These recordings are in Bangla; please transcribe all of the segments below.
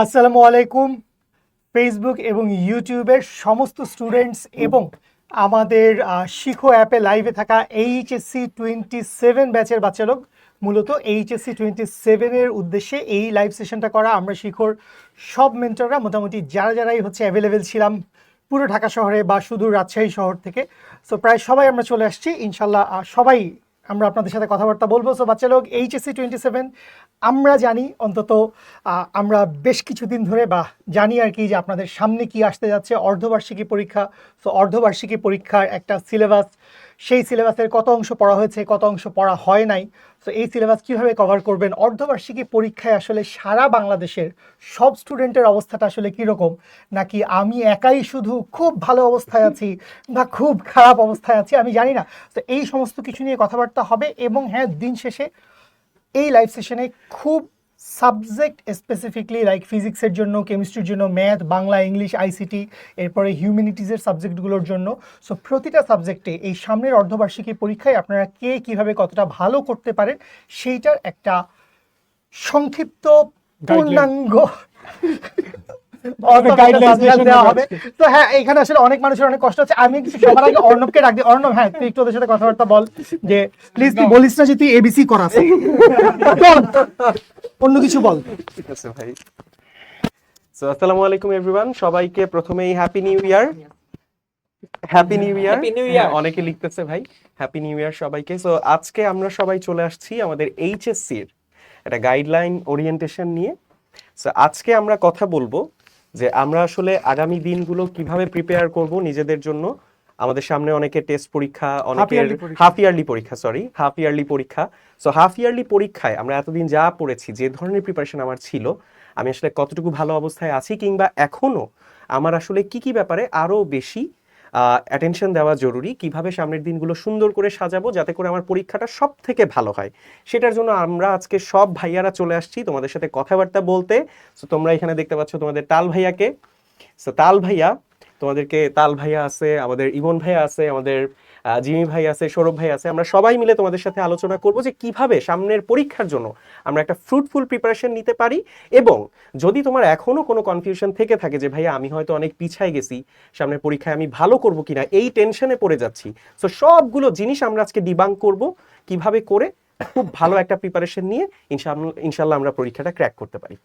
আসসালামু আলাইকুম ফেসবুক এবং ইউটিউবের সমস্ত স্টুডেন্টস এবং আমাদের শিখো অ্যাপে লাইভে থাকা এইচএসসি 27 ব্যাচের বাচ্চা লোক। মূলত এইচএসসি 27-এর উদ্দেশ্যে এই লাইভ সেশনটা করা। আমরা শিখোর সব মেন্টররা মোটামুটি যারাই হচ্ছে অ্যাভেলেবেল ছিলাম পুরো ঢাকা শহরে বা শুধু রাজশাহী শহর থেকে। সো প্রায় সবাই আমরা চলে আসছি ইনশাল্লাহ। সবাই আমরা আপনাদের সাথে কথাবার্তা বলবো। সো বাচ্চা লোক এইচএসসি 27 আমরা জানি অন্তত আমরা বেশ কিছুদিন ধরে বা জানি আর কি যে আপনাদের সামনে কি আসতে যাচ্ছে, অর্ধবার্ষিকী পরীক্ষা। সো অর্ধবার্ষিকী পরীক্ষার একটা সিলেবাস, সেই সিলেবাসের কত অংশ পড়া হয়েছে, কত অংশ পড়া হয় নাই, সো এই সিলেবাস কীভাবে কভার করবেন, অর্ধবার্ষিকী পরীক্ষায় আসলে সারা বাংলাদেশের সব স্টুডেন্টের অবস্থাটা আসলে কীরকম, নাকি আমি একাই শুধু খুব ভালো অবস্থায় আছি বা খুব খারাপ অবস্থায় আছি আমি জানি না। তো এই সমস্ত কিছু নিয়ে কথাবার্তা হবে। এবং হ্যাঁ, দিন শেষে এই লাইভ সেশনে খুব সাবজেক্ট স্পেসিফিকলি লাইক ফিজিক্সের জন্য, কেমিস্ট্রির জন্য, ম্যাথ, বাংলা, ইংলিশ, আইসিটি, এরপরে হিউম্যানিটিজের সাবজেক্টগুলোর জন্য। সো প্রতিটা সাবজেক্টে এই সামনের অর্ধবার্ষিকী পরীক্ষায় আপনারা কে কীভাবে কতটা ভালো করতে পারেন সেইটার একটা সংক্ষিপ্ত পূর্ণাঙ্গ দেওয়া হবে। তো হ্যাঁ, এখানে আসলে অনেক মানুষের অনেক কষ্ট হচ্ছে। আমি কিছু সবার আগে অর্ণবকে ডাক দিই। অর্ণব, হ্যাঁ তুই একটু ওদের সাথে কথাবার্তা বল যে প্লিজ, তুই বলিস না যে তুই এবিসি করাস, অন্য কিছু বল। ঠিক আছে ভাই। সো আসসালামু আলাইকুম এভরিওয়ান, সবাইকে প্রথমেই happy new year. Happy new year. অনেকে লিখতেছে ভাই হ্যাপি নিউ ইয়ার সবাইকে। সো আজকে আমরা সবাই চলে আসছি আমাদের এইচএসসি এর একটা গাইডলাইন ওরিয়েন্টেশন নিয়ে। সো আজকে আমরা কথা বলবো যে আমরা আসলে আগামী দিনগুলো কিভাবে প্রিপেয়ার করব নিজেদের জন্য। আমাদের সামনে অনেকে টেস্ট পরীক্ষা, অনেকের হাফ ইয়ারলি পরীক্ষা। সো হাফ ইয়ারলি পরীক্ষায় আমরা এতদিন যা পড়েছি, যে ধরনের প্রিপারেশন আমার ছিল, আমি আসলে কতটুকু ভালো অবস্থায় আছি, কিংবা এখনো আমার আসলে কি কি ব্যাপারে আরো বেশি অ্যাটেনশন দেওয়া জরুরি, কিভাবে সামনের দিনগুলো সুন্দর করে সাজাবো যাতে করে আমার পরীক্ষাটা সব থেকে ভালো হয়, সেটার জন্য আমরা আজকে সব ভাইয়ারা চলে আসছি তোমাদের সাথে কথাবার্তা বলতে। সো তোমরা এখানে দেখতে পাচ্ছ তোমাদের তাল ভাইয়াকে। সো তাল ভাইয়া, তোমাদেরকে তাল ভাইয়া আছে, আমাদের ইমন ভাইয়া আছে, আমাদের জিমি ভাই আছে, সৌরভ ভাই আছে। আমরা সবাই মিলে তোমাদের সাথে আলোচনা করব যে কিভাবে সামনের পরীক্ষার জন্য আমরা একটা ফ্রুটফুল প্রিপারেশন নিতে পারি। এবং যদি তোমার এখনো কোনো কনফিউশন থেকে থাকে যে ভাইয়া আমি হয়তো অনেক পিছায় গেছি, সামনের পরীক্ষায় আমি ভালো করব কিনা, এই টেনশনে পড়ে যাচ্ছি, সো সবগুলো জিনিস আমরা আজকে ডিবাঙ্ক করব কিভাবে করে খুব ভালো একটা প্রিপারেশন নিয়ে ইনশাআল্লাহ আমরা পরীক্ষাটা ক্র্যাক করতে পারি।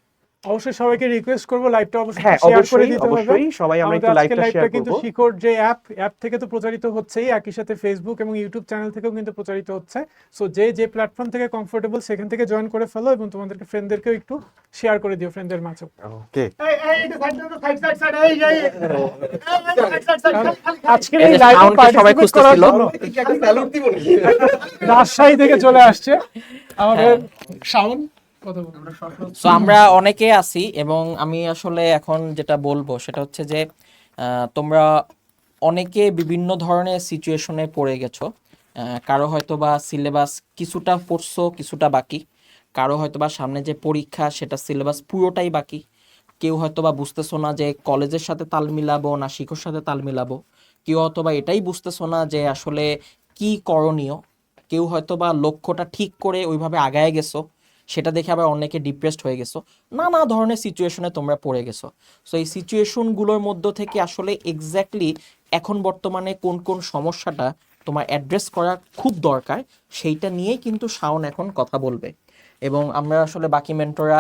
অবশ্যই সবাইকে রিকোয়েস্ট করব লাইভটা অবশ্যই হ্যাঁ, শেয়ার করে দিতে হবে। অবশ্যই সবাই আমরা একটু লাইভটা শেয়ার কিন্তু করব। শিখোর যে অ্যাপ থেকে তো প্রচারিত হচ্ছেই, একই সাথে ফেসবুক এবং ইউটিউব চ্যানেল থেকেও কিন্তু প্রচারিত হচ্ছে। সো যে প্ল্যাটফর্ম থেকে কমফোর্টেবল সেখান থেকে জয়েন করে ফেলো এবং তোমাদেরকে ফ্রেন্ডদেরকেও একটু শেয়ার করে দিও, ফ্রেন্ডদের মাঝে। ওকে, আজকের এই লাইভে পার্টিসিপেট করার জন্য রাজশাহী থেকে চলে আসছে আমাদের শাওন। সো আমরা অনেকে আছি এবং আমি আসলে এখন যেটা বলবো সেটা হচ্ছে যে তোমরা অনেকে বিভিন্ন ধরনের সিচুয়েশনে পড়ে গেছো। কারো হয়তো বা সিলেবাস কিছুটা পড়ছো, কিছুটা বাকি। কারো হয়তো বা সামনে যে পরীক্ষা সেটা সিলেবাস পুরোটাই বাকি। কেউ হয়তো বা বুঝতেছো না যে কলেজের সাথে তাল মিলাবো না শিক্ষার সাথে তাল মিলাবো। কেউ হয়তো বা এটাই বুঝতেছো না যে আসলে কি করণীয়। কেউ হয়তো বা লক্ষ্যটা ঠিক করে ওইভাবে আগায় গেছো, সেটা দেখে আবার অনেকে ডিপ্রেসড হয়ে গেছো। নানা ধরনের সিচুয়েশনে তোমরা পড়ে গেছো। সো এই সিচুয়েশনগুলোর মধ্য থেকে আসলে এক্স্যাক্টলি এখন বর্তমানে কোন কোন সমস্যাটা তোমার অ্যাড্রেস করা খুব দরকার, সেইটা নিয়েই কিন্তু শাওন এখন কথা বলবে। এবং আমরা আসলে বাকি মেন্টররা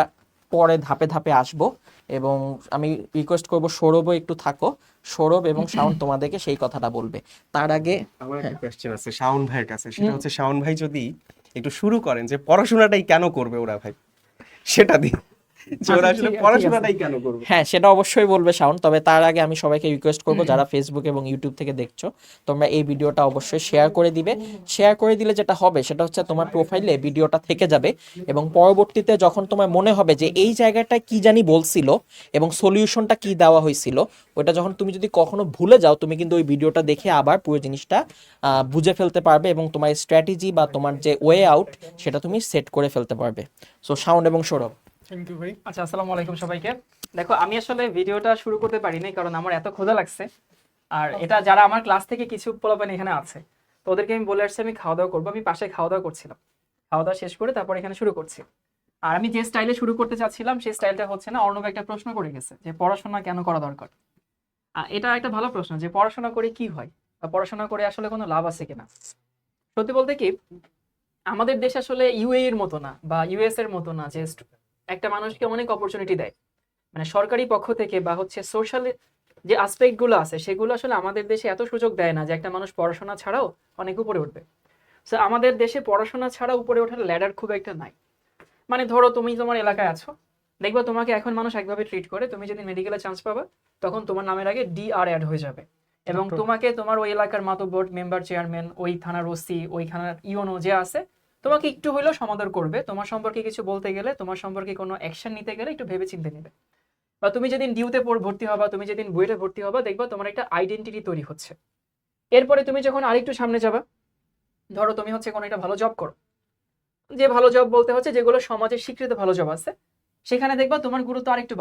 পরে ধাপে ধাপে আসব। এবং আমি রিকোয়েস্ট করব সৌরভও একটু থাকো। সৌরভ এবং শাওন তোমাদেরকে সেই কথাটা বলবে। তার আগে আমার একটা কোশ্চেন আছে শাওন ভাইয়ের কাছে, সেটা হচ্ছে শাওন ভাই যদি একটু শুরু করেন যে পড়াশোনাটাই কেন করবে ওরা ভাই, সেটা দিয়ে যে ওরা আসলে পড়াশোনাটাই কেন করবে। হ্যাঁ, সেটা অবশ্যই বলবে শাওন। তবে তার আগে আমি সবাইকে রিকোয়েস্ট করব যারা ফেসবুক এবং ইউটিউব থেকে দেখছো, তোমরা এই ভিডিওটা অবশ্যই শেয়ার করে দিবে। শেয়ার করে দিলে যেটা হবে সেটা হচ্ছে তোমার প্রোফাইলে ভিডিওটা থেকে যাবে এবং পরবর্তীতে যখন তোমার মনে হবে যে এই জায়গাটায় কি জানি বলছিল এবং সলিউশনটা কি দেওয়া হয়েছিল, ওটা যখন তুমি যদি কখনো ভুলে যাও, তুমি কিন্তু ওই ভিডিওটা দেখে আবার পুরো জিনিসটা বুঝে ফেলতে পারবে এবং তোমার স্ট্র্যাটেজি বা তোমার যে ওয়ে আউট সেটা তুমি সেট করে ফেলতে পারবে। সো শাওন এবং সৌরভ। থ্যাংক ইউ ভাই। আচ্ছা, আসসালামু আলাইকুম সবাইকে। দেখো, আমি আসলে ভিডিওটা শুরু করতে পারি নাই কারণ আমার এত ক্ষুধা লাগছে। আর এটা যারা আমার ক্লাস থেকে কিছু পোলাপান এখানে আছে, তো ওদেরকে আমি বলে আসছি আমি খাওয়া দাওয়া করবো। আমি পাশে খাওয়া দাওয়া করছিলাম, খাওয়া দাওয়া শেষ করে তারপর এখানে শুরু করছি। আর আমি যে স্টাইলে শুরু করতে চাচ্ছিলাম সেই স্টাইলটা হচ্ছে না, অর্ণব একটা প্রশ্ন করে গেছে যে পড়াশোনা কেন করা দরকার। এটা একটা ভালো প্রশ্ন যে পড়াশোনা করে কি হয় বা পড়াশোনা করে আসলে কোনো লাভ আছে কিনা। সত্যি বলতে কি, আমাদের দেশ আসলে ইউএই এর মতো না বা ইউএস এর মতো না যে একটা মানুষকে অনেক অপরচুনিটি দেয়। মানে সরকারি পক্ষ থেকে বা হচ্ছে সোশ্যাল যে আসপেক্ট গুলো আছে সেগুলো আসলে আমাদের দেশে এত সুযোগ দেয় না যে একটা মানুষ পড়াশোনা ছাড়াও অনেক উপরে উঠবে। তো আমাদের দেশে পড়াশোনা ছাড়া উপরে ওঠার ল্যাডার খুব একটা নাই। মানে ধরো তুমি তোমার এলাকায় আছো, দেখবা তোমাকে এখন মানুষ একভাবে ট্রিট করে, তুমি যদি মেডিকেলে চান্স পাবা তখন তোমার নামের আগে ডিআর অ্যাড হয়ে যাবে এবং তোমাকে তোমার ওই এলাকার মাতব্বর, মেম্বার, চেয়ারম্যান, ওই থানার ওসি, ওই থানার ইওনো যে আছে তোমাকে একটু হইলেও সমাদর করবে। তোমার সম্পর্কে কিছু বলতে গেলে, তোমার সম্পর্কে কোনো অ্যাকশন নিতে গেলে একটু ভেবে চিন্তে নেবে। বা তুমি যেদিন ডিউতে ভর্তি হবা, তুমি যেদিন বুয়েটে ভর্তি হবা, দেখবা তোমার একটা আইডেন্টিটি তৈরি হচ্ছে। এরপরে তুমি যখন আরেকটু সামনে যাবা, ধরো তুমি হচ্ছে কোনো একটা ভালো জব করো, যে ভালো জব বলতে হচ্ছে যেগুলো সমাজের স্বীকৃত ভালো জব আছে, সেখানে দেখবা তোমার গুরুত্ব আরেকটু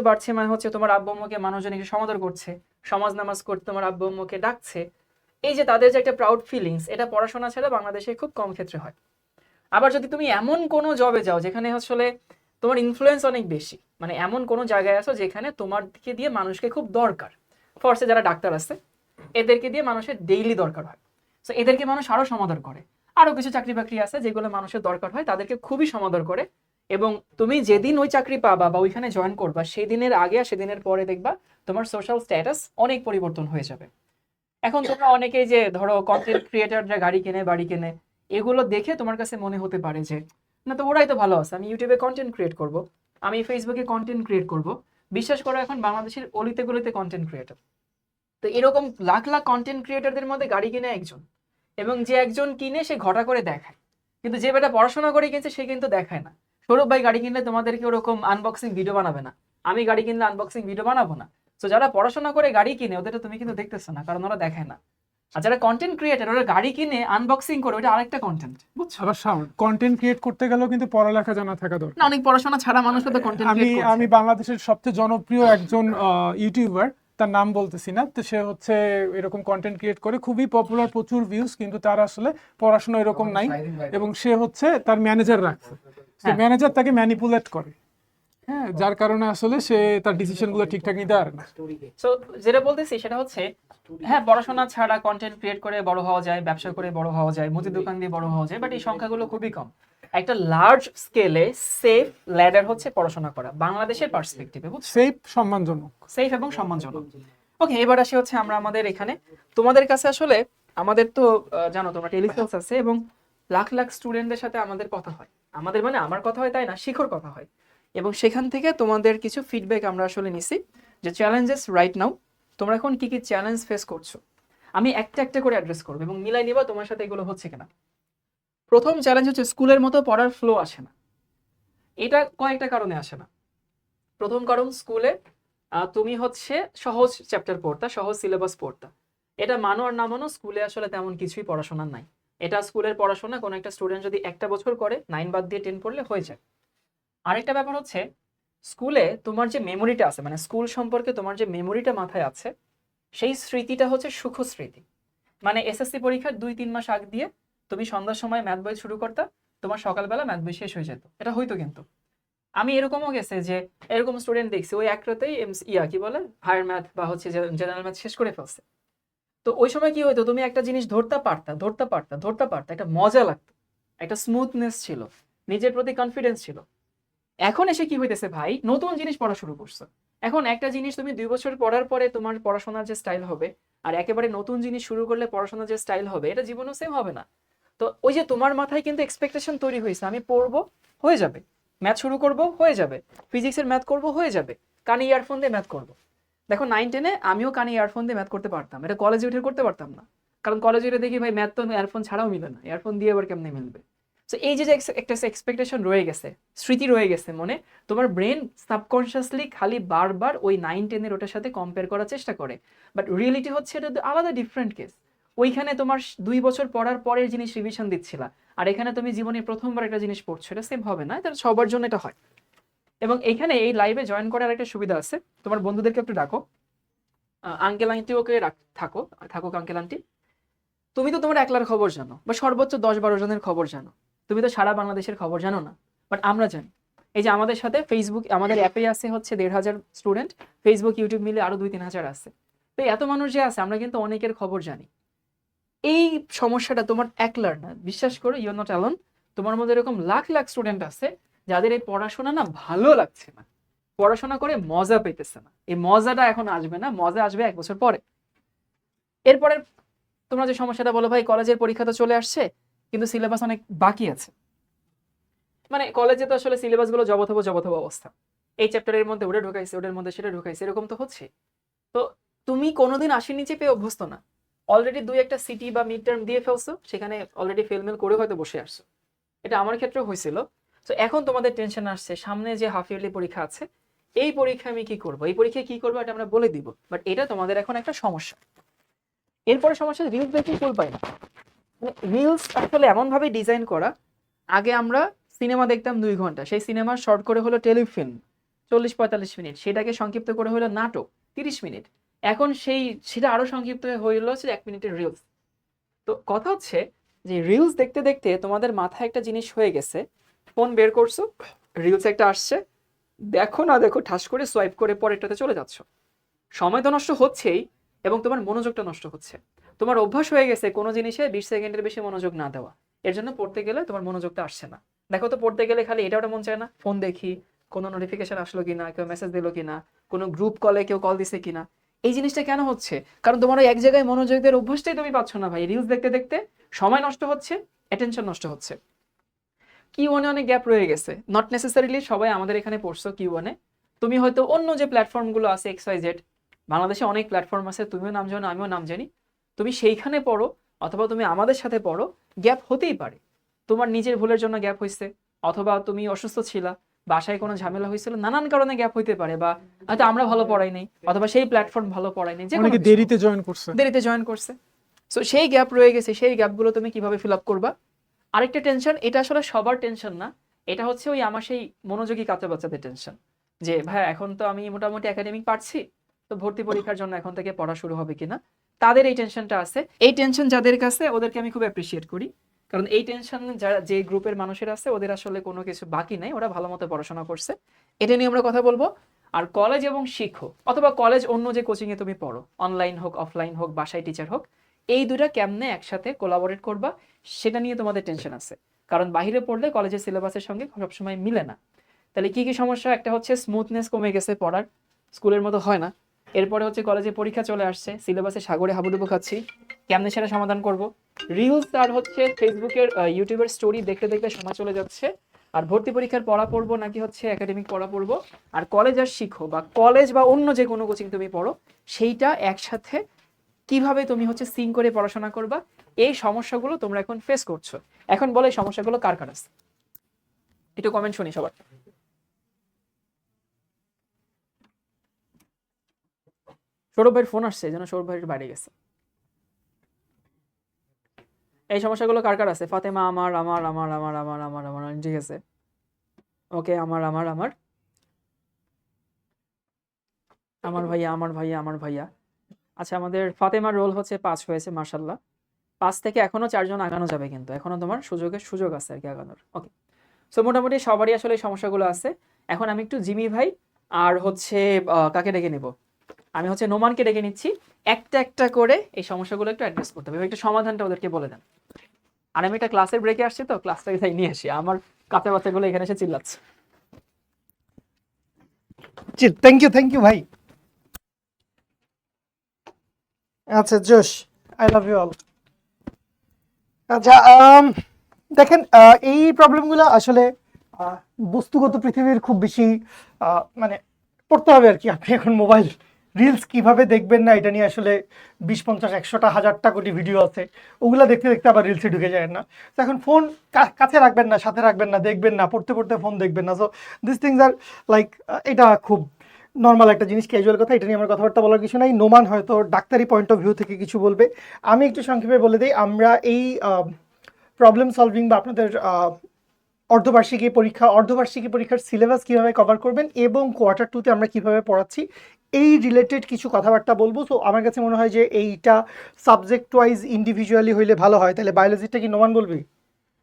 বাড়ছে মানে হচ্ছে তোমার আব্বু আম্মুকে মানুষজন একটু সমাদর করছে, সমাজ নামাজ করতে তোমার আব্বু আম্মুকে ডাকছে। এই যে তাদের যে একটা প্রাউড ফিলিংস, এটা পড়াশোনা ছাড়া বাংলাদেশে খুব কম ক্ষেত্রে হয়। আবার যদি তুমি এমন কোনো জবে যাও যেখানে আসলে তোমার ইনফ্লুয়েন্স অনেক বেশি, মানে এমন কোনো জায়গায় আসো যেখানে তোমারকে দিয়ে মানুষকে খুব দরকার, ফর্সে যারা ডাক্তার আছে এদেরকে দিয়ে মানুষের ডেইলি দরকার হয়, তো এদেরকে মানুষ আরো সমাদর করে। আরো কিছু চাকরি বাকরি আছে যেগুলো মানুষের দরকার হয়, তাদেরকে খুবই সমাদর করে। এবং তুমি যেদিন ওই চাকরি পাবা বা ওইখানে জয়েন করবা, সেদিনের আগে আর সেদিনের পরে দেখবা তোমার সোশ্যাল স্ট্যাটাস অনেক পরিবর্তন হয়ে যাবে। এখন তোমরা অনেকেই যে ধরো কন্টেন্ট ক্রিয়েটররা গাড়ি কেনে, বাড়ি কেনে, এগুলো দেখে তোমার কাছে মনে হতে পারে যে না, তো ওরাই তো ভালো আছে, আমি ইউটিউবে কন্টেন্ট ক্রিয়েট করব, আমি ফেসবুকে কন্টেন্ট ক্রিয়েট করব। বিশ্বাস করো এখন বাংলাদেশের অলিতে গলিতে কন্টেন্ট ক্রিয়েটর। তো এরকম লাখ লাখ কন্টেন্ট ক্রিয়েটরদের মধ্যে গাড়ি কিনে একজন, এবং যে একজন কিনে সে ঘটা করে দেখায়, কিন্তু যে বেটা পড়াশোনা করে কিনছে সে কিন্তু দেখায় না। সৌরভ ভাই গাড়ি কিনলে তোমাদেরকে ওরকম আনবক্সিং ভিডিও বানাবে না, আমি গাড়ি কিনলে আনবক্সিং ভিডিও বানাবো না। তো যারা পড়াশোনা করে গাড়ি কিনে ওদেরটা তুমি কিন্তু দেখতেছো না, কারণ ওরা দেখায় না। আর যারা কন্টেন্ট ক্রিয়েটর ওরা গাড়ি কিনে আনবক্সিং করে, ওটা আরেকটা কন্টেন্ট, বুঝছো? আবার সাউন্ড কন্টেন্ট ক্রিয়েট করতে গেলেও কিন্তু পড়ালেখা জানা থাকা দরকার। না, অনেক পড়াশোনা ছাড়া মানুষ তো কন্টেন্ট আমি ক্রিয়েট করছে। আমি বাংলাদেশের সবচেয়ে জনপ্রিয় একজন ইউটিউবার, তার নাম বলতেছি না, তো সে হচ্ছে এরকম কন্টেন্ট ক্রিয়েট করে, খুবই পপুলার, প্রচুর ভিউজ, কিন্তু তার আসলে পড়াশোনা এরকম নাই, এবং সে হচ্ছে তার ম্যানেজার রাখছে, ম্যানেজার তাকে ম্যানিপুলেট করে, হ্যাঁ, যার কারণে আসলে সে তার ডিসিশন গুলো ঠিকঠাক নিতে পারে না। সো যেটা বলতেছি সেটা হচ্ছে, হ্যাঁ পড়াশোনা ছাড়া কন্টেন্ট ক্রিয়েট করে বড় হওয়া যায়, ব্যবসা করে বড় হওয়া যায়, মুদি দোকান দিয়ে বড় হওয়া যায়, বাট এই সংখ্যাগুলো খুবই কম। একটা লার্জ স্কেলে সেফ ল্যাডার হচ্ছে পড়াশোনা করা বাংলাদেশের পার্সপেক্টিভে, বুঝছো? সেফ, সম্মানজনক। সেফ এবং সম্মানজনক। ওকে, এবার আসি হচ্ছে আমরা আমাদের এখানে তোমাদের কাছে আসলে আমাদের তো জানো তোমরা টেলিসেলস আছে এবং লাখ লাখ স্টুডেন্টদের সাথে আমাদের কথা হয়, আমাদের মানে আমার কথা হয় তাই না, শিখর কথা হয়। এবং সেখান থেকে তোমাদের কিছু ফিডব্যাক আমরা আসলে নিছি যে চ্যালেঞ্জেস রাইট নাও, তোমরা এখন কি কি চ্যালেঞ্জ ফেস করছো। আমি একটা একটা করে অ্যাড্রেস করবো এবং মিলাই নিবা তোমার সাথে এগুলো হচ্ছে কিনা। প্রথম চ্যালেঞ্জ হচ্ছে স্কুলের মতো পড়ার ফ্লো আসে না। এটা কয়েকটা কারণে আসে না। প্রথম কারণ, স্কুলে তুমি হচ্ছে সহজ চ্যাপ্টার পড়তা, সহজ সিলেবাস পড়তা। এটা মানো আর না মানো, স্কুলে আসলে তেমন কিছুই পড়াশোনা নাই। এটা স্কুলের পড়াশোনা কোনো একটা স্টুডেন্ট যদি একটা বছর করে 9 বাদ দিয়ে 10 পড়লে হয়ে যায়। আরেকটা ব্যাপার হচ্ছে, স্কুলে তোমার যে মেমোরিটা আছে, মানে স্কুল সম্পর্কে তোমার যে মেমোরিটা মাথায় আছে, সেই স্মৃতিটা হচ্ছে সুখ স্মৃতি। মানে এসএসসি পরীক্ষার 2-3 মাস আগ দিয়ে তুমি সন্ধ্যার সময় ম্যাথ বই শুরু করতা, তোমার সকালবেলা ম্যাথ বই শেষ হয়ে যেত। এটা হয়তো, কিন্তু আমি এরকমও গেছে যে এরকম স্টুডেন্ট দেখছি ওই এক রাতেই কি বলে হায়ার ম্যাথ বা হচ্ছে জেনারেল ম্যাথ শেষ করে ফেলছে। তো ওই সময় কি হইতো, তুমি একটা জিনিস ধরতে পারতা, একটা মজা লাগতো, একটা স্মুথনেস ছিল, নিজের প্রতি কনফিডেন্স ছিল। এখন এসে কি হইতেছে ভাই, নতুন জিনিস পড়া শুরু করছো। এখন একটা জিনিস তুমি 2 বছর পড়ার পরে তোমার পড়াশোনার যে স্টাইল হবে, আর একেবারে নতুন জিনিস শুরু করলে পড়াশোনার যে স্টাইল হবে, এটা জীবনও সেম হবে না। তো ওই যে তোমার মাথায় কিন্তু এক্সপেকটেশন তৈরি হয়েছে, আমি পড়বো, হয়ে যাবে, ম্যাথ শুরু করব, হয়ে যাবে, ফিজিক্সের ম্যাথ করব, হয়ে যাবে, কানে ইয়ারফোন দিয়ে ম্যাথ করব। দেখো 9-10-এ আমিও কানে ইয়ারফোন দিয়ে ম্যাথ করতে পারতাম, এটা কলেজে উঠে করতে পারতাম না, কারণ কলেজে উঠে দেখি ভাই ম্যাথ তো ইয়ারফোন ছাড়াও মিলে না, ইয়ারফোন দিয়ে আবার কেমনে মিলবে। তো এই যে একটা এক্সপেকটেশন রয়ে গেছে, স্মৃতি রয়ে গেছে মনে, তোমার ব্রেন সাবকনশিয়াসলি খালি বারবার ওই 9-10-এর ওটার সাথে কম্পেয়ার করার চেষ্টা করে। বাট রিয়েলিটি হচ্ছে এটা আলাদা, ডিফারেন্ট কেস। ওইখানে তোমার 2 বছর পড়ার পরের জিনিস রিভিশন দিচ্ছিলা, আর এখানে তুমি জীবনে প্রথমবার একটা জিনিস পড়ছো, এটা সেম হবে না, এটা সবার জন্য এটা হয়। এবং এখানে এই লাইভে জয়েন করার একটা সুবিধা আছে, তোমার বন্ধুদেরকে একটু ডাকো, আঙ্কেল আন্টি ওকে থাকুক আঙ্কেল আন্টি। তুমি তো তোমার একলার খবর জানো, বা সর্বোচ্চ 10-12 জনের খবর জানো, তুমি তো সারা বাংলাদেশের খবর জানো না। বাট আমরা জানি এই যে আমাদের সাথে ফেসবুক আমাদের অ্যাপে আছে হচ্ছে 1,500 স্টুডেন্ট, ফেসবুক ইউটিউব মিলে আরো 2-3 হাজার আছে। তো এত মানুষ যে আছে আমরা কিন্তু অনেকের খবর জানি। এই সমস্যাটা তোমার একলার না, বিশ্বাস করো, ইউ আর নট অ্যালোন। তোমার মধ্যে এরকম লাখ লাখ স্টুডেন্ট আছে যাদের এই পড়াশোনা না ভালো লাগছে না, পড়াশোনা করে মজা পেতেছে না। এই মজাটা এখন আসবে না, মজা আসবে 1 বছর পরে। এরপরে তোমরা যে সমস্যাটা বলো ভাই কলেজের পরীক্ষা তো চলে আসছে কিন্তু সিলেবাস অনেক বাকি আছে, মানে কলেজে তো আসলে সিলেবাস গুলো জবথব অবস্থা, এই চ্যাপ্টারের মধ্যে ওটা ঢুকাইছে, ওটার মধ্যে সেটা ঢুকাইছে, এরকম তো হচ্ছে। তো তুমি কোনোদিন 80 নিচে পেয়ে অভ্যস্ত না, অলরেডি 2-1টা সিটি বা মিড টার্ম দিয়ে ফেলছো, সেখানে অলরেডি ফেলমেল করে হয়তো বসে আসছো। এটা আমার ক্ষেত্রেও হয়েছিল। তো এখন তোমাদের টেনশন আসছে সামনে যে হাফ ইয়ারলি পরীক্ষা আছে, এই পরীক্ষা আমি কি করব, এই পরীক্ষায় কি করবো এটা আমরা বলে দিব, বাট এটা তোমাদের এখন একটা সমস্যা। এরপরে সমস্যা রিলস দেখে ফুল পাই না। মানে রিলস আসলে এমনভাবে ডিজাইন করা, আগে আমরা সিনেমা দেখতাম 2 ঘন্টা, সেই সিনেমা শর্ট করে হলো টেলিফিল্ম 40-45 মিনিট, সেটাকে সংক্ষিপ্ত করে হলো নাটক 30 মিনিট, এখন সেটা আরো সংক্ষিপ্ত হয়ে হলো 1 মিনিটের রিলস। তো কথা হচ্ছে যে রিলস দেখতে দেখতে তোমাদের মাথায় একটা জিনিস হয়ে গেছে, ফোন বের করছো, রিলস একটা আসছে, দেখো না দেখো ঠাস করে সোয়াইপ করে পরেরটাতে চলে যাচ্ছ। সময় তো নষ্ট হচ্ছেই এবং তোমার মনোযোগটা নষ্ট হচ্ছে। তোমার অভ্যাস হয়ে গেছে কোনো জিনিসে 20 সেকেন্ডের বেশি মনোযোগ না দেওয়া, এর জন্য পড়তে গেলে তোমার মনোযোগটা আসছে না। দেখো তো পড়তে গেলে খালি এটা ওটা মন চায় না, ফোন দেখি কোনো নোটিফিকেশন আসলো কিনা, কেউ মেসেজ দিলো কিনা, কোনো গ্রুপ কলে কেউ কল দিছে কিনা। এই জিনিসটা কেন হচ্ছে? কারণ তোমার ওই এক জায়গায় মনোযোগ দেওয়ার অভ্যাসটাই তুমি পাচ্ছ না ভাই। রিলস দেখতে দেখতে সময় নষ্ট হচ্ছে, অ্যাটেনশন নষ্ট হচ্ছে। কিউ1-এ অনেক গ্যাপ রয়ে গেছে, নট নেসেসারিলি সবাই আমাদের এখানে পড়ছো কিউ1-এ, তুমি হয়তো অন্য যে প্ল্যাটফর্মগুলো আছে XYZ, বাংলাদেশে অনেক প্ল্যাটফর্ম আছে, তুমিও নাম জানো আমিও নাম জানি, তুমি সেইখানে পড়ো অথবা তুমি আমাদের সাথে পড়ো, গ্যাপ হতেই পারে। তোমার নিজের ভুলের জন্য গ্যাপ হয়েছে, অথবা তুমি অসুস্থ ছিলা, বাসায় কোনো ঝামেলা হয়েছিল, নানান কারণে গ্যাপ হইতে পারে, বা হয়তো আমরা ভালো পড়াই নাই অথবা সেই প্ল্যাটফর্ম ভালো পড়াই নাই, যে অনেকে দেরিতে জয়েন করছে। সো সেই গ্যাপ রয়ে গেছে, সেই গ্যাপগুলো তুমি কিভাবে ফিল আপ করবা? আরেকটা টেনশন, এটা আসলে সবার টেনশন না, এটা হচ্ছে ওই আমার সেই মনোযোগী কাঁচা বাচ্চাদের টেনশন, যে ভাই এখন তো আমি মোটামুটি একাডেমিক পারছি, তো ভর্তি পরীক্ষার জন্য এখন থেকে পড়া শুরু হবে কিনা, তাদের এই টেনশনটা আছে। এই টেনশন যাদের কাছে, ওদেরকে আমি খুব অ্যাপ্রিসিয়েট করি, কারণ এই টেনশন যারা যে গ্রুপের মানুষের আছে ওদের আসলে কোনো কিছু বাকি নাই, ওরা ভালো মতো পড়াশোনা করছে। এটা নিয়ে আমরা কথা বলবো। আর কলেজ এবং শিক্ষক অথবা কলেজ অন্য যে কোচিং এ তুমি পড়ো, অনলাইন হোক অফলাইন হোক বাসায় টিচার হোক, এই দুটা কেমনে একসাথে কোলাবোরেট করবা সেটা নিয়ে তোমাদের টেনশন আছে। কারণ বাইরে পড়লে কলেজের সিলেবাসের সঙ্গে সবসময় মিলে না। তাহলে কি কি সমস্যা? একটা হচ্ছে স্মুথনেস কমে গেছে, পড়ার স্কুলের মতো হয় না। এরপরে হচ্ছে কলেজে পরীক্ষা চলে আসছে, সিলেবাসে সাগরে হাবুডুবু খাচ্ছি, কেমনে সেটা সমাধান করব। রিলস আর হচ্ছে ফেসবুকের ইউটিউবের স্টোরি দেখতে দেখতে সময় চলে যাচ্ছে। আর ভর্তি পরীক্ষার পড়া পড়বো নাকি হচ্ছে একাডেমিক পড়া পড়বো, আর কলেজ আর শিখো বা কলেজ বা অন্য যে কোনো কোচিং তুমি পড়ো, সেইটা একসাথে কিভাবে তুমি হচ্ছে সিঙ্ক করে পড়াশোনা করবা, এই সমস্যাগুলো তোমরা এখন ফেস করছো। এখন বলো এই সমস্যাগুলো কার কার আছে, একটু কমেন্ট শুনি সবার। সৌরভ ভাইয়ের ফোন আসছে, যেন সৌরভ ভাইয়ের বাইরে গেছে। এই সমস্যাগুলো কার কার আছে? ফাতেমা আমার আমার আমার আমার আমার আমার আমার ঠিক আছে, ওকে, আমার আমার আমার আমার ভাইয়া আমার ভাইয়া আমার ভাইয়া। আচ্ছা, আমাদের ফাতেমার রোল হচ্ছে 5 হয়েছে, মার্শাল্লাহ। 5 থেকে এখনো 4 জন আগানো যাবে, কিন্তু এখনো তোমার সুযোগ আছে আর কি আগানোর। ওকে, সো মোটামুটি সবারই আসলে এই সমস্যাগুলো আছে। এখন আমি একটু জিমি ভাই আর হচ্ছে কাকে ডেকে নেব, আমি হচ্ছে নোমানকে ডেকে নিচ্ছি, একটা একটা করে এই সমস্যাগুলো একটু অ্যাড্রেস করতে হবে, একটু সমাধানটা ওদেরকে বলে দেন। আর আমি একটা ক্লাসের ব্রেকে আসছি, তো ক্লাসটাকে তাই নিয়ে আসি, আমার কাঁচা বাচ্চাগুলো এখানে এসে চিল্লাচ্ছে। থ্যাংক ইউ ভাই। আচ্ছা জোশ, আই লাভ ইউ অল। আচ্ছা দেখেন, এই প্রবলেমগুলো আসলে বস্তুগত পৃথিবীর খুব বেশি মানে পড়তে হবে আর কি। আপনি এখন মোবাইল রিলস কিভাবে দেখবেন না, এটা নিয়ে আসলে 20, 50, 100টা 1000টা কোটি ভিডিও আছে, ওগুলো দেখতে দেখতে আবার রিলসে ঢুকে যায় না। তো এখন ফোন কাছে রাখবেন না, সাথে রাখবেন না, দেখবেন না, পড়তে পড়তে ফোন দেখবেন না। So this things are like, এটা খুব নর্মাল একটা জিনিস, ক্যাজুয়াল কথা, এটা নিয়ে আমার কথাবার্তা বলার কিছু নাই। নোমান হয়তো ডাক্তারি পয়েন্ট অফ ভিউ থেকে কিছু বলবে, আমি একটু সংক্ষেপে বলে দিই। আমরা এই প্রবলেম সলভিং বা আপনাদের অর্ধবার্ষিকী পরীক্ষার সিলেবাস কীভাবে কভার করবেন এবং কোয়ার্টার 2তে আমরা কীভাবে পড়াচ্ছি, এই রিলেটেড কিছু কথাবার্তা বলবো। সো আমার কাছে মনে হয় যে এইটা সাবজেক্ট ওয়াইজ ইন্ডিভিজুয়ালি হইলে ভালো হয়। তাহলে বায়োলজিটা কি নোমান বলবি?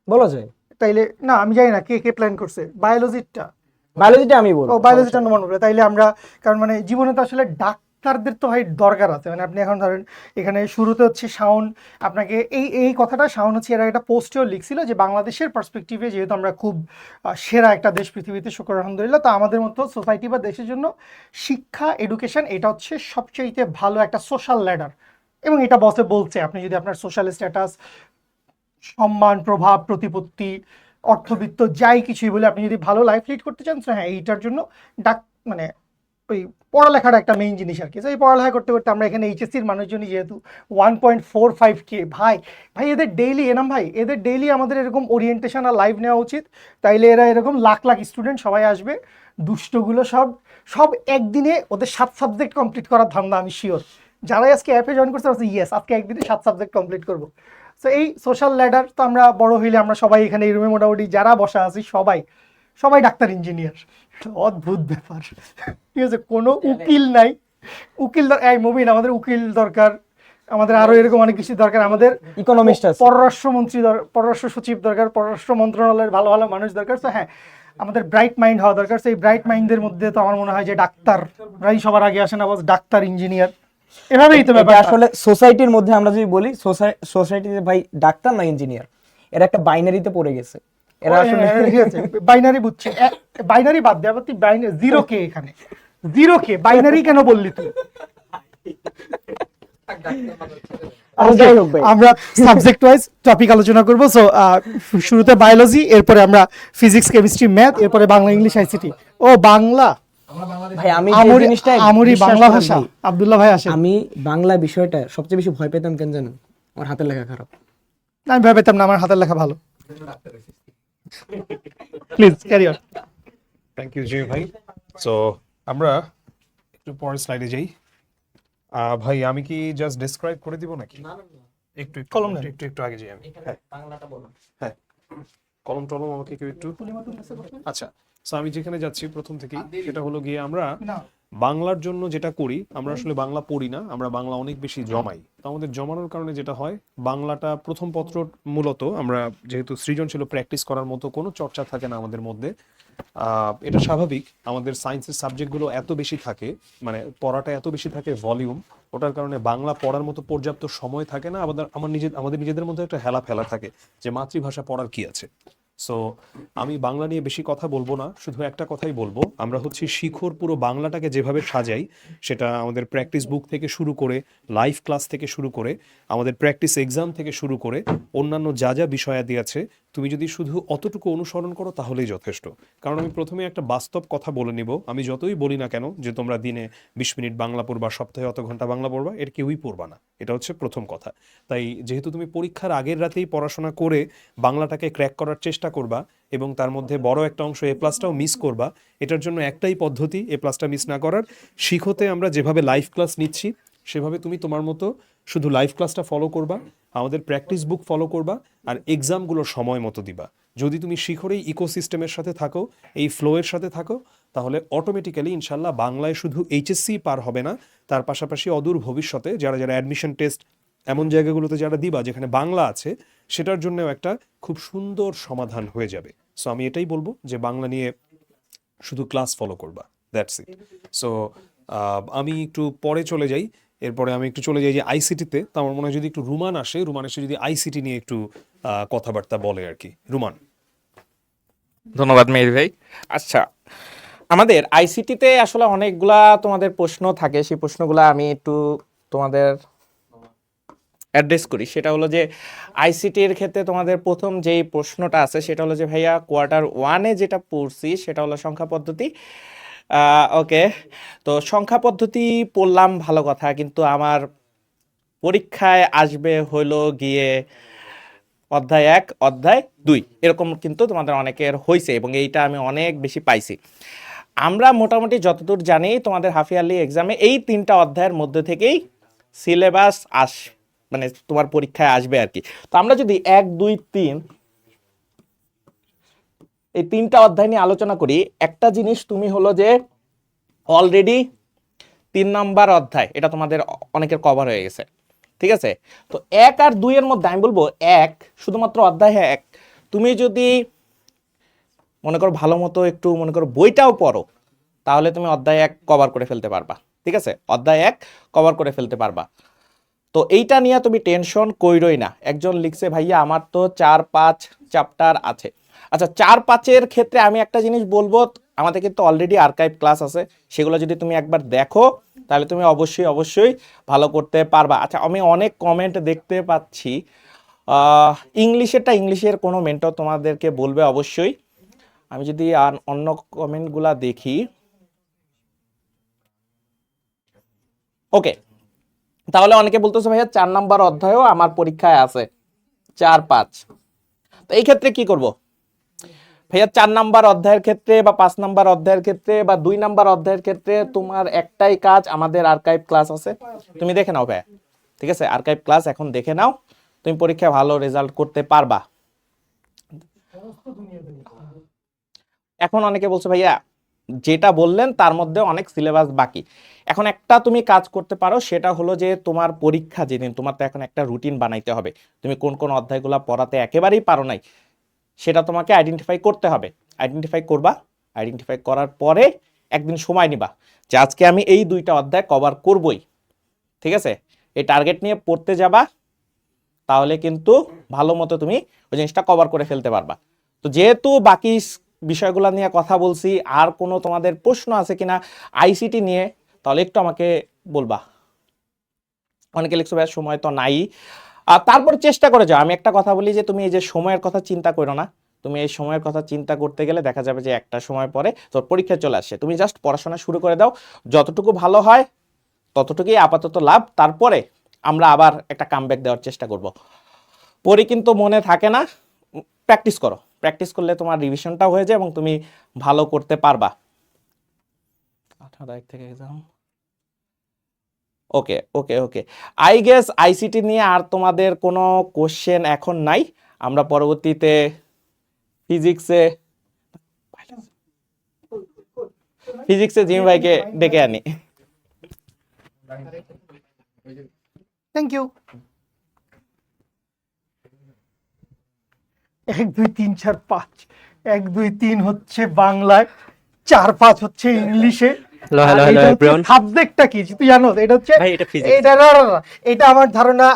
বলা যায়। তাইলে না আমি জানি না কে কে প্ল্যান করছে, বায়োলজিটা। বায়োলজিটা আমি বলবো। ও বায়োলজিটা অনুমান করবে, তাইলে আমরা, কারণ মানে জীবনে তো আসলে ডাক্তারদের তো ভাই দরকার আছে। মানে আপনি এখন ধরেন এখানে শুরুতে হচ্ছে শাওন, আপনাকে এই এই কথাটা শাওন হচ্ছে এরা একটা পোস্টেও লিখছিল যে বাংলাদেশের পার্সপেক্টিভে যেহেতু আমরা খুব সেরা একটা দেশ পৃথিবীতে, শুকর আলহামদুলিল্লাহ, তো আমাদের মতো সোসাইটি বা দেশের জন্য শিক্ষা, এডুকেশন এটা হচ্ছে সবচাইতে ভালো একটা সোশ্যাল ল্যাডার। এবং এটা বসে বলছে, আপনি যদি আপনার সোশ্যাল স্ট্যাটাস, সম্মান, প্রভাব, প্রতিপত্তি, অর্থবিত্ত যাই কিছুই বলে আপনি যদি ভালো লাইফ লিড করতে চান, তো হ্যাঁ এইটার জন্য মানে ওই পড়ালেখার একটা মেইন জিনিস আর কি। তো এই পড়ালেখা করতে করতে আমরা এখানে এইচএসসির মানুষজনই যেহেতু 1.45K, ভাই ভাই এদের ডেইলি এনাম, ভাই এদের ডেইলি আমাদের এরকম ওরিয়েন্টেশন আর লাইভ নেওয়া উচিত। তাইলে এরা এরকম লাখ লাখ স্টুডেন্ট সবাই আসবে, দুষ্টগুলো সব সব একদিনে ওদের 7 সাবজেক্ট কমপ্লিট করার ধান্দা, আমি শিওর। যারাই আজকে অ্যাপে জয়েন করছে ইয়েস আজকে একদিনে 7 সাবজেক্ট কমপ্লিট করবো। তো এই সোশ্যাল ল্যাডার তো আমরা বড় হইলে আমরা সবাই এখানে এই রুমে মোটামুটি যারা বসা আছি সবাই সবাই ডাক্তার, ইঞ্জিনিয়ার। অদ্ভুত ব্যাপার, ঠিক আছে? কোনো উকিল নাই, উকিল এই মুভিন, আমাদের উকিল দরকার, আমাদের আরো এরকম অনেক কিছু দরকার, আমাদের ইকোনমিস্ট আছে, পররাষ্ট্রমন্ত্রী পররাষ্ট্র সচিব দরকার, পররাষ্ট্র মন্ত্রণালয়ের ভালো ভালো মানুষ দরকার। তো হ্যাঁ আমাদের ব্রাইট মাইন্ড হওয়া দরকার। সেই ব্রাইট মাইন্ডের মধ্যে তো আমার মনে হয় যে ডাক্তাররাই সবার আগে আসে না, বস ডাক্তার, ইঞ্জিনিয়ার, এভাবেই তো ব্যাপার। আসলে সোসাইটির মধ্যে আমরা যদি বলি সোসাইটিতে ভাই ডাক্তার না ইঞ্জিনিয়ার, এরা একটা বাইনারিতে পড়ে গেছে। এরা আসলে বাইনারি বুঝছে, বাইনারি বাদ দে, আবার তুই বাইনারি 0K, এখানে 0K বাইনারি কেন বললি তুই? যাই হোক ভাই, আমরা সাবজেক্ট ওয়াইজ টপিক আলোচনা করব। সো শুরুতে বায়োলজি, এরপরে আমরা ফিজিক্স, কেমিস্ট্রি, ম্যাথ, এরপরে বাংলা, ইংলিশ, আইসিটি। ও বাংলা, ভাই আমি আমরি জিনিসটা আমরি বিশ্বাস বাংলা করেন ভাষা। ভাই, আব্দুল্লাহ ভাই আসেন। আমি বাংলা বিষয়টা সবচেয়ে বেশি ভয় পেতাম কেন জানেন? আমার হাতের লেখা খারাপ। না, আমি ভয় পেতাম না, আমার হাতের লেখা ভালো। Please carry on. Thank you Jimmy ভাই। সো আমরা একটু পরের স্লাইডে যাই। ভাই আমি কি জাস্ট ডেসক্রাইব করে দিব নাকি? একটু একটু কলম নেন। একটু একটু আগে যাই আমি। বাংলাটা বলুন। হ্যাঁ, কলম টলম আমাকে কেউ একটু। আচ্ছা, সো আমি যেখানে যাচ্ছি প্রথম থেকেই, সেটা হলো গিয়ে আমরা বাংলার জন্য যেটা করি, আমরা আসলে বাংলা পড়ি না, আমরা বাংলা অনেক বেশি জমাই। তো আমাদের জমানোর কারণে যেটা হয়, বাংলাটা প্রথম পত্র মূলত আমরা যেহেতু সৃজনশীল প্র্যাকটিস করার মতো কোনো চর্চা থাকে না আমাদের মধ্যে। এটা স্বাভাবিক, আমাদের সায়েন্সের সাবজেক্টগুলো এত বেশি থাকে, মানে পড়াটা এত বেশি থাকে, ভলিউম, ওটার কারণে বাংলা পড়ার মতো পর্যাপ্ত সময় থাকে না। আমাদের নিজেদের মধ্যে একটা হেলা ফেলা থাকে যে মাতৃভাষা পড়ার কি আছে। সো আমি বাংলা নিয়ে বেশি কথা বলবো না, শুধু একটা কথাই বলবো, আমরা হচ্ছে শিখর পুরো বাংলাটাকে যেভাবে সাজাই, সেটা আমাদের প্র্যাকটিস বুক থেকে শুরু করে, লাইভ ক্লাস থেকে শুরু করে, আমাদের প্র্যাকটিস এক্সাম থেকে শুরু করে অন্যান্য যা যা বিষয়াদি আছে, তুমি যদি শুধু অতটুকু অনুসরণ করো তাহলেই যথেষ্ট। কারণ আমি প্রথমে একটা বাস্তব কথা বলে নিব, আমি যতই বলি না কেন যে তোমরা দিনে 20 মিনিট বাংলা পড়বা, সপ্তাহে অত ঘন্টা বাংলা পড়বা, এর কেউই পড়বা না, এটা হচ্ছে প্রথম কথা। তাই যেহেতু তুমি পরীক্ষার আগের রাতেই পড়াশোনা করে বাংলাটাকে ক্র্যাক করার চেষ্টা করবা এবং তার মধ্যে বড় একটা অংশ A+টাও মিস করবা, এটার জন্য একটাই পদ্ধতি A+টা মিস না করার। শিখোতে আমরা যেভাবে লাইভ ক্লাস নিচ্ছি সেভাবে তুমি তোমার মতো শুধু লাইভ ক্লাসটা ফলো করবা, আমাদের প্র্যাকটিস বুক ফলো করবা, আর এক্সামগুলো সময় মতো দিবা। যদি তুমি শিখরেই ইকোসিস্টেমের সাথে থাকো, এই ফ্লোয়ের সাথে থাকো, তাহলে অটোমেটিক্যালি ইনশাল্লাহ বাংলায় শুধু এইচএসসি পার হবে না, তার পাশাপাশি অদূর ভবিষ্যতে যারা যারা অ্যাডমিশন টেস্ট এমন জায়গাগুলোতে যারা দিবা যেখানে বাংলা আছে, সেটার জন্যও একটা খুব সুন্দর সমাধান হয়ে যাবে। সো আমি এটাই বলবো যে বাংলা নিয়ে শুধু ক্লাস ফলো করবা, দ্যাটস ইট। সো আমি একটু পরে চলে যাই, এরপরে আমি একটু চলে যাই যে আইসিটিতে। তো আমার মনে হয় যদি একটু রুমান আসে, রুমান এসে যদি আইসিটি নিয়ে একটু কথাবার্তা বলে আর কি। রুমান। ধন্যবাদ মেহের ভাই। আচ্ছা, আমাদের আইসিটিতে আসলে অনেকগুলা তোমাদের প্রশ্ন থাকে, সেই প্রশ্নগুলো আমি একটু তোমাদের অ্যাড্রেস করি। সেটা হলো যে আইসিটির ক্ষেত্রে তোমাদের প্রথম যেই প্রশ্নটা আছে সেটা হলো যে ভাইয়া Q1 যেটা পড়ছি সেটা হলো সংখ্যা পদ্ধতি। ওকে, তো সংখ্যা পদ্ধতি পড়লাম ভালো কথা, কিন্তু আমার পরীক্ষায় আসবে হলো গিয়ে অধ্যায় 1, অধ্যায় 2 এরকম কিন্তু তোমাদের অনেকের হয়েছে এবং এইটা আমি অনেক বেশি পাইছি। আমরা মোটামুটি যতদূর জানি তোমাদের হাফ ইয়ারলি এক্সামে এই 3টা অধ্যায়ের মধ্যে থেকেই সিলেবাস মানে তোমার পরীক্ষায় আসবে আর কি। তো আমরা যদি 1, 2, 3 এই 3টা অধ্যায় নিয়ে আলোচনা করি, একটা জিনিস তুমি হলো যে অলরেডি 3 নাম্বার অধ্যায় এটা তোমাদের অনেকের কভার হয়ে গেছে, ঠিক আছে? তো 1 আর 2 এর মধ্যে আমি বলবো 1 শুধুমাত্র অধ্যায় 1 তুমি যদি মনে করো ভালো মতো একটু মনে করো বইটাও পড়ো, তাহলে তুমি অধ্যায় 1 কভার করে ফেলতে পারবা। ঠিক আছে, অধ্যায় 1 কভার করে ফেলতে পারবা। তো এইটা নিয়ে তুমি টেনশন কইরোই না। একজন লিখছে ভাইয়া আমার তো 4-5 চ্যাপ্টার আছে। আচ্ছা 4-5-এর ক্ষেত্রে আমি একটা জিনিস বলবো, আমাদের কিন্তু অলরেডি আর্কাইভ ক্লাস আছে, সেগুলো যদি তুমি একবার দেখো তাহলে তুমি অবশ্যই অবশ্যই ভালো করতে পারবা। আচ্ছা আমি অনেক কমেন্ট দেখতে পাচ্ছি, ইংলিশের কোনো মেন্টর তোমাদেরকে বলবে অবশ্যই। আমি যদি অন্য কমেন্টগুলা দেখি, ওকে, তাহলে অনেকে বলতেছে ভাইয়া 4 নাম্বার অধ্যায়ও আমার পরীক্ষায় আছে, 4-5। তো এই ক্ষেত্রে কি করব ভাইয়া? 4 নাম্বার অধ্যায়ের ক্ষেত্রে বা 5 নাম্বার অধ্যায়ের ক্ষেত্রে বা 2 নাম্বার অধ্যায়ের ক্ষেত্রে তোমার একটাই কাজ, আমাদের আর্কাইভ ক্লাস আছে, তুমি দেখে নাও ভাইয়া। ঠিক আছে, আর্কাইভ ক্লাস এখন দেখে নাও, তুমি পরীক্ষায় ভালো রেজাল্ট করতে পারবা। এখন অনেকে বলছে ভাইয়া যেটা বললেন তার মধ্যে অনেক সিলেবাস বাকি। এখন একটা তুমি কাজ করতে পারো, সেটা হলো যে তোমার পরীক্ষা যেদিন, তোমার তো এখন একটা রুটিন বানাইতে হবে। তুমি কোন কোন অধ্যায়গুলো পড়াতে একেবারেই পারো নাই সেটা তোমাকে আইডেন্টিফাই করতে হবে। আইডেন্টিফাই করবা, আইডেন্টিফাই করার পরে একদিন সময় নিবা যে আজকে আমি এই 2টা অধ্যায় কভার করবই। ঠিক আছে, এই টার্গেট নিয়ে পড়তে যাবা, তাহলে কিন্তু ভালো মতো তুমি ওই জিনিসটা কভার করে ফেলতে পারবা। তো যেহেতু বাকি বিষয়গুলো নিয়ে কথা বলছি, আর কোনো তোমাদের প্রশ্ন আছে কিনা আইসিটি নিয়ে, তাহলে একটু আমাকে বলবা। অনেকে লিখছো ভাই সময় তো নাই, আর তারপর চেষ্টা করে যাও। আমি একটা কথা বলি যে তুমি এই যে সময়ের কথা চিন্তা করো না, তুমি এই সময়ের কথা চিন্তা করতে গেলে দেখা যাবে যে একটা সময় পরে তোর পরীক্ষা চলে আসে। তুমি জাস্ট পড়াশোনা শুরু করে দাও, যতটুকু ভালো হয় ততটুকুই আপাতত লাভ। তারপরে আমরা আবার একটা কামব্যাক দেওয়ার চেষ্টা করব। পরে কিন্তু মনে থাকে না, প্র্যাকটিস করো, প্র্যাকটিস করলে তোমার রিভিশনটাও হয়ে যায় এবং তুমি ভালো করতে পারবা। 18 তারিখ থেকে exam. Okay okay okay, I guess ICT নিয়ে আর তোমাদের কোনো কোশ্চেন এখন নাই। আমরা পরবর্তীতে ফিজিক্সে জিমি ভাইকে ডেকে আনি। Thank you. 1 2 3 4 5, 1 2 3 হচ্ছে বাংলায়, 4 5 হচ্ছে ইংলিশে। সাবজেক্টটা কি তুই জানো? এটা হচ্ছে এটা না না না, এটা আমার ধারণা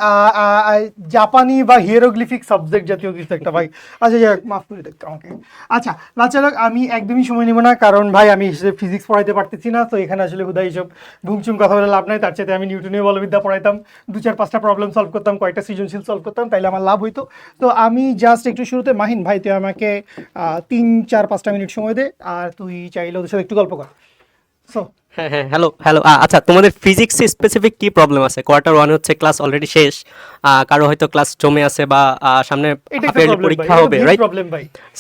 জাপানি বা হিয়েরোগ্লিফিক সাবজেক্ট জাতীয় কিছু একটা ভাই। আচ্ছা যাই হোক, মাফ করে দেখ আমাকে। আচ্ছা বাচ্চা লোক, আমি একদমই সময় নেব না, কারণ ভাই আমি ফিজিক্স পড়াইতে পারতেছি না। তো এখানে আসলে হুদা এইসব ঘুমচুম কথা বলে লাভ নাই। তার চাইতে আমি নিউটনীয় বলবিদ্যা পড়াইতাম, 2-4-5টা প্রবলেম সলভ করতাম, কয়েকটা সৃজনশীল সলভ করতাম, তাইলে আমার লাভ হইতো। তো আমি জাস্ট একটু শুরুতে মাহিন ভাই তুই আমাকে 3-4-5টা মিনিট সময় দে, আর তুই চাইলে ওদের সাথে একটু গল্প কর। সো হ্যাঁ হ্যাঁ, হ্যালো হ্যালো। আচ্ছা তোমাদের ফিজিক্সে স্পেসিফিক কি প্রবলেম আছে? কোয়ার্টার 1 হচ্ছে ক্লাস অলরেডি শেষ, কারো হয়তো ক্লাস জমে আছে বা সামনে হাফ ইয়ারলি পরীক্ষা হবে, রাইট?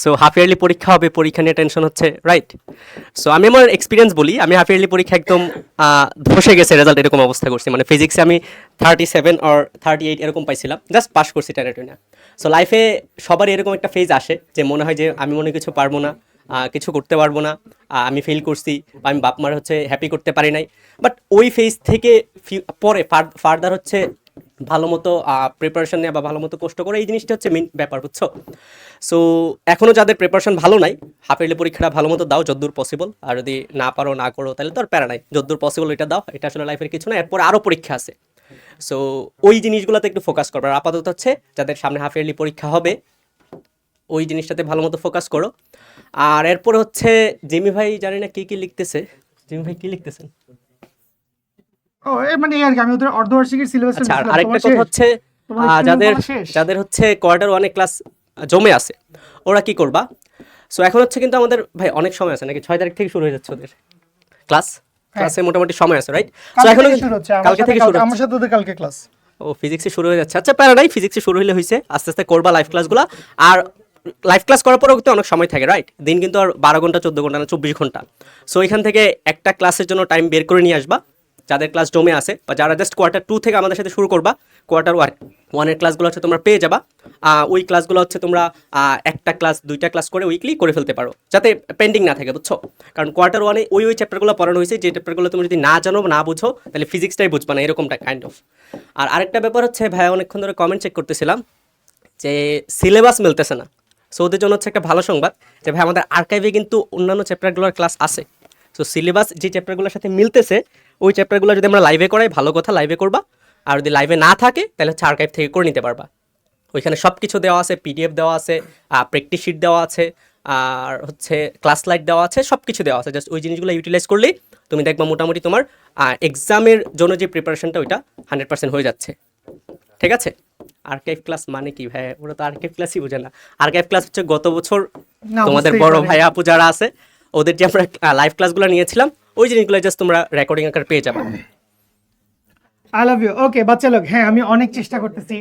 সো হাফ ইয়ারলি পরীক্ষা হবে, পরীক্ষা নিয়ে টেনশন হচ্ছে, রাইট? সো আমি আমার এক্সপিরিয়েন্স বলি, আমি হাফ ইয়ারলি পরীক্ষা একদম ধসে গেছে রেজাল্ট, এরকম অবস্থা করছি। মানে ফিজিক্সে আমি 37 or 38 এরকম পাইছিলাম, জাস্ট পাস করছি টেনে। সো লাইফে সবারই এরকম একটা ফেজ আসে যে মনে হয় যে আমি মনে কিছু পারবো না, কিছু করতে পারবো না, আমি ফেল করছি বা আমি বাপ মার হচ্ছে হ্যাপি করতে পারি নাই। বাট ওই ফেজ থেকে পরে ফার্দার হচ্ছে ভালো মতো প্রিপারেশন নেওয়া বা ভালো মতো কষ্ট করে, এই জিনিসটা হচ্ছে মেন ব্যাপার, বুঝছো? সো এখনও যাদের প্রিপারেশন ভালো নাই, হাফ ইয়ারলি পরীক্ষাটা ভালো মতো দাও যতদূর পসিবল। আর যদি না পারো না করো তাহলে তো আর প্যারা নাই, যতদূর পসিবল এটা দাও। এটা আসলে লাইফের কিছু না, এরপর আরও পরীক্ষা আছে। সো ওই জিনিসগুলোতে একটু ফোকাস করবে। আর আপাতত হচ্ছে যাদের সামনে হাফ ইয়ারলি পরীক্ষা হবে ওই জিনিসটাতে ভালো মতো ফোকাস করো। আর এরপর হচ্ছে জিমি ভাই জানি না কি লিখতেছে, জিমি ভাই কি লিখতেছেন? ও মানে এই আর কি, আমি ওদের অর্ধবার্ষিকীর সিলেবাসটা আচ্ছা, আরেকটা কথা হচ্ছে যাদের হচ্ছে কোয়ার্টার 1 ক্লাস জমে আছে ওরা কি করবা? সো এখন হচ্ছে কিন্তু আমাদের ভাই অনেক সময় আছে, নাকি 6 তারিখ থেকে শুরু হয়ে যাচ্ছে ওদের ক্লাসে মোটামুটি সময় আছে, রাইট? সো এখন কালকে থেকে শুরু হচ্ছে, আমার সাথে ওদের কালকে ক্লাস। ও ফিজিক্সে শুরু হয়ে যাচ্ছে। আচ্ছা প্যারা নাই, ফিজিক্সে শুরু হলে হয়েছে, আস্তে আস্তে করবা লাইভ ক্লাসগুলো। আর লাইভ ক্লাস করার পরেও কিন্তু অনেক সময় থাকে, রাইট? দিন কিন্তু আর 12 ঘন্টা 14 ঘন্টা না, 24 ঘন্টা। সো এখান থেকে একটা ক্লাসের জন্য টাইম বের করে নিয়ে আসবা যাদের ক্লাস জমে আছে, বা যারা জাস্ট কোয়ার্টার 2 থেকে আমাদের সাথে শুরু করবা। কোয়ার্টার 1 এর ক্লাসগুলো হচ্ছে তোমরা পেয়ে যাবা। ওই ক্লাসগুলো হচ্ছে তোমরা একটা ক্লাস 2টা ক্লাস করে উইকলি করে ফেলতে পারো, যাতে পেন্ডিং না থাকে, বুঝছো? কারণ কোয়ার্টার 1-এ ওই চ্যাপ্টারগুলো পড়ানো হয়েছে, যে চ্যাপ্টারগুলো তুমি যদি না জানো না বুঝো তাহলে ফিজিক্সটাই বুঝবা না, এরকমটা কাইন্ড অফ। আর আরেকটা ব্যাপার হচ্ছে, ভাই অনেকক্ষণ ধরে কমেন্ট চেক করতেছিলাম যে সিলেবাস মিলতেছে না। সো ওদের জন্য হচ্ছে একটা ভালো সংবাদ যে ভাই আমাদের আর্কাইভে কিন্তু অন্যান্য চ্যাপ্টারগুলোর ক্লাস আছে। সো সিলেবাস যে চ্যাপ্টারগুলোর সাথে মিলতেছে ওই চ্যাপ্টারগুলো যদি আমরা লাইভে করাই ভালো কথা, লাইভে করবা। আর যদি লাইভে না থাকে তাহলে হচ্ছে আর্কাইভ থেকে করে নিতে পারবা। ওইখানে সব কিছু দেওয়া আছে, পিডিএফ দেওয়া আছে, প্র্যাকটিস শিট দেওয়া আছে, আর হচ্ছে ক্লাস লাইট দেওয়া আছে, সব কিছু দেওয়া আছে। জাস্ট ওই জিনিসগুলো ইউটিলাইজ করলেই তুমি দেখবা মোটামুটি তোমার এক্সামের জন্য যে প্রিপারেশনটা ওইটা 100% হয়ে যাচ্ছে। ঠিক আছে? আর্কাইভ ক্লাস মানে কি ভাই? ওরা তো আর্কাইভ ক্লাসই বোঝে না। আর্কাইভ ক্লাস হচ্ছে গত বছর না, তোমাদের বুঝতেই বড় পারি। ভাই আপু যারা আছে ওদের যে আমরা লাইভ ক্লাসগুলো নিয়েছিলাম ওই জিনিসগুলো জাস্ট তোমরা রেকর্ডিং আকারে পেয়ে যাবে। I love you. ওকে বাচ্চা লোক, হ্যাঁ আমি অনেক চেষ্টা করতেছি,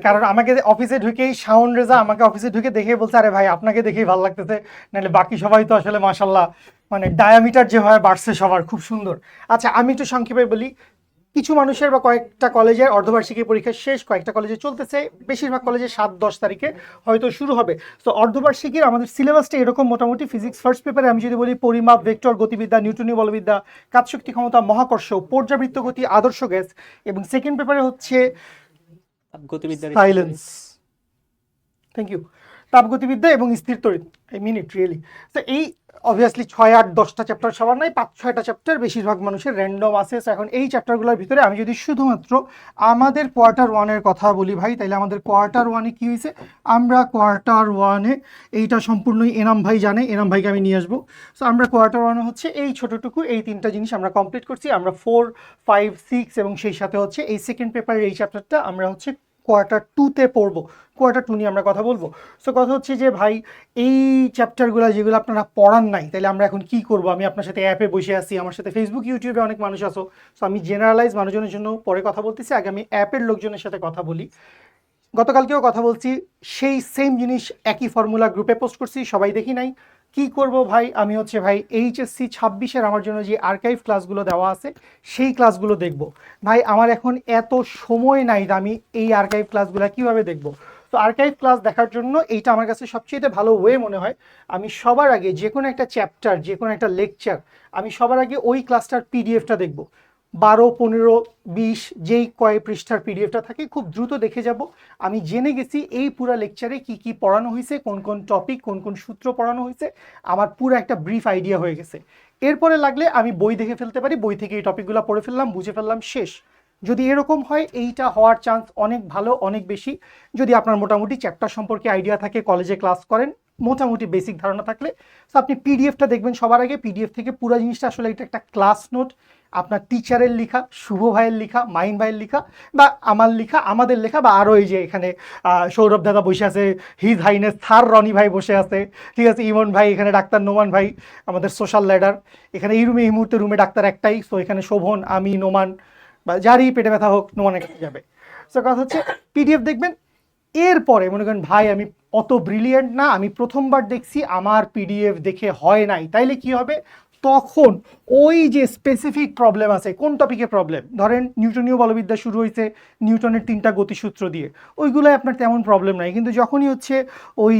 কারণ আমাকে অফিসে ঢুকেই শাওন রেজা আমাকে অফিসে ঢুকে দেখেই বলছে আরে ভাই আপনাকে দেখেই ভালো লাগতেছে, নাহলে বাকি সবাই তো আসলে মাশাল্লাহ মানে ডায়ামিটার যেভাবে বাড়ছে সবার খুব সুন্দর। আচ্ছা আমি একটু সংক্ষেপে বলি, কিছু মানুষের বা কয়েকটা কলেজের অর্ধবার্ষিকী পরীক্ষা শেষ, কয়েকটা কলেজে চলতেছে, বেশিরভাগ কলেজে 7-10 তারিখে হয়তো শুরু হবে। তো অর্ধবার্ষিকীর আমাদের সিলেবাসটা এরকম মোটামুটি ফিজিক্স ফার্স্ট পেপারে আমি যদি বলি পরিমাপ, ভেক্টর, গতিবিদ্যা, নিউটনীয় বলবিদ্যা, কাজশক্তি ক্ষমতা, মহাকর্ষ, পর্যাবৃত্ত গতি, আদর্শ গ্যাস, এবং সেকেন্ড পেপারে হচ্ছে গতিবিদ্যার সাইলেন্স, থ্যাংক ইউ, তাপগতিবিদ্যা এবং স্থির তড়িৎ, এই মিনিট রিয়েলি। তো এই অবভিয়াসলি 6-8-10টা চ্যাপ্টার সবার নাই, 5-6টা চ্যাপ্টার বেশিরভাগ মানুষের র্যান্ডম আছে। So এখন এই চ্যাপ্টারগুলোর ভিতরে আমি যদি শুধুমাত্র আমাদের কোয়ার্টার ওয়ানের কথা বলি ভাই, তাইলে আমাদের কোয়ার্টার ওয়ানে কি হয়েছে, আমরা কোয়ার্টার ওয়ানে এইটা সম্পূর্ণই এনাম ভাই জানে, এনাম ভাইকে আমি নিয়ে আসবো। সো আমরা কোয়ার্টার ওয়ানে হচ্ছে এই ছোটোটুকু এই 3টা জিনিস আমরা কমপ্লিট করছি। আমরা 4, 5, 6 এবং সেই সাথে হচ্ছে এই সেকেন্ড পেপারের এই চ্যাপ্টারটা আমরা হচ্ছে কোয়ার্টার 2-তে পড়বো, কোয়ার্টার 2 নিয়ে আমরা কথা বলবো। সো কথা হচ্ছে যে ভাই এই চ্যাপ্টারগুলো যেগুলো আপনারা পড়ান নাই, তাহলে আমরা এখন কি করব? আমি আপনার সাথে অ্যাপে বসে আছি, আমার সাথে ফেসবুক ইউটিউবে অনেক মানুষ আছো। সো আমি জেনারেলাইজ মানুষজনের জন্য পরে কথা বলতেছি, আগে আমি অ্যাপের লোকজনের সাথে কথা বলি। গতকালকেও কথা বলছি, সেই সেম জিনিস একই ফর্মুলা গ্রুপে পোস্ট করছি, সবাই দেখি নাই। কি করব ভাই, আমি হচ্ছে ভাই এইচএসসি 26-এর আমার জন্য যে আর্কাইভ ক্লাসগুলো দেওয়া আছে সেই ক্লাসগুলো দেখব। ভাই আমার এখন এত সময় নাই, আমি এই আর্কাইভ ক্লাসগুলো কিভাবে দেখব? তো আর্কাইভ ক্লাস দেখার জন্য এইটা আমার কাছে সবচেয়ে ভালো ওয়ে মনে হয়। আমি সবার আগে যে কোনো একটা চ্যাপ্টার, যে কোনো একটা লেকচার, আমি সবার আগে ওই ক্লাসটার পিডিএফটা দেখব। 12, 15, 20 যেই কয় পৃষ্ঠার পিডিএফটা থাকে খুব দ্রুত দেখে যাব। আমি জেনে গেছি এই পুরো লেকচারে কি কি পড়ানো হয়েছে, কোন কোন টপিক, কোন কোন সূত্র পড়ানো হয়েছে, আমার পুরো একটা ব্রিফ আইডিয়া হয়ে গেছে। এরপরে লাগলে আমি বই দেখে ফেলতে পারি, বই থেকে এই টপিকগুলো পড়ে ফেললাম, বুঝে ফেললাম, শেষ। যদি এরকম হয় এইটা হওয়ার চান্স অনেক ভালো, অনেক বেশি। যদি আপনার মোটামুটি চ্যাপ্টার সম্পর্কে আইডিয়া থাকে, কলেজে ক্লাস করেন, মোটামুটি বেসিক ধারণা থাকলে, তো আপনি পিডিএফটা দেখবেন সবার আগে। পিডিএফ থেকে পুরো জিনিসটা আসলে এটা একটা ক্লাস নোট, আপনার টিচারের লেখা, শুভ ভাইয়ের লেখা, মাইন ভাইয়ের লেখা, বা আমার লেখা, আমাদের লেখা, বা আরও এই যে এখানে সৌরভ দাদা বসে আছে, হিজ হাইনেস স্যার রনি ভাই বসে আছে, ঠিক আছে, ইমন ভাই, এখানে ডাক্তার নোমান ভাই, আমাদের সোশ্যাল ল্যাডার, এখানে এই রুমে এই মুহূর্তে রুমে ডাক্তার একটাই, সো এখানে শোভন, আমি, নোমান, বা যারই পেটে ব্যথা হোক নোমানের কাছে যাবে। সো কথা হচ্ছে পিডিএফ দেখবেন। এরপরে মনে করেন ভাই আমি অত ব্রিলিয়েন্ট না, আমি প্রথমবার দেখছি, আমার পিডিএফ দেখে হয় নাই, তাইলে কি হবে? তখন ওই যে স্পেসিফিক প্রবলেম আছে, কোন টপিকে প্রবলেম, ধরেন নিউটনীয় বলবিদ্যা শুরু হয়েছে নিউটনের 3টা গতিসূত্র দিয়ে, ওইগুলোই আপনার তেমন প্রবলেম নাই। কিন্তু যখনই হচ্ছে ওই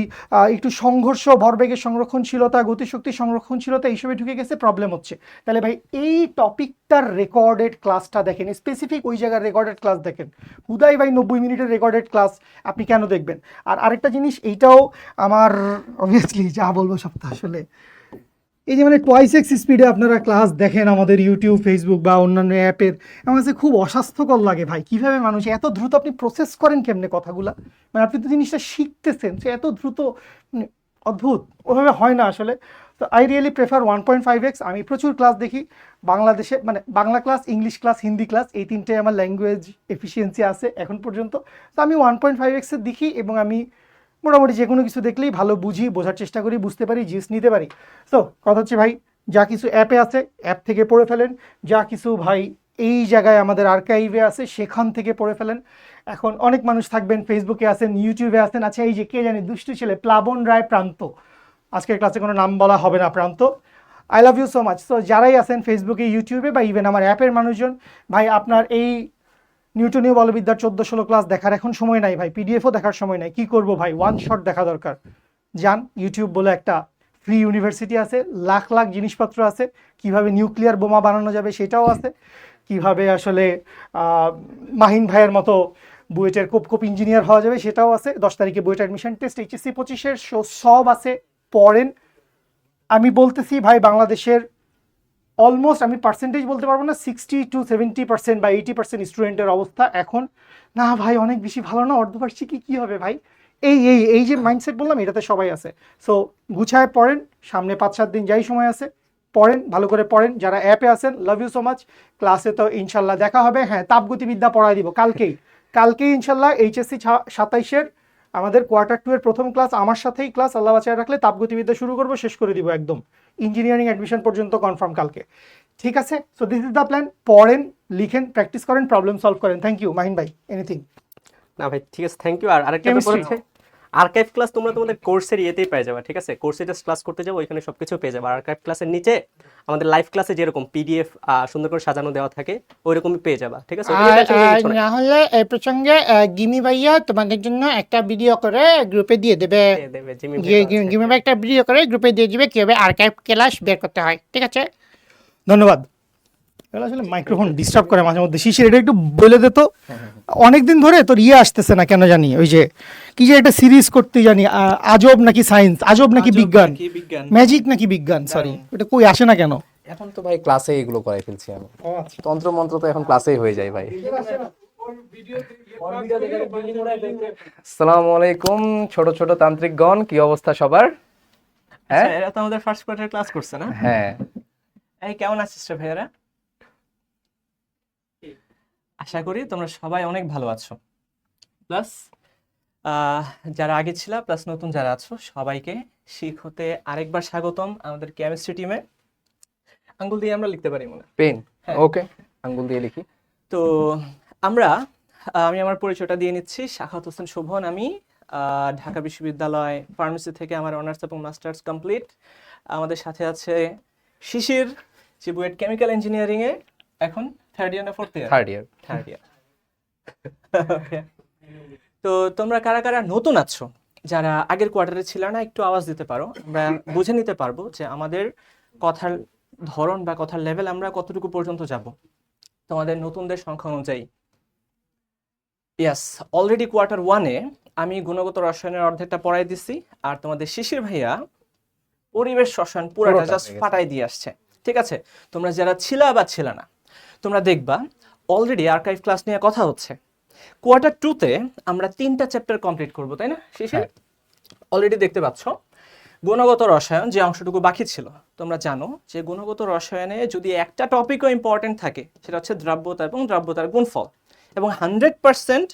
একটু সংঘর্ষ, ভরবেগের সংরক্ষণশীলতা, গতিশক্তি সংরক্ষণশীলতা, এইসবে ঢুকে গেছে, প্রবলেম হচ্ছে। তাহলে ভাই এই টপিকটার রেকর্ডেড ক্লাসটা দেখেন, স্পেসিফিক ওই জায়গার রেকর্ডেড ক্লাস দেখেন। হুদাই ভাই 90 মিনিটের রেকর্ডেড ক্লাস আপনি কেন দেখবেন? আর আরেকটা জিনিস, এইটাও আমার অবভিয়াসলি যা বলবো সব তো আসলে এই যে মানে টুয়াইস স্পিডে আপনারা ক্লাস দেখেন আমাদের ইউটিউব, ফেসবুক বা অন্যান্য অ্যাপের, আমার কাছে খুব অস্বাস্থ্যকর লাগে ভাই। কীভাবে মানুষ এত দ্রুত আপনি প্রসেস করেন কেমনে কথাগুলা, মানে আপনি তো জিনিসটা শিখতেছেন, সে এত দ্রুত, মানে অদ্ভুত, ওভাবে হয় না আসলে। তো আই রিয়েলি প্রেফার 1.5x। আমি প্রচুর ক্লাস দেখি বাংলাদেশে, মানে Bangla class, English class, Hindi class, এই 3টে আমার ল্যাঙ্গুয়েজ এফিসিয়েন্সি আছে এখন পর্যন্ত। তো আমি 1.5x-এর দেখি এবং আমি মোটামুটি যে কোনো কিছু দেখলেই ভালো বুঝি, বোঝার চেষ্টা করি, বুঝতে পারি, জিনিস নিতে পারি। তো কথা হচ্ছে ভাই যা কিছু অ্যাপে আছে অ্যাপ থেকে পড়ে ফেলেন, যা কিছু ভাই এই জায়গায় আমাদের আর্কাইভে আছে সেখান থেকে পড়ে ফেলেন। এখন অনেক মানুষ থাকবেন ফেসবুকে আছেন, ইউটিউবে আছেন, আচ্ছা এই যে কে জানি দুষ্টু ছেলে প্লাবন রায় প্রান্ত, আজকের ক্লাসে কোনো নাম বলা হবে না, Pranto, I love you so much. So যারাই আছেন ফেসবুকে, ইউটিউবে, বা ইভেন আমার অ্যাপের মানুষজন, ভাই আপনার এই নিউটনীয় বলবিদ্যার 14-16 ক্লাস দেখার এখন সময় নাই ভাই, পিডিএফও দেখার সময় নাই, কি করব ভাই, ওয়ান শট দেখা দরকার। যান ইউটিউব বলে একটা ফ্রি ইউনিভার্সিটি আছে, লাখ লাখ জিনিসপত্র আছে, কিভাবে নিউক্লিয়ার বোমা বানানো যাবে সেটাও আছে, কিভাবে আসলে মাহিন ভাইয়ের মতো বুয়েটের কোপ ইঞ্জিনিয়ার হওয়া যাবে সেটাও আছে। 10 তারিখে বুয়েট অ্যাডমিশন টেস্ট, এইচএসসি 25-এর সব আছে, পড়েন। আমি বলতেছি ভাই, বাংলাদেশের অলমোস্ট, আমি পার্সেন্টেজ বলতে পারবো না, 60 to 70% বা 80% স্টুডেন্টের অবস্থা এখন, না ভাই অনেক বেশি ভালো না, অর্ধবার্ষিকী কী হবে ভাই, এই যে মাইন্ডসেট বললাম, এটাতে সবাই আছে। সো গুছায় পড়েন, সামনে 5-7 দিন যাই সময় আছে, পড়েন, ভালো করে পড়েন। যারা অ্যাপে আছেন, লাভ ইউ সো মাচ। ক্লাসে তো ইনশাল্লাহ দেখা হবে। হ্যাঁ, তাপগতিবিদ্যা পড়ায় দিব কালকেই ইনশাল্লাহ। এইচএসসি 27-এর আমাদের Q2 এর প্রথম ক্লাস, আমার সাথেই ক্লাস, আল্লাহ বাঁচায় রাখলে তাপগতিবিদ্যা শুরু করবো, শেষ করে দিব একদম ইঞ্জিনিয়ারিং অ্যাডমিশন পর্যন্ত কনফার্ম কালকে। ঠিক আছে, so this is the plan. পড়েন, লিখেন, প্র্যাকটিস করেন, প্রবলেম সলভ করেন। থ্যাংক ইউ মাহিন ভাই। এনিথিং? না ভাই, ঠিক আছে, থ্যাংক ইউ। আর আরেকটা ব্যাপার হচ্ছে আর্কাইভ ক্লাস তোমরা তোমাদের কোর্সের ইয়েতেই পেয়ে যাবে, ঠিক আছে? কোর্সে জাস্ট ক্লাস করতে যাবো, ওইখানে সবকিছু পেয়ে যাবে। আর্কাইভ ক্লাসের নিচে আমাদের লাইভ ক্লাসে যেরকম পিডিএফ সুন্দর করে সাজানো দেওয়া থাকে, ওইরকমই পেয়ে যাবা, ঠিক আছে? না হলে এই প্রসঙ্গে গিমি ভাইয়া তোমাদের জন্য একটা ভিডিও করে গ্রুপে দিয়ে দেবে। গিমি ভাই একটা ভিডিও করে গ্রুপে দিয়ে দিবে কিভাবে আর্কাইভ ক্লাস বের করতে হয়, ঠিক আছে? ধন্যবাদ। আসলে মাইক্রোফোন ডিস্টার্ব করে মাঝে মধ্যে। শিশির, এটা একটু বলে দে তো, অনেকদিন ধরে তোর আসতেছে না কেন জানি, ওই যে কি যে একটা সিরিজ করতে জানি, আজব নাকি সায়েন্স, আজব নাকি বিজ্ঞান, ম্যাজিক নাকি বিজ্ঞান, সরি, এটা কই আসে না কেন? এখন তো ভাই ক্লাসে এগুলো করাই ফেলছি আমি। তন্ত্র মন্ত্র তো এখন ক্লাসেই হয়ে যায় ভাই। আসসালামু আলাইকুম ছোট ছোট তান্ত্রিকগণ, কি অবস্থা সবার? হ্যাঁ, এরা তো আমাদের ফার্স্ট কোয়ার্টার ক্লাস করছে না? হ্যাঁ। এই কেমন আছিস রে ভাইয়ারা? আশা করি তোমরা সবাই অনেক ভালো আছো। প্লাস যারা আগে ছিল, প্লাস নতুন যারা আছো, সবাইকে শিখতে আরেকবার স্বাগতম আমাদের কেমিস্ট্রি টিমে। আঙ্গুল দিয়ে আমরা লিখতে পারি মনে? পেন, ওকে, আঙ্গুল দিয়ে লিখি। তো আমি আমার পরিচয়টা দিয়ে নিচ্ছি। শাখাত হোসেন শোভন, আমি ঢাকা বিশ্ববিদ্যালয় ফার্মেসি থেকে আমার অনার্স এবং মাস্টার্স কমপ্লিট। আমাদের সাথে আছে শিশির, যে বুয়েট কেমিক্যাল ইঞ্জিনিয়ারিং এ এখন থার্ড ইয়ার না ফোর্থ ইয়ার? Third year. তো তোমরা কারা কারা নতুন আছো, যারা আগের কোয়ার্টারে ছিল না, একটু আওয়াজ দিতে পারো, আমরা বুঝে নিতে পারবো যে আমাদের কথার ধরন বা কথার লেভেল আমরা কতটুকু পর্যন্ত যাব তোমাদের নতুনদের সংখ্যা অনুযায়ী। ইয়াস, অলরেডি Q1-এ আমি গুণগত রসায়নের অর্ধেকটা পড়াই দিছি, আর তোমাদের শিশির ভাইয়া পরিবেশ রসায়ন পুরোটা জাস্ট ফাটাই দিয়ে আসছে, ঠিক আছে? তোমরা যারা ছিলা বা ছিল না, তোমরা দেখবা অলরেডি আর্কাইভ ক্লাস নিয়ে কথা হচ্ছে। Q2-তে আমরা 3টা চ্যাপ্টার কমপ্লিট করবো, তাই না শিশির? অলরেডি দেখতে পাচ্ছ গুণগত রসায়ন যে অংশটুকু বাকি ছিল। তোমরা জানো যে গুণগত রসায়নে যদি একটা টপিকও ইম্পর্টেন্ট থাকে, সেটা হচ্ছে দ্রব্যতা এবং দ্রব্যতার গুণফল, এবং 100%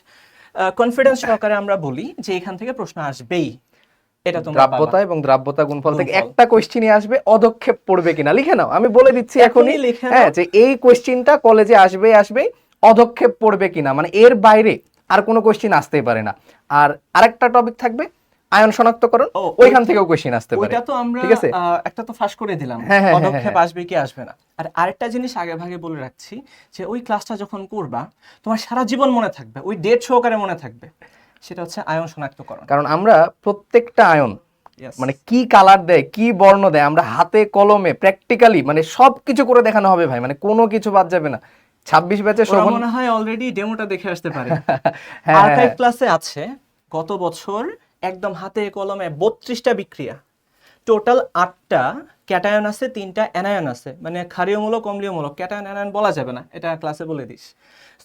কনফিডেন্স সহকারে আমরা বলি যে এখান থেকে প্রশ্ন আসবেই। এটা তোমরা দ্রব্যতা এবং দ্রব্যতা গুণফল থেকে একটা কোশ্চেনই আসবে, অধক্ষেপ পড়বে কিনা লিখে নাও। আমি বলে দিচ্ছি এখনই, হ্যাঁ, যে এই কোশ্চেনটা কলেজে আসবে, অধক্ষেপ পড়বে কিনা, মানে এর বাইরে আর কোনো কোশ্চেন আসতেই পারে না। আর আরেকটা টপিক থাকবে আয়ন শনাক্তকরণ, ওইখান থেকেও কোশ্চেন আসতে পারে। ওইটা তো আমরা ঠিক আছে, একটা তো ফাঁস করে দিলাম, পদক্ষেপ আসবে কি আসবে না। আর আরেকটা জিনিস আগে ভাগে বলে রাখছি, যে ওই ক্লাসটা যখন করবা তোমার সারা জীবন মনে থাকবে, ওই ডেট সহকারে মনে থাকবে, সেটা হচ্ছে আয়ন শনাক্তকরণ। কারণ আমরা প্রত্যেকটা আয়ন মানে কি কালার দেয়, কি বর্ণ দেয়, আমরা হাতে কলমে প্র্যাকটিক্যালি মানে সবকিছু করে দেখানো হবে ভাই, মানে কোনো কিছু বাদ যাবে না। 26 ব্যাচে শোভন মনে হয় অলরেডি ডেমোটা দেখে আসতে পারে। আর্কাইভ ক্লাসে আছে গত বছর একদম হাতে কলমে 32টা বিক্রিয়া, টোটাল 8টা ক্যাটায়ন আছে, 3টা অ্যানায়ন আছে, মানে ক্ষারীয়মূলক অম্লীয়মূলক, ক্যাটায়ন অ্যানায়ন বলা যাবে না, এটা ক্লাসে বলে দিস।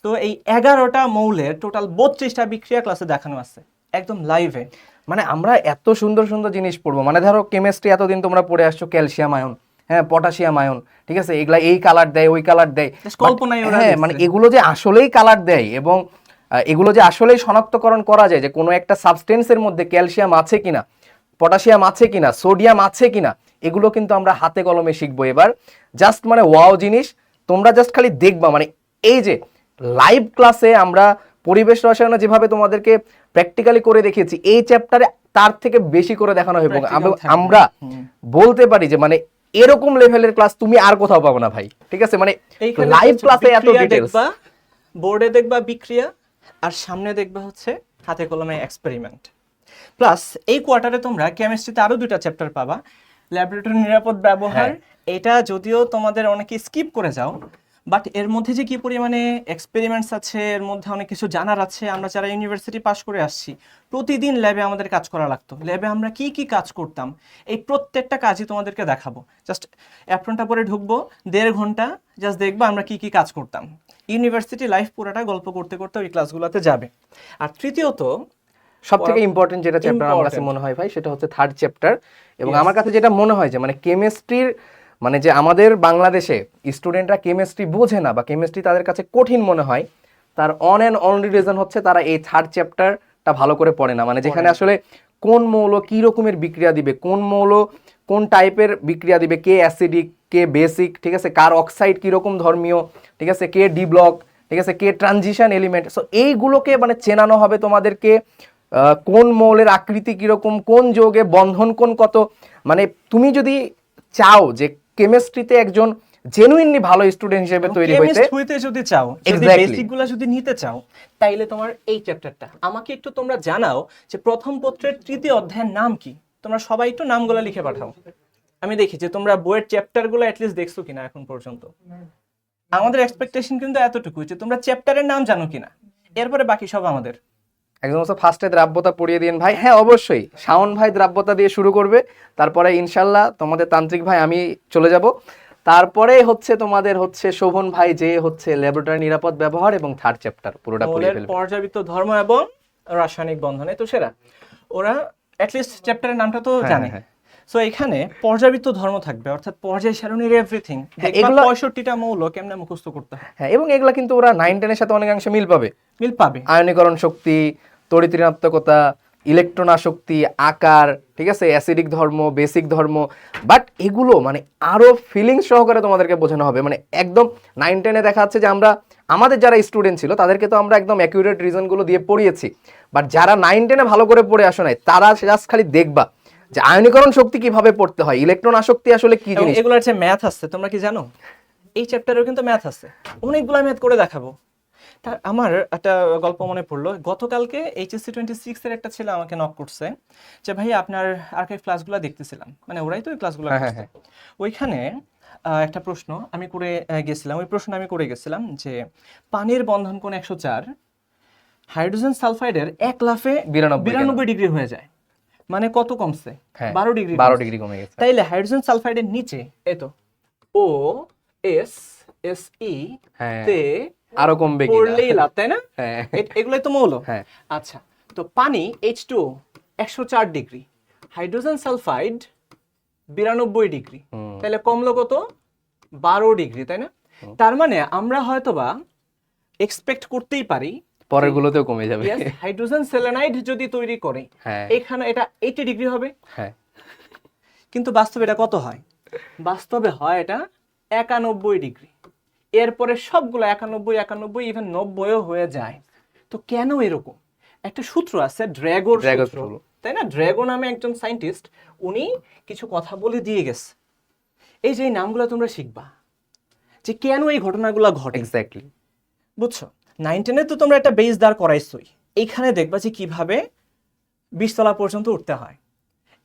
তো এই 11টা মৌলের টোটাল 32টা বিক্রিয়া ক্লাসে দেখানো আছে একদম লাইভে। মানে আমরা এত সুন্দর সুন্দর জিনিস পড়বো, মানে ধরো কেমিস্ট্রি এতদিন তোমরা পড়ে আসছো ক্যালসিয়াম আয়ন, হ্যাঁ, পটাশিয়াম আয়ন, ঠিক আছে, এগুলা এই কালার দেয়, ওই কালার দেয়, হ্যাঁ, মানে এগুলো যে আসলেই কালার দেয় এবং এগুলো যে আসলেই শনাক্তকরণ করা যায় যে কোনো একটা সাবস্টেন্সের মধ্যে ক্যালসিয়াম আছে কিনা, পটাশিয়াম আছে কিনা, সোডিয়াম আছে কিনা, এগুলো কিন্তু আমরা হাতে কলমে শিখবো এবার। জাস্ট মানে ওয়াও জিনিস, তোমরা জাস্ট খালি দেখবা, মানে এই যে লাইভ ক্লাসে আমরা পরিবেশ রসায়ন যেভাবে তোমাদেরকে প্র্যাকটিক্যালি করে দেখিয়েছি, এই চ্যাপ্টারে তার থেকে বেশি করে দেখানো হবে। আমরা বলতে পারি যে মানে এরকম লেভেলের ক্লাস তুমি আর কোথাও পাবো না ভাই, ঠিক আছে? মানে লাইভ ক্লাসে এত ডিটেইলস, বোর্ডে দেখবা বিক্রিয়া, আর সামনে দেখবা হচ্ছে হাতে কলমে এক্সপেরিমেন্ট। প্লাস এই কোয়ার্টারে তোমরা কেমিস্ট্রিতে আরো 2টা চ্যাপ্টার পাবা, ল্যাবরেটরি নিরাপদ ব্যবহার। এটা যদিও তোমাদের অনেকে স্কিপ করে যাও, বাট এর মধ্যে যে কি পরিমাণে এক্সপেরিমেন্টস আছে, এর মধ্যে অনেক কিছু জানার আছে। আমরা যারা ইউনিভার্সিটি পাস করে আসছি, প্রতিদিন ল্যাবে আমাদের কাজ করা লাগতো। ল্যাবে আমরা কি কি কাজ করতাম, এই প্রত্যেকটা কাজই তোমাদেরকে দেখাবো। জাস্ট অ্যাপ্রনটা পরে ঢুকবো, 1.5 ঘন্টা জাস্ট দেখবো আমরা কি কি কাজ করতাম। ইউনিভার্সিটি লাইফ পুরোটা গল্প করতে করতে ওই ক্লাসগুলোতে যাবে। আর তৃতীয়ত সব থেকে ইম্পর্টেন্ট যেটা চ্যাপ্টার আমার কাছে মনে হয় ভাই, সেটা হচ্ছে 3rd চ্যাপ্টার। এবং আমার কাছে যেটা মনে হয় যে মানে কেমিস্ট্রির মানে যে আমাদের বাংলাদেশে স্টুডেন্টরা কেমিস্ট্রি বোঝে না বা কেমিস্ট্রি তাদের কাছে কঠিন মনে হয়, তার অন অ্যান্ড অনলি রিজন হচ্ছে তারা এই 3rd চ্যাপ্টারটা ভালো করে পড়ে না। মানে যেখানে আসলে কোন মৌল কি রকমের বিক্রিয়া দিবে, কোন মৌল কোন টাইপের বিক্রিয়া দিবে, কে অ্যাসিডিক কে বেসিক, ঠিক আছে, কার অক্সাইড কীরকম ধর্মীয়, ঠিক আছে, কে ডি ব্লক, ঠিক আছে, কে ট্রানজিশন এলিমেন্ট। সো এইগুলোকে মানে চেনানো হবে তোমাদেরকে, কোন মৌলের আকৃতি কিরকম, কোন যৌগে বন্ধন কোন কত। মানে তুমি যদি চাও যে কেমিস্ট্রিতে একজন জেনুইনলি ভালো স্টুডেন্ট হিসেবে তৈরি হইতে, কেমিস্ট হইতে যদি চাও, যদি Exactly. বেসিকগুলো যদি নিতে চাও, তাইলে তোমার এই চ্যাপ্টারটা। আমাকে একটু তোমরা জানাও যে প্রথম পত্রের 3য় অধ্যায়ের নাম কি। তোমরা সবাই একটু নামগুলো লিখে পাঠাও। আমি দেখি যে তোমরা বইয়ের চ্যাপ্টারগুলো অ্যাটলিস্ট দেখছো কিনা এখন পর্যন্ত। আমাদের এক্সপেকটেশন কিন্তু এতটুকুই যে তোমরা চ্যাপ্টারের নাম জানো কিনা, এরপরে বাকি সব আমাদের। একদম ফার্স্টে দ্রাব্যতা পড়িয়ে দিন ভাই। হ্যাঁ অবশ্যই, শাওন ভাই দ্রাব্যতা দিয়ে শুরু করবে, তারপরে ইনশাল্লাহ তোমাদের তান্ত্রিক ভাই আমি চলে যাব, তারপরে হচ্ছে তোমাদের হচ্ছে শোভন ভাই যে হচ্ছে ল্যাবরেটরি নিরাপদ ব্যবহার এবং 3rd চ্যাপ্টার পুরোটা পড়িয়ে মৌলের ফেলবে। পর্যাবৃত্ত ধর্ম এবং রাসায়নিক বন্ধনে তো সেরা, ওরা অ্যাটলিস্ট চ্যাপ্টারের নামটা তো জানে। হ্যাঁ। সো এখানে পর্যাবৃত্ত ধর্ম থাকবে, অর্থাৎ পর্যায় সারণীর এভরিথিং। এগুলো- 65টা মৌল কেমনে মুখস্থ করতে হয়, হ্যাঁ, এবং এগুলা কিন্তু ওরা 9-10 এর সাথে অনেকাংশে মিল পাবে। মিল পাবে। আয়নীকরণ শক্তি, তড়িৎ ঋণাত্মকতা, ইলেকট্রন আসক্তি, আকার, ঠিক আছে, অ্যাসিডিক ধর্ম, বেসিক ধর্ম। বাট এগুলো মানে আরো ফিলিংস সহকারে তোমাদেরকে বোঝানো হবে। মানে একদম 9-10-এ দেখা যাচ্ছে যে আমরা আমাদের যারা স্টুডেন্ট ছিল তাদেরকে তো আমরা একদম অ্যাকিউরেট রিজনগুলো দিয়ে পড়িয়েছি, বাট যারা 9-10-এ ভালো করে পড়ে আসো নাই, তারা জাস্ট খালি দেখবা যে আয়নীকরণ শক্তি কিভাবে পড়তে হয়, ইলেকট্রন আসক্তি আসলে কি এবং জিনিস। এগুলোর যে ম্যাথ আছে, তোমরা কি জানো এই চ্যাপ্টারেও কিন্তু ম্যাথ আছে, অনেকগুলো ম্যাথ করে দেখাবো। তার আমার একটা গল্প মনে পড়লো, গতকালকে HSC 26 এর একটা ছেলে আমাকে নক করছে যে ভাই আপনার আর্কাইভ ক্লাসগুলো দেখতেছিলাম, মানে ওরাই তো ওই ক্লাসগুলো হ্যাঁ, করছে। ওইখানে একটা প্রশ্ন আমি করে গেছিলাম, ওই প্রশ্ন আমি করে গেছিলাম যে পানির বন্ধন কোণ 104, হাইড্রোজেন সালফাইডের 1 লাফে 92 ডিগ্রি হয়ে যায়, মানে কত কমছে? হ্যাঁ, 12 ডিগ্রি। 12 ডিগ্রি কমে গেছে। তাইলে হাইড্রোজেন সালফাইডের নিচে এতো OSSE হ্যাঁ, তে আরো কমবে কি পড়লেই লাভ, তাই না? হ্যাঁ, এগুলোই তো মৌল। হ্যাঁ। আচ্ছা, তো পানি H2O 104 degree, hydrogen sulphide 92 degree, তাহলে কমলো কত? 12 ডিগ্রি, তাই না? তার মানে আমরা হয়তোবা এক্সপেক্ট করতেই পারি পরের গুলোতেও কমে যাবে। হাইড্রোজেন সেলেনাইড যদি তৈরি করে হ্যাঁ, এখানে এটা 80 ডিগ্রি হবে, হ্যাঁ, কিন্তু বাস্তবে এটা কত হয়? বাস্তবে হয় এটা 91 ডিগ্রি। এরপরে সবগুলো 91 ইভেন 90ও হয়ে যায়। তো কেন এরকম? একটা সূত্র আছে, ড্র্যাগোর সূত্র, তাই না? ড্র্যাগো নামে একজন সায়েন্টিস্ট, উনি কিছু কথা বলে দিয়ে গেছে। এই যে এই নামগুলো তোমরা শিখবা যে কেন এই ঘটনাগুলো ঘটে। এক্স্যাক্টলি, বুঝছো? 9-10-এ তো তোমরা একটা বেস দাঁড় করাইছই, এইখানে দেখবা যে কিভাবে 20 তলা পর্যন্ত উঠতে হয়।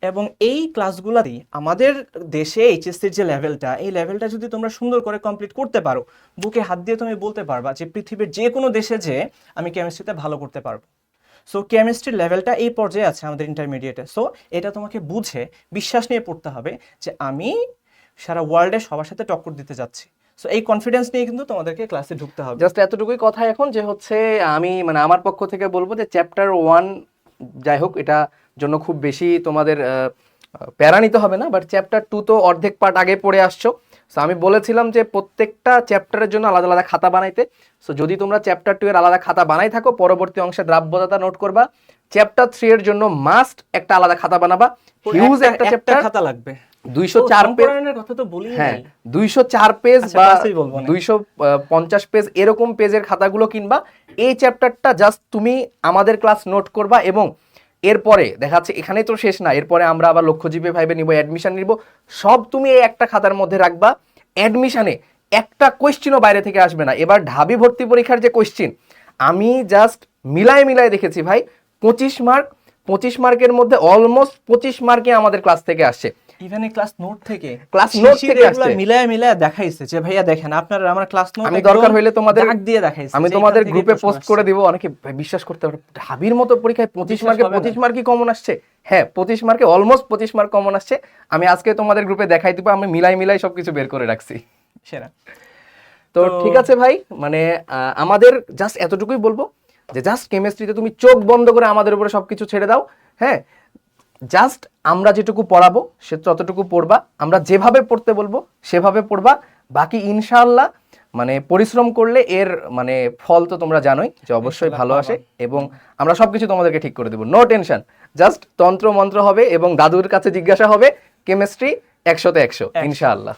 এবং এই ক্লাসগুলোরই আমাদের দেশে এইচএসসির যে লেভেলটা, এই লেভেলটা যদি তোমরা সুন্দর করে কমপ্লিট করতে পারো, বুকে হাত দিয়ে তুমি বলতে পারবা যে পৃথিবীর যে কোনো দেশে যে আমি কেমিস্ট্রিতে ভালো করতে পারবো। সো কেমিস্ট্রির লেভেলটা এই পর্যায়ে আছে আমাদের ইন্টারমিডিয়েটে। সো এটা তোমাকে বুঝে বিশ্বাস নিয়ে পড়তে হবে যে আমি সারা ওয়ার্ল্ডে সবার সাথে টক্কর দিতে যাচ্ছি। সো এই কনফিডেন্স নিয়ে কিন্তু তোমাদেরকে ক্লাসে ঢুকতে হবে। জাস্ট এতটুকুই কথা এখন যে হচ্ছে আমি মানে আমার পক্ষ থেকে বলবো যে চ্যাপ্টার 1 যাই হোক এটা জন্য খুব বেশি তোমাদের প্যারা নিতে হবে না, বাট চ্যাপ্টার 2 তো অর্ধেক পার্ট আগে পড়ে আসছো। সো আমি বলেছিলাম যে প্রত্যেকটা চ্যাপ্টারের জন্য আলাদা আলাদা খাতা বানাইতে। সো যদি তোমরা চ্যাপ্টার 2 এর আলাদা খাতা বানাই থাকো, পরবর্তী অংশে দ্রাব্যতা নোট করবা। চ্যাপ্টার 3 এর জন্য মাস্ট একটা আলাদা খাতা বানাবা, হিউজ একটা চ্যাপ্টার, খাতা লাগবে, 204 পেজ। কথা তো বলি হ্যাঁ, 204 পেজ আচ্ছা, বা ক্লাসেই বলবো না। 250 পেজ এরকম পেজের খাতাগুলো কিনবা। এই চ্যাপ্টারটা জাস্ট তুমি আমাদের ক্লাস নোট করবা, এবং এরপরে দেখা যাচ্ছে এখানেই তো শেষ না, এরপরে আমরা আবার লক্ষ্যজীবী ভাইবে নিব, অ্যাডমিশন নিব, সব তুমি এই একটা খাতার মধ্যে রাখবা। অ্যাডমিশনে একটা কোয়েশ্চেনও বাইরে থেকে আসবে না। এবার ঢাবি ভর্তি পরীক্ষার যে কোয়েশ্চেন আমি জাস্ট মিলায় দেখেছি ভাই, 25 মার্ক, 25 মার্কের মধ্যে অলমোস্ট 25 মার্কে আমাদের ক্লাস থেকে আসছে। ইভেন এই ক্লাস নোট থেকে ক্লাস নোট থেকে আসছে, মিলায় দেখাইছে যে ভাইয়া দেখেন আপনারা আমার ক্লাস নোট আমি দরকার হইলে তোমাদের দাগ দিয়ে দেখাইছে, আমি যে তোমাদের এখান থেকে গ্রুপে প্রশ্ন পোস্ট আসছে। করে দিব, অনেকে বিশ্বাস করতে পারে ঢাবির মতো পরীক্ষায় 25 মার্কে হবে না। 25 মার্কই কমন আসছে। হ্যাঁ 25 মার্কে অলমোস্ট 25 মার্ক কমন আসছে। আমি আজকে তোমাদের গ্রুপে দেখাই দিব, আমি মিলাই সবকিছু বের করে রাখছি। সেরা। তো ঠিক আছে ভাই, মানে আমাদের জাস্ট এতটুকুই বলবো যে জাস্ট কেমিস্ট্রিতে তুমি চোখ বন্ধ করে আমাদের উপরে সবকিছু ছেড়ে দাও। হ্যাঁ, জাস্ট আমরা যেটুকু পড়াবো সে ততটুকু পড়বা, আমরা যেভাবে পড়তে বলবো সেভাবে পড়বা, বাকি ইনশাআল্লাহ মানে পরিশ্রম করলে এর মানে ফল তো তোমরা জানোই যে অবশ্যই ভালো আসে, এবং আমরা সবকিছু তোমাদেরকে ঠিক করে দেবো, নো টেনশন। জাস্ট তন্ত্র মন্ত্র হবে এবং দাদুর কাছে জিজ্ঞাসা হবে, কেমিস্ট্রি 100-তে 100 ইনশাআল্লাহ।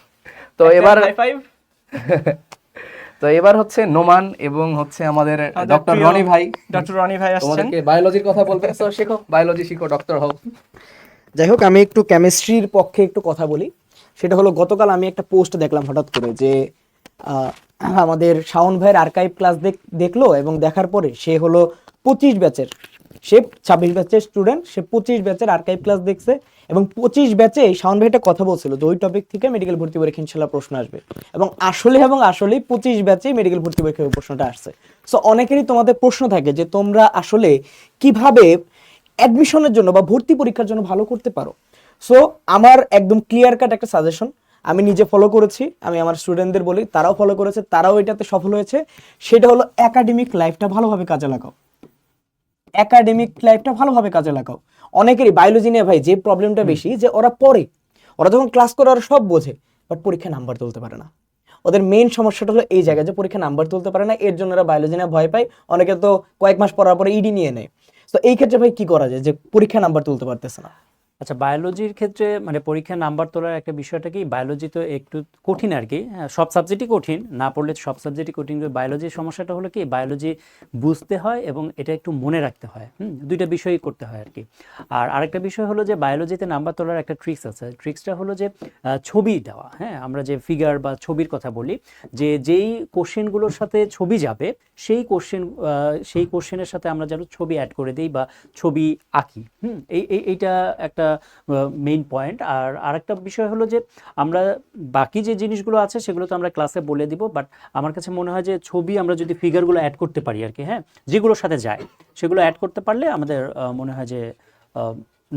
তো এবার তো এবার হচ্ছে নোমান এবং হচ্ছে আমাদের ডক্টর রনি ভাই, ডক্টর রনি ভাই আসছেন, তোমাদেরকে বায়োলজির কথা বলবে। তো শেখো, বায়োলজি শিখো, ডক্টর হও। যাই হোক, আমি একটু কেমিস্ট্রির পক্ষে একটু কথা বলি। সেটা হলো, গতকাল আমি একটা পোস্ট দেখলাম হঠাৎ করে যে আমাদের শাওন ভাইয়ের আর্কাইভ ক্লাস দেখলো, এবং দেখার পরে সে হলো 25 ব্যাচের, সে 26 ব্যাচের স্টুডেন্ট, সে 25 ব্যাচের আর্কাইভ ক্লাস দেখছে, এবং 25 ব্যাচে শাওন ভাই একটা কথা বলছিল যে ওই টপিক থেকে মেডিকেল ভর্তি পরীক্ষা ইনশাল্লাহ প্রশ্ন আসবে, এবং আসলেই 25 ব্যাচে মেডিকেল ভর্তি পরীক্ষার প্রশ্নটা আসছে। সো অনেকেরই তোমাদের প্রশ্ন থাকে যে তোমরা আসলে কিভাবে অ্যাডমিশনের জন্য বা ভর্তি পরীক্ষার জন্য ভালো করতে পারো। সো আমার একদম ক্লিয়ার কাট একটা সাজেশন আমি নিজে ফলো করেছি, আমি আমার স্টুডেন্টদের বলি, তারাও ফলো করেছে, তারাও এটাতে সফল হয়েছে। সেটা হলো একাডেমিক লাইফটা ভালোভাবে কাজে লাগাও, একাডেমিক লাইফটা ভালোভাবে কাজে লাগাও। অনেকেরই বায়োলজি নিয়ে ভাই যে প্রবলেমটা বেশি, যে ওরা পড়ে, ওরা যখন ক্লাস করে ওরা সব বোঝে, বাট পরীক্ষায় নাম্বার তুলতে পারে না। ওদের মেইন সমস্যাটা হলো এই জায়গায় যে পরীক্ষা নাম্বার তুলতে পারে না, এর জন্য ওরা বায়োলজি নিয়ে ভয় পায়। অনেকে তো কয়েক মাস পড়ার পরে ইডি নিয়ে নেয়। তো এই ক্ষেত্রে ভাই কি করা যায় যে পরীক্ষা নাম্বার তুলতে পারতেছে না? আচ্ছা, বায়োলজির ক্ষেত্রে মানে পরীক্ষায় নাম্বার তোলার একটা বিষয়টা কি, বায়োলজি তো একটু কঠিন আর কি, সব সাবজেক্টই কঠিন, না পড়লে সব সাবজেক্টই কঠিন। বায়োলজির সমস্যাটা হলো কি, বায়োলজি বুঝতে হয় এবং এটা একটু মনে রাখতে হয়, দুইটা বিষয়ই করতে হয় আর কি। আর আরেকটা বিষয় হলো যে বায়োলজিতে নাম্বার তোলার একটা ট্রিক্স আছে, ট্রিক্সটা হলো যে ছবি দেওয়া। হ্যাঁ, আমরা যে ফিগার বা ছবির কথা বলি, যে যেই কোশ্চেনগুলোর সাথে ছবি যাবে সেই কোশ্চেনের সাথে আমরা যেন ছবি অ্যাড করে দিই বা ছবি আঁকি। এইটা একটা মেইন পয়েন্ট। আর আরেকটা বিষয় হলো যে আমরা বাকি যে জিনিসগুলো আছে সেগুলো তো আমরা ক্লাসে বলে দিব, বাট আমার কাছে মনে হয় যে ছবি আমরা যদি ফিগারগুলো অ্যাড করতে পারি আর কি, হ্যাঁ, যেগুলোর সাথে যায় সেগুলো অ্যাড করতে পারলে আমাদের মনে হয় যে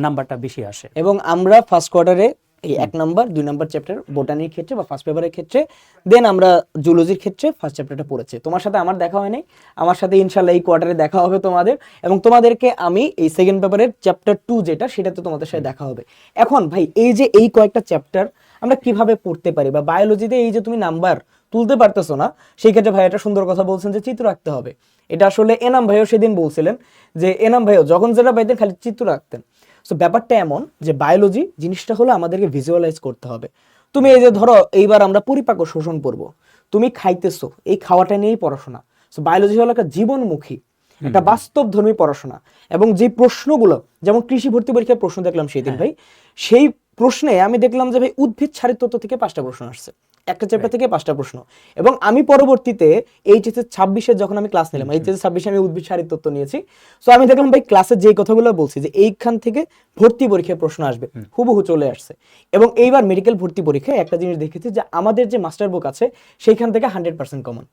নাম্বারটা বেশি আসে। এবং আমরা ফার্স্ট কোয়ার্টারে এই 1 নাম্বার 2 নাম্বার চ্যাপ্টার বোটানির ক্ষেত্রে বা ফার্স্ট পেপারের ক্ষেত্রে, দেন আমরা জুলজির ক্ষেত্রে ফার্স্ট চ্যাপ্টারটা পড়েছি। তোমার সাথে আমার দেখা হয় নাই, আমার সাথে ইনশাল্লাহ এই কোয়ার্টারে দেখা হবে তোমাদের, এবং তোমাদেরকে আমি এই সেকেন্ড পেপারের চ্যাপ্টার 2 যেটা, সেটাতে তোমাদের সাথে দেখা হবে। এখন ভাই এই যে এই কয়েকটা চ্যাপ্টার আমরা কিভাবে পড়তে পারি, বা বায়োলজিতে এই যে তুমি নাম্বার তুলতে পারতেছো না, সেই ক্ষেত্রে ভাই একটা সুন্দর কথা বলছেন যে চিত্র রাখতে হবে। এটা আসলে এনাম ভাইও সেদিন বলছিলেন যে এনাম ভাইও যখন যেটা পাইতেন খালি চিত্র রাখতেন। সো ব্যাপারটা এমন যে বায়োলজি জিনিসটা হলো আমাদেরকে ভিজুয়ালাইজ করতে হবে। তুমি এই যে ধরো এইবার আমরা পরিপাক ও শোষণ করবো, তুমি খাইতেছো, এই খাওয়াটা নিয়েই পড়াশোনা। সো বায়োলজি হলো একটা জীবনমুখী, একটা বাস্তবধর্মী পড়াশোনা। এবং যে প্রশ্নগুলো, যেমন কৃষি ভর্তি পরীক্ষার প্রশ্ন দেখলাম সেদিন ভাই, সেই প্রশ্নে আমি দেখলাম যে ভাই উদ্ভিদ শারীরতত্ত্ব থেকে 5টা প্রশ্ন আসছে, একটা চ্যাপ্টার থেকে 5টা প্রশ্ন। এবং আমি পরবর্তীতে এইচএসএস 26-এ যখন আমি ক্লাস নিলাম, এইচএসএস 26-এ আমি উদ্ভিদ শারীরতত্ত্ব নিয়েছি। সো আমি দেখলাম ভাই ক্লাসে যেই কথাগুলো বলছি যে এইখান থেকে ভর্তি পরীক্ষায় প্রশ্ন আসবে, হুবহু চলে আসছে। এবং এইবার মেডিকেল ভর্তি পরীক্ষায় একটা জিনিস দেখেছি যে আমাদের যে মাস্টার বুক আছে সেইখান থেকে 100% কমন।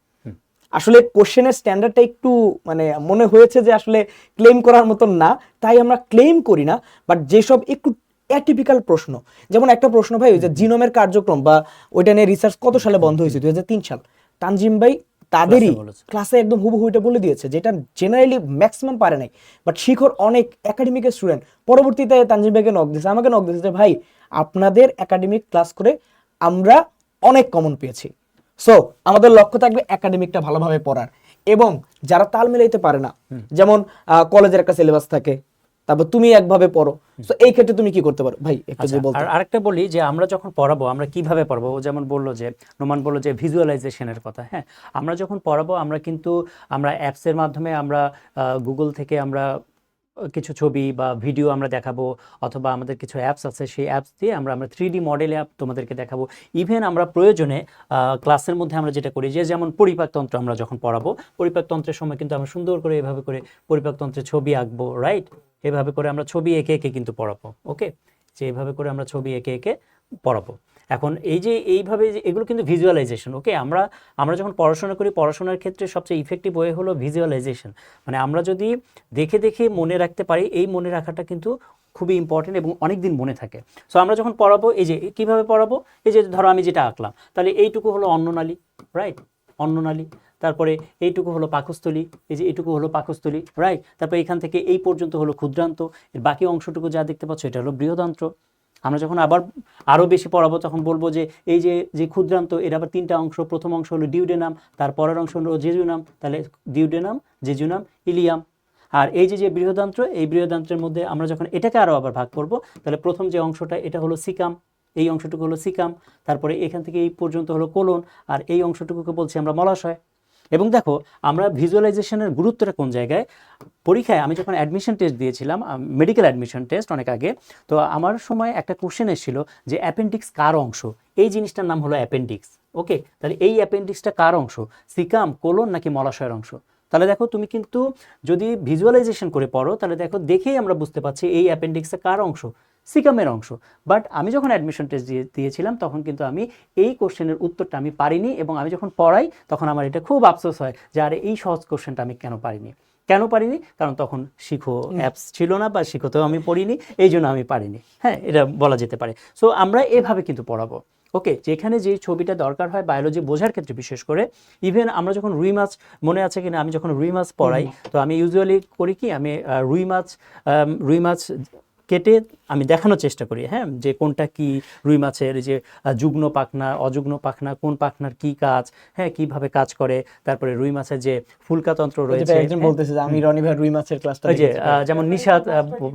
আসলে কোশ্চেনের স্ট্যান্ডার্ডটা একটু মানে মনে হয়েছে যে আসলে ক্লেম করার মতন না, তাই আমরা ক্লেম করি না। বাট যেসব একটু অ্যাটিপিক্যাল প্রশ্ন, যেমন একটা প্রশ্ন ভাই ওই যে জিনোমের কার্যক্রম বা ওইটা নিয়ে রিসার্চ কত সালে বন্ধ হয়েছে, 2003 সাল, তানজিম ভাই তাদেরই ক্লাসে একদম হুবহু এটা বলে দিয়েছে, যেটা জেনারেলি ম্যাক্সিমাম পারে নাই। বাট শিখর অনেক একাডেমিকের স্টুডেন্ট পরবর্তীতে তানজিম ভাইকে নক দিয়েছে, আমাকে নক দিয়েছে যে ভাই আপনাদের একাডেমিক ক্লাস করে আমরা অনেক কমন পেয়েছি। সো আমাদের লক্ষ্য থাকবে একাডেমিকটা ভালোভাবে পড়ার। এবং যারা তাল মিলাইতে পারে না, যেমন কলেজের একটা সিলেবাস থাকে, তারপর তুমি একভাবে পড়ো, তো এই ক্ষেত্রে তুমি কি করতে পারো ভাই একটু যদি বলতে। আর আরেকটা বলি যে আমরা যখন পড়াবো আমরা কিভাবে পড়াবো, ও যেমন বললো যে নোমান বললো যে ভিজুয়ালাইজেশনের কথা। হ্যাঁ, আমরা যখন পড়াবো আমরা কিন্তু আমরা অ্যাপসের মাধ্যমে আমরা গুগল থেকে আমরা কিছু ছবি বা ভিডিও আমরা দেখাবো, অথবা আমাদের কিছু অ্যাপস আছে সেই অ্যাপস দিয়ে আমরা 3D মডেল অ্যাপ তোমাদেরকে দেখাবো। ইভেন আমরা প্রয়োজনে ক্লাসের মধ্যে আমরা যেটা করি যে যেমন পরিপাকতন্ত্র আমরা যখন পড়াবো, পরিপাকতন্ত্রের সময় কিন্তু আমরা সুন্দর করে এভাবে করে পরিপাকতন্ত্রের ছবি আঁকবো, রাইট, এভাবে করে আমরা ছবি এঁকে এঁকে কিন্তু পড়াবো। ওকে, যে এইভাবে করে আমরা ছবি এঁকে এঁকে পড়াবো। এখন এই যে এইভাবে এগুলো কিন্তু ভিজুয়ালাইজেশন। ওকে, আমরা যখন পড়াশোনা করি, পড়াশোনার ক্ষেত্রে সবচেয়ে ইফেক্টিভ ওয়ে হলো ভিজুয়ালাইজেশন। মানে আমরা যদি দেখে দেখে মনে রাখতে পারি, এই মনে রাখাটা কিন্তু খুবই ইম্পর্টেন্ট এবং অনেক দিন মনে থাকে। সো আমরা যখন পড়াবো, এই যে কীভাবে পড়াবো, এই যে ধরো আমি যেটা আঁকলাম, তাহলে এইটুকু হলো অন্ননালী, রাইট, অন্ননালী। তারপরে এইটুকু হলো পাকস্থলী, এই যে এইটুকু হলো পাকস্থলী, রাইট। তারপরে এখান থেকে এই পর্যন্ত হলো ক্ষুদ্রান্ত, এর বাকি অংশটুকু যা দেখতে পাচ্ছ এটা হলো বৃহদান্ত্র। আমরা যখন আবার আরও বেশি পড়াবো তখন বলবো যে এই যে ক্ষুদ্রান্ত, এর আবার 3টা অংশ। প্রথম অংশ হলো ডিউডেনাম, তার পরের অংশ হলো জেজুনাম, তাহলে ডিউডেনাম, জেজুনাম, ইলিয়াম। আর এই যে বৃহদান্ত্র, এই বৃহদান্ত্রের মধ্যে আমরা যখন এটাকে আরও আবার ভাগ করব, তাহলে প্রথম যে অংশটা এটা হলো সিকাম, এই অংশটুকু হলো সিকাম। তারপরে এখান থেকে এই পর্যন্ত হলো কোলন, আর এই অংশটুকুকে বলছি আমরা মলাশয়। এবং দেখো আমরা ভিজুয়ালাইজেশনের গুরুত্বটা কোন জায়গায়, পরীক্ষায় আমি যখন অ্যাডমিশন টেস্ট দিয়েছিলাম, মেডিকেল অ্যাডমিশন টেস্ট অনেক আগে, তো আমার সময় একটা কোশ্চেন এসেছিল যে অ্যাপেন্ডিক্স কার অংশ, এই জিনিসটার নাম হলো অ্যাপেন্ডিক্স। ওকে, তাহলে এই অ্যাপেন্ডিক্সটা কার অংশ, সিকাম, কোলন নাকি মলাশয়ের অংশ? তাহলে দেখো তুমি কিন্তু যদি ভিজুয়ালাইজেশন করে পড়ো, তাহলে দেখো দেখেই আমরা বুঝতে পারছি এই অ্যাপেন্ডিক্সটা কার অংশ, সিকামের অংশ। বাট আমি যখন অ্যাডমিশন টেস্ট দিয়েছিলাম তখন কিন্তু আমি এই কোশ্চেনের উত্তরটা আমি পারিনি, এবং আমি যখন পড়াই তখন আমার এটা খুব আফসোস হয় যে আরে এই সহজ কোশ্চেনটা আমি কেন পারিনি। কারণ তখন শিখো অ্যাপস ছিল না, বা শিখোতেও আমি পড়িনি, এই জন্য আমি পারিনি। হ্যাঁ, এটা বলা যেতে পারে। সো আমরা এভাবে কিন্তু পড়াবো। ওকে, যেখানে যে ছবিটা দরকার হয় বায়োলজি বোঝার ক্ষেত্রে, বিশেষ করে ইভেন আমরা যখন রুই মাছ, মনে আছে কিনা, আমি যখন রুই মাছ পড়াই, তো আমি ইউজুয়ালি করি কি, আমি রুই মাছ কেটে আমি দেখানোর চেষ্টা করি, হ্যাঁ, যে কোনটা কি রুই মাছের, যে যুগ্ন পাখনা, অযুগ্ন পাখনা, কোন পাখনার কি কাজ, হ্যাঁ, কিভাবে কাজ করে। তারপরে রুই মাছের যে ফুলকাতন্ত্র রয়েছে, একজন বলতেছে যে আমি রনি ভাই রুই মাছের ক্লাসটা ওই যে যেমন নিশাত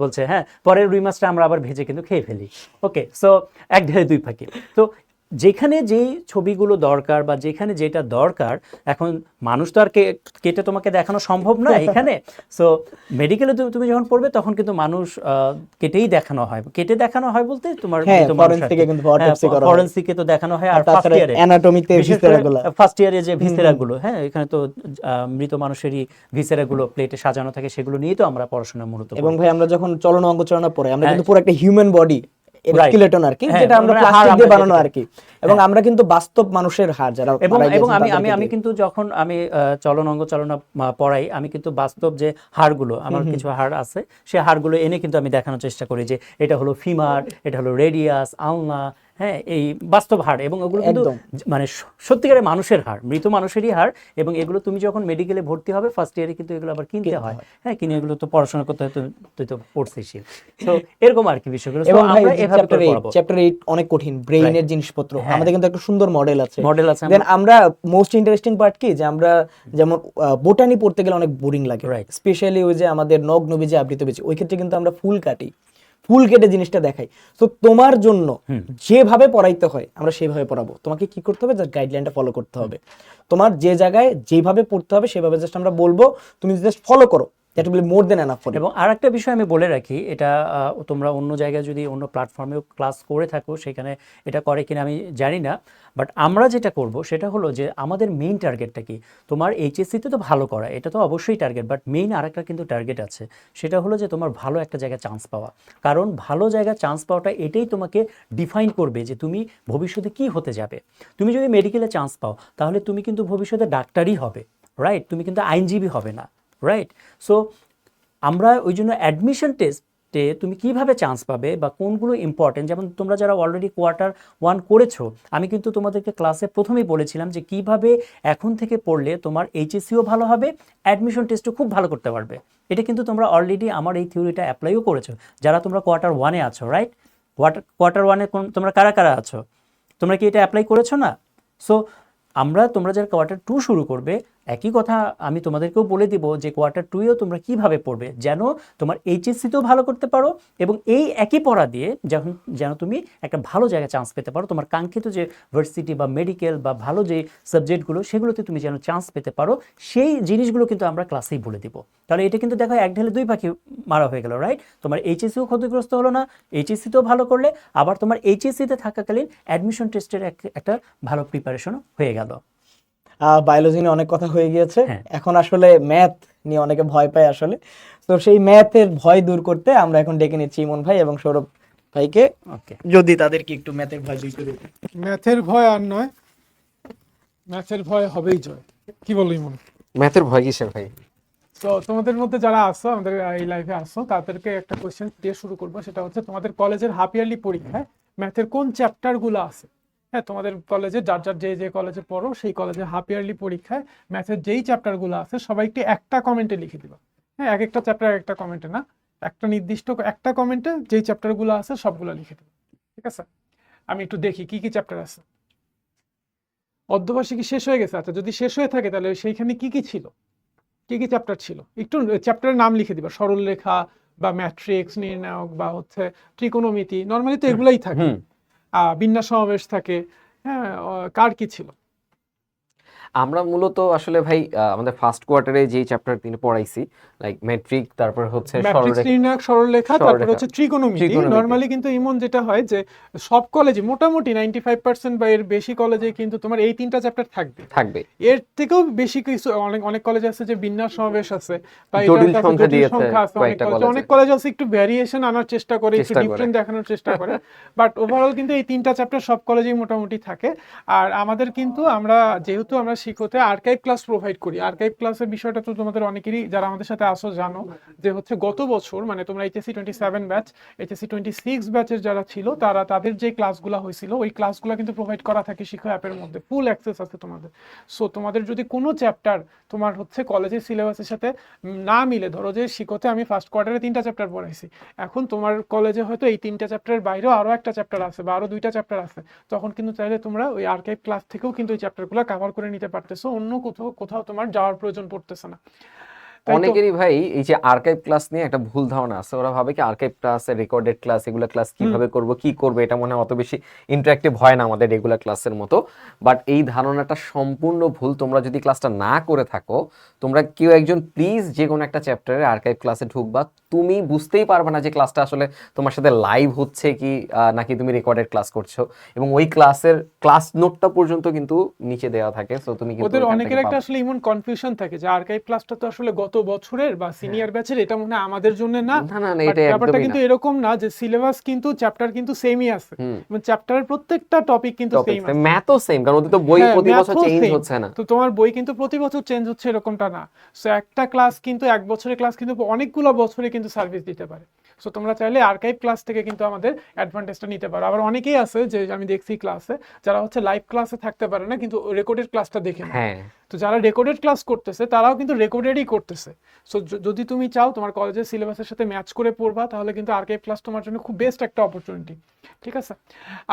বলছে, হ্যাঁ, পরের রুই মাছটা আমরা আবার ভেজে কিন্তু খেয়ে ফেলি। ওকে, সো এক ঢেলে দুই পাখি। তো যেখানে যেই ছবিগুলো দরকার বা যেখানে যেটা দরকার, এখন মানুষ তো আর কেটে তোমাকে দেখানো সম্ভব না এখানে। সো মেডিকেলে তুমি যখন পড়বে তখন কিন্তু মানুষ কেটেই দেখানো হয়। কেটে দেখানো হয় বলতে তোমার ফরেনসিকে তো দেখানো হয়, আর ফার্স্ট ইয়ারে অ্যানাটমিতে ভিসেরাগুলো, ফার্স্ট ইয়ারে যে ভিসেরাগুলো, হ্যাঁ, এখানে তো মৃত মানুষেরই ভিসেরাগুলো প্লেটে সাজানো থাকে, সেগুলো নিয়েই তো আমরা পড়াশোনা মূলত। এবং ভাই আমরা যখন চলন অঙ্গ চালনা পড়ে আমরা কিন্তু পুরো একটা হিউম্যান বডি স্কেলেটন আর কি, যেটা আমরা প্লাস্টিক দিয়ে বানানো আর কি, এবং আমরা কিন্তু বাস্তব মানুষের হাড় যারা, এবং আমি কিন্তু যখন আমি চলন অঙ্গ চালনা পড়াই, আমি কিন্তু বাস্তব যে হাড়গুলো, আমার কিছু হাড় আছে, সেই হাড়গুলো এনে কিন্তু আমি দেখানোর চেষ্টা করি যে এটা হলো ফিমার, এটা হলো রেডিয়াস, আলনা, হ্যাঁ, এই বাস্তব হাড়। এবং ওগুলো কিন্তু মানে সত্যিকারের মানুষের হাড়, মৃত মানুষেরই হাড়। এবং এগুলো তুমি যখন মেডিকেলে ভর্তি হবে ফার্স্ট ইয়ারে কিন্তু এগুলো আবার কিনতে হয়, হ্যাঁ, কিনে এগুলো তো পড়াশোনা করতে হয়, তুই তো পড়ছিস। তো এরকম আর কি বিষয়গুলো। এবং আমরা এভাবে করে পড়াবো। চ্যাপ্টার 8 অনেক কঠিন, ব্রেইনের জিনিসপত্র, আমাদের কিন্তু একটা সুন্দর মডেল আছে। দেন আমরা মোস্ট ইন্টারেস্টিং পার্ট কি, যে আমরা যেমন বোটানি পড়তে গেলে অনেক বোরিং লাগে, স্পেশালি ওই যে আমাদের নগ নবীজে আবৃত বীজ, ওই ক্ষেত্রে কিন্তু আমরা ফুল কাটি, ফুল কেটে জিনিসটা দেখাই। তো তোমার জন্য যেভাবে পড়াইতে হয় আমরা সেভাবে পড়াবো। তোমাকে কি করতে হবে, জাস্ট গাইডলাইনটা ফলো করতে হবে। তোমার যে জায়গায় যেভাবে পড়তে হবে সেভাবে জাস্ট আমরা বলবো, তুমি জাস্ট ফলো করো। এবং আরেকটা বিষয় আমি বলে রাখি, এটা তোমরা অন্য জায়গায় যদি অন্য প্ল্যাটফর্মেও ক্লাস করে থাকো, সেখানে এটা করে কিনা আমি জানি না, বাট আমরা যেটা করব সেটা হলো যে আমাদের মেইন টার্গেটটা কি, তোমার এইচএসসিতে তো ভালো করা, এটা তো অবশ্যই টার্গেট, বাট মেইন আরেকটা কিন্তু টার্গেট আছে, সেটা হলো যে তোমার ভালো একটা জায়গায় চান্স পাওয়া। কারণ ভালো জায়গায় চান্স পাওয়াটা এটাই তোমাকে ডিফাইন করবে যে তুমি ভবিষ্যতে কি হতে যাবে। তুমি যদি মেডিকেলে চান্স পাও তাহলে তুমি কিন্তু ভবিষ্যতে ডাক্তারই হবে, রাইট, তুমি কিন্তু আইনজীবী হবে না, রাইট। সো আমরা ওই জন্য অ্যাডমিশন টেস্টে তুমি কিভাবে চান্স পাবে বা কোনগুলো ইম্পর্টেন্ট, যেমন তোমরা যারা অলরেডি কোয়ার্টার 1 করেছো, আমি কিন্তু তোমাদেরকে ক্লাসে প্রথমেই বলেছিলাম যে কিভাবে এখন থেকে পড়লে তোমার এইচএসসিও ভালো হবে, অ্যাডমিশন টেস্টও খুব ভালো করতে পারবে। এটা কিন্তু তোমরা অলরেডি আমার এই থিওরিটা অ্যাপ্লাইও করেছো যারা তোমরা কোয়ার্টার 1-এ আছো, রাইট। কোয়ার্টার 1-এ তোমরা কারা কারা আছো, তোমরা কি এটা অ্যাপ্লাই করেছো না? সো তোমরা যারা কোয়ার্টার 2 শুরু করবে, একই কথা আমি তোমাদেরকেও বলে দিব যে কোয়ার্টার 2-এও তোমরা কিভাবে পড়বে যেন তোমার এইচএসসিতেও ভালো করতে পারো, এবং এই একই পড়া দিয়ে যেন তুমি একটা ভালো জায়গায় চান্স পেতে পারো, তোমার কাঙ্ক্ষিত যে ভার্সিটি বা মেডিকেল বা ভালো যে সাবজেক্টগুলো সেগুলোতে তুমি যেন চান্স পেতে পারো, সেই জিনিসগুলো কিন্তু আমরা ক্লাসেই বলে দিব। তাহলে এটা কিন্তু দেখো এক ঢেলে দুই পাখি মারা হয়ে গেল, রাইট। তোমার এইচএসসিও ক্ষতিগ্রস্ত হলো না, এইচএসসিতেও ভালো করলে, আবার তোমার এইচএসসিতে থাকাকালীন অ্যাডমিশন টেস্টের একটা ভালো প্রিপারেশনও হয়ে গেল। বায়োলজি নিয়ে অনেক কথা হয়ে গিয়েছে, এখন আসলে ম্যাথ নিয়ে অনেকে ভয় পায় আসলে। তো সেই ম্যাথের ভয় দূর করতে আমরা এখন ডেকে নিচ্ছি ইমন ভাই এবং সৌরভ ভাইকে, ওকে যদি তাদেরকে একটু ম্যাথের ভয় দুই করে দিই। ম্যাথের ভয় আর নয়, ম্যাথের ভয় হবেই জয়। কি বলো ইমন? ম্যাথের ভয় কিসের ভাই? তো তোমাদের মধ্যে যারা আসো, আমাদের এই লাইভে আসো, তাদেরকে একটা কোয়েশ্চেন দিয়ে শুরু করবো। সেটা হচ্ছে তোমাদের কলেজের হাফ ইয়ারলি পরীক্ষায় ম্যাথের কোন চ্যাপ্টার গুলো আছে? হ্যাঁ, তোমাদের কলেজে যার যার যে কলেজে পড়ো সেই কলেজে হাফ ইয়ারলি পরীক্ষায় ম্যাথের যেই চ্যাপ্টার গুলো আছে সবাইকে একটা কমেন্টে লিখে দিবা। হ্যাঁ, এক একটা চ্যাপ্টার একটা কমেন্টে না, একটা নির্দিষ্ট একটা কমেন্টে যেই চ্যাপ্টার গুলো আছে সবগুলো লিখে দিবা। ঠিক আছে? আমি একটু দেখি কি কি চ্যাপ্টার আছে। অর্ধবার্ষিকী শেষ হয়ে গেছে। আচ্ছা, যদি শেষ হয়ে থাকে তাহলে সেইখানে কি কি ছিল, কি কি চ্যাপ্টার ছিল, একটু চ্যাপ্টারের নাম লিখে দিবা। সরলরেখা বা ম্যাট্রিক্স নির্ণায়ক বা হচ্ছে ত্রিকোণমিতি, নর্মালি তো এগুলাই থাকে। বিন্যাস সমাবেশ থাকে। হ্যাঁ, কার কি ছিল? আমরা মূলত আসলে ভাই আমাদের ফার্স্ট কোয়ার্টারে যেই চ্যাপ্টার তিনি পড়াইছি, লাইক ম্যাট্রিক, তারপর হচ্ছে ম্যাট্রিক্স নির্ণায়ক, সরলরেখা, তারপর হচ্ছে ত্রিকোণমিতি। নরমালি কিন্তু এমন যেটা হয় যে সব কলেজে মোটামুটি 95% বা এর বেশি কলেজে কিন্তু তোমার এই তিনটা চ্যাপ্টার থাকবে। এর থেকেও বেশি কিছু অনেক কলেজ আছে যে বিন্যাস সমাবেশ আছে বা জটিল সংখ্যা জটিল দিয়েছে সংখ্যা আছে। অনেক কলেজ আছে একটু ভ্যারিয়েশন আনার চেষ্টা করে, একটু ডিফারেন্ট দেখানোর চেষ্টা করে, বাট ওভারঅল কিন্তু এই তিনটা চ্যাপ্টার সব কলেজেই মোটামুটি থাকে। আর আমাদের কিন্তু যেহেতু আমরা শিখতে আর্কাইভ ক্লাস প্রোভাইড করি। আর্কাইভ ক্লাসের বিষয়টা তো তোমাদের অনেকেরই যারা আমাদের সাথে আসো জানো যে হচ্ছে গত বছর মানে তোমরা এইচএসসি 27 ব্যাচ, এইচএসসি 26 ব্যাচের যারা ছিল তাদের যে ক্লাসগুলো হয়েছিল ওই ক্লাসগুলো কিন্তু প্রোভাইড করা থাকে শিখো অ্যাপের মধ্যে। ফুল অ্যাক্সেস আছে তোমাদের। সো তোমাদের যদি কোনো চ্যাপ্টার তোমার হচ্ছে কলেজের সিলেবাসের সাথে না মিলে, ধরো যে শিখোতে আমি ফার্স্ট কোয়ার্টারে 3টা চ্যাপ্টার পড়াইছি, এখন তোমার কলেজে হয়তো এই 3টা চ্যাপ্টারের বাইরেও আরো একটা চ্যাপ্টার আছে বা আরো 2টা চ্যাপ্টার আছে, তখন কিন্তু চাইলে তোমরা ওই আর্কাইভ ক্লাস থেকেও কিন্তু ওই চ্যাপ্টারগুলো কভার করে নিতে পারতেছো। অন্য কোথাও তোমার যাওয়ার প্রয়োজন পড়তেছে না। অনেকেরই ভাই এই যে আর্কাইভ ক্লাস নিয়ে একটা ভুল ধারণা আছে। ওরা ভাবে কি আর্কাইভ ক্লাস, রেকর্ডেড ক্লাস, এগুলা ক্লাস কিভাবে করব, কি করব, এটা মনে হয় অত বেশি ইন্টারঅ্যাক্টিভ হয় না আমাদের রেগুলার ক্লাসের মতো। বাট এই ধারণাটা সম্পূর্ণ ভুল। তোমরা যদি ক্লাসটা না করে থাকো, তোমরা কেউ একজন প্লিজ যে কোনো একটা চ্যাপ্টারে আর্কাইভ ক্লাসে ঢুকবা, তুমি বুঝতেই পারবে না যে ক্লাসটা আসলে তোমার সাথে লাইভ হচ্ছে কি নাকি তুমি রেকর্ডেড ক্লাস করছো। এবং ওই ক্লাসের ক্লাস নোটটা পর্যন্ত কিন্তু নিচে দেওয়া থাকে। সো তুমি কিন্তু ওদের অনেকের একটা আসলে এমন কনফিউশন থাকে যে আর্কাইভ ক্লাসটা তো আসলে গত বছরের বা সিনিয়র ব্যাচের, এটা মনে হয় আমাদের জন্য না। ব্যাপারটা কিন্তু এরকম না, যে সিলেবাস কিন্তু চ্যাপ্টার কিন্তু সেমই আছে এবং চ্যাপ্টারের প্রত্যেকটা টপিক কিন্তু সেম আছে। ম্যাথও সেম, কারণ ওদের তো বই প্রতি বছর চেঞ্জ হচ্ছে না। তো তোমার বই কিন্তু প্রতি বছর চেঞ্জ হচ্ছে এরকমটা না। সো একটা ক্লাস কিন্তু এক বছরের ক্লাস কিন্তু অনেকগুলো বছরে কিন্তু সার্ভিস দিতে পারে। সো তোমরা চাইলে আর্কাইভ ক্লাস থেকে কিন্তু আমাদের অ্যাডভান্টেজটা নিতে পারো। আবার অনেকেই আছে যে আমি দেখছি ক্লাসে যারা হচ্ছে লাইভ ক্লাসে থাকতে পারে না, কিন্তু রেকর্ডেড ক্লাসটা দেখে না। তো যারা রেকর্ডেড ক্লাস করতেছে তারাও কিন্তু রেকর্ডেডই করতেছে। সো যদি তুমি চাও তোমার কলেজের সিলেবাসের সাথে ম্যাচ করে পড়বা, তাহলে কিন্তু আর্কাইভ ক্লাস তোমার জন্য খুব বেস্ট একটা অপরচুনিটি। ঠিক আছে?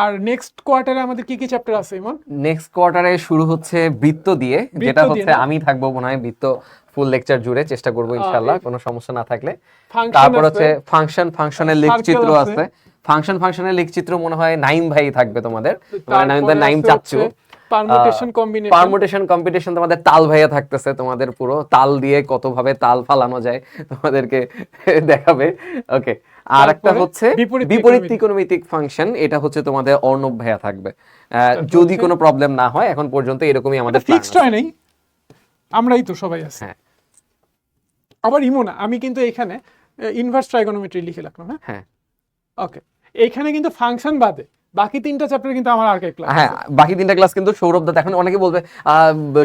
আর নেক্সট কোয়ার্টারে আমাদের কি কি চ্যাপ্টার আছে ইমন? নেক্সট কোয়ার্টারে শুরু হচ্ছে বৃত্ত দিয়ে, যেটা হচ্ছে আমি থাকবো মনে হয় বৃত্ত ফুল লেকচার জুড়ে, চেষ্টা করবো ইনশাআল্লাহ কোনো সমস্যা না থাকলে। তারপর হচ্ছে ফাংশনের লেখচিত্র আছে। ফাংশনের লেখচিত্র মনে হয় নাইম ভাই থাকবে তোমাদের, নাইম চাচ্চু। পারমুটেশন কম্পিটিশন তোমাদের তাল ভাইয়া থাকতেছে, তোমাদের পুরো তাল দিয়ে কত ভাবে তাল ফালানো যায় তোমাদেরকে দেখাবে। ওকে, আর একটা হচ্ছে বিপরীত ত্রিকোণমিতিক ফাংশন, এটা হচ্ছে তোমাদের অর্ণব ভাইয়া থাকবে যদি কোনো প্রবলেম না হয়। এখন পর্যন্ত এরকমই আমাদের ফিক্সড হয় নাই, আমরাই তো সবাই আছি। আবার ইমোনা আমি কিন্তু এখানে ইনভার্স ট্রাইগোনোমেট্রি লিখে রাখলাম। হ্যাঁ, ওকে। এইখানে কিন্তু ফাংশন বাদে বাকি 3টা চ্যাপ্টার কিন্তু আমার আর্কাইভ ক্লাস। হ্যাঁ, বাকি 3টা ক্লাস কিন্তু সৌরভ দা। এখন অনেকে বলবে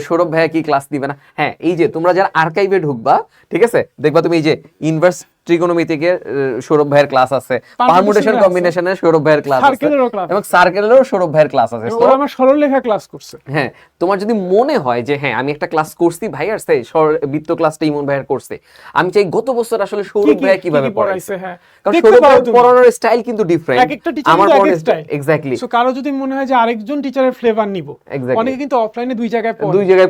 সৌরভ ভাইয়া কি ক্লাস দিবে না। হ্যাঁ, এই যে তোমরা যারা আর্কাইভে ঢুকবা, ঠিক আছে, দেখবা তুমি এই যে ইনভার্স ট্রিগোনোমেট্রিকে সৌরভ ভাইয়ের ক্লাস আছে, পারমুটেশন কম্বিনেশনে সৌরভ ভাইয়ের ক্লাস আছে, এবং সার্কেলেরও সৌরভ ভাইয়ের ক্লাস আছে। তো আমার সরলরেখা ক্লাস করছে। হ্যাঁ, তোমার যদি মনে হয় যে হ্যাঁ আমি একটা ক্লাস করছি ভাইয়ার সাথে, বৃত্ত ক্লাসটা ইমন ভাইয়ের করছে, আমি চাই গত বছর আসলে সৌরভ ভাইয়া কিভাবে পড়াইছে। হ্যাঁ, কারণ সৌরভ ভাইয়ের পড়ানোর স্টাইল কিন্তু ডিফারেন্ট, একটা টিচার আমার পড়ানোর স্টাইল এক্স্যাক্টলি। সো কারো যদি মনে হয় যে আরেকজন টিচারের ফ্লেভার নিব, অনেকে কিন্তু অফলাইনে দুই জায়গায়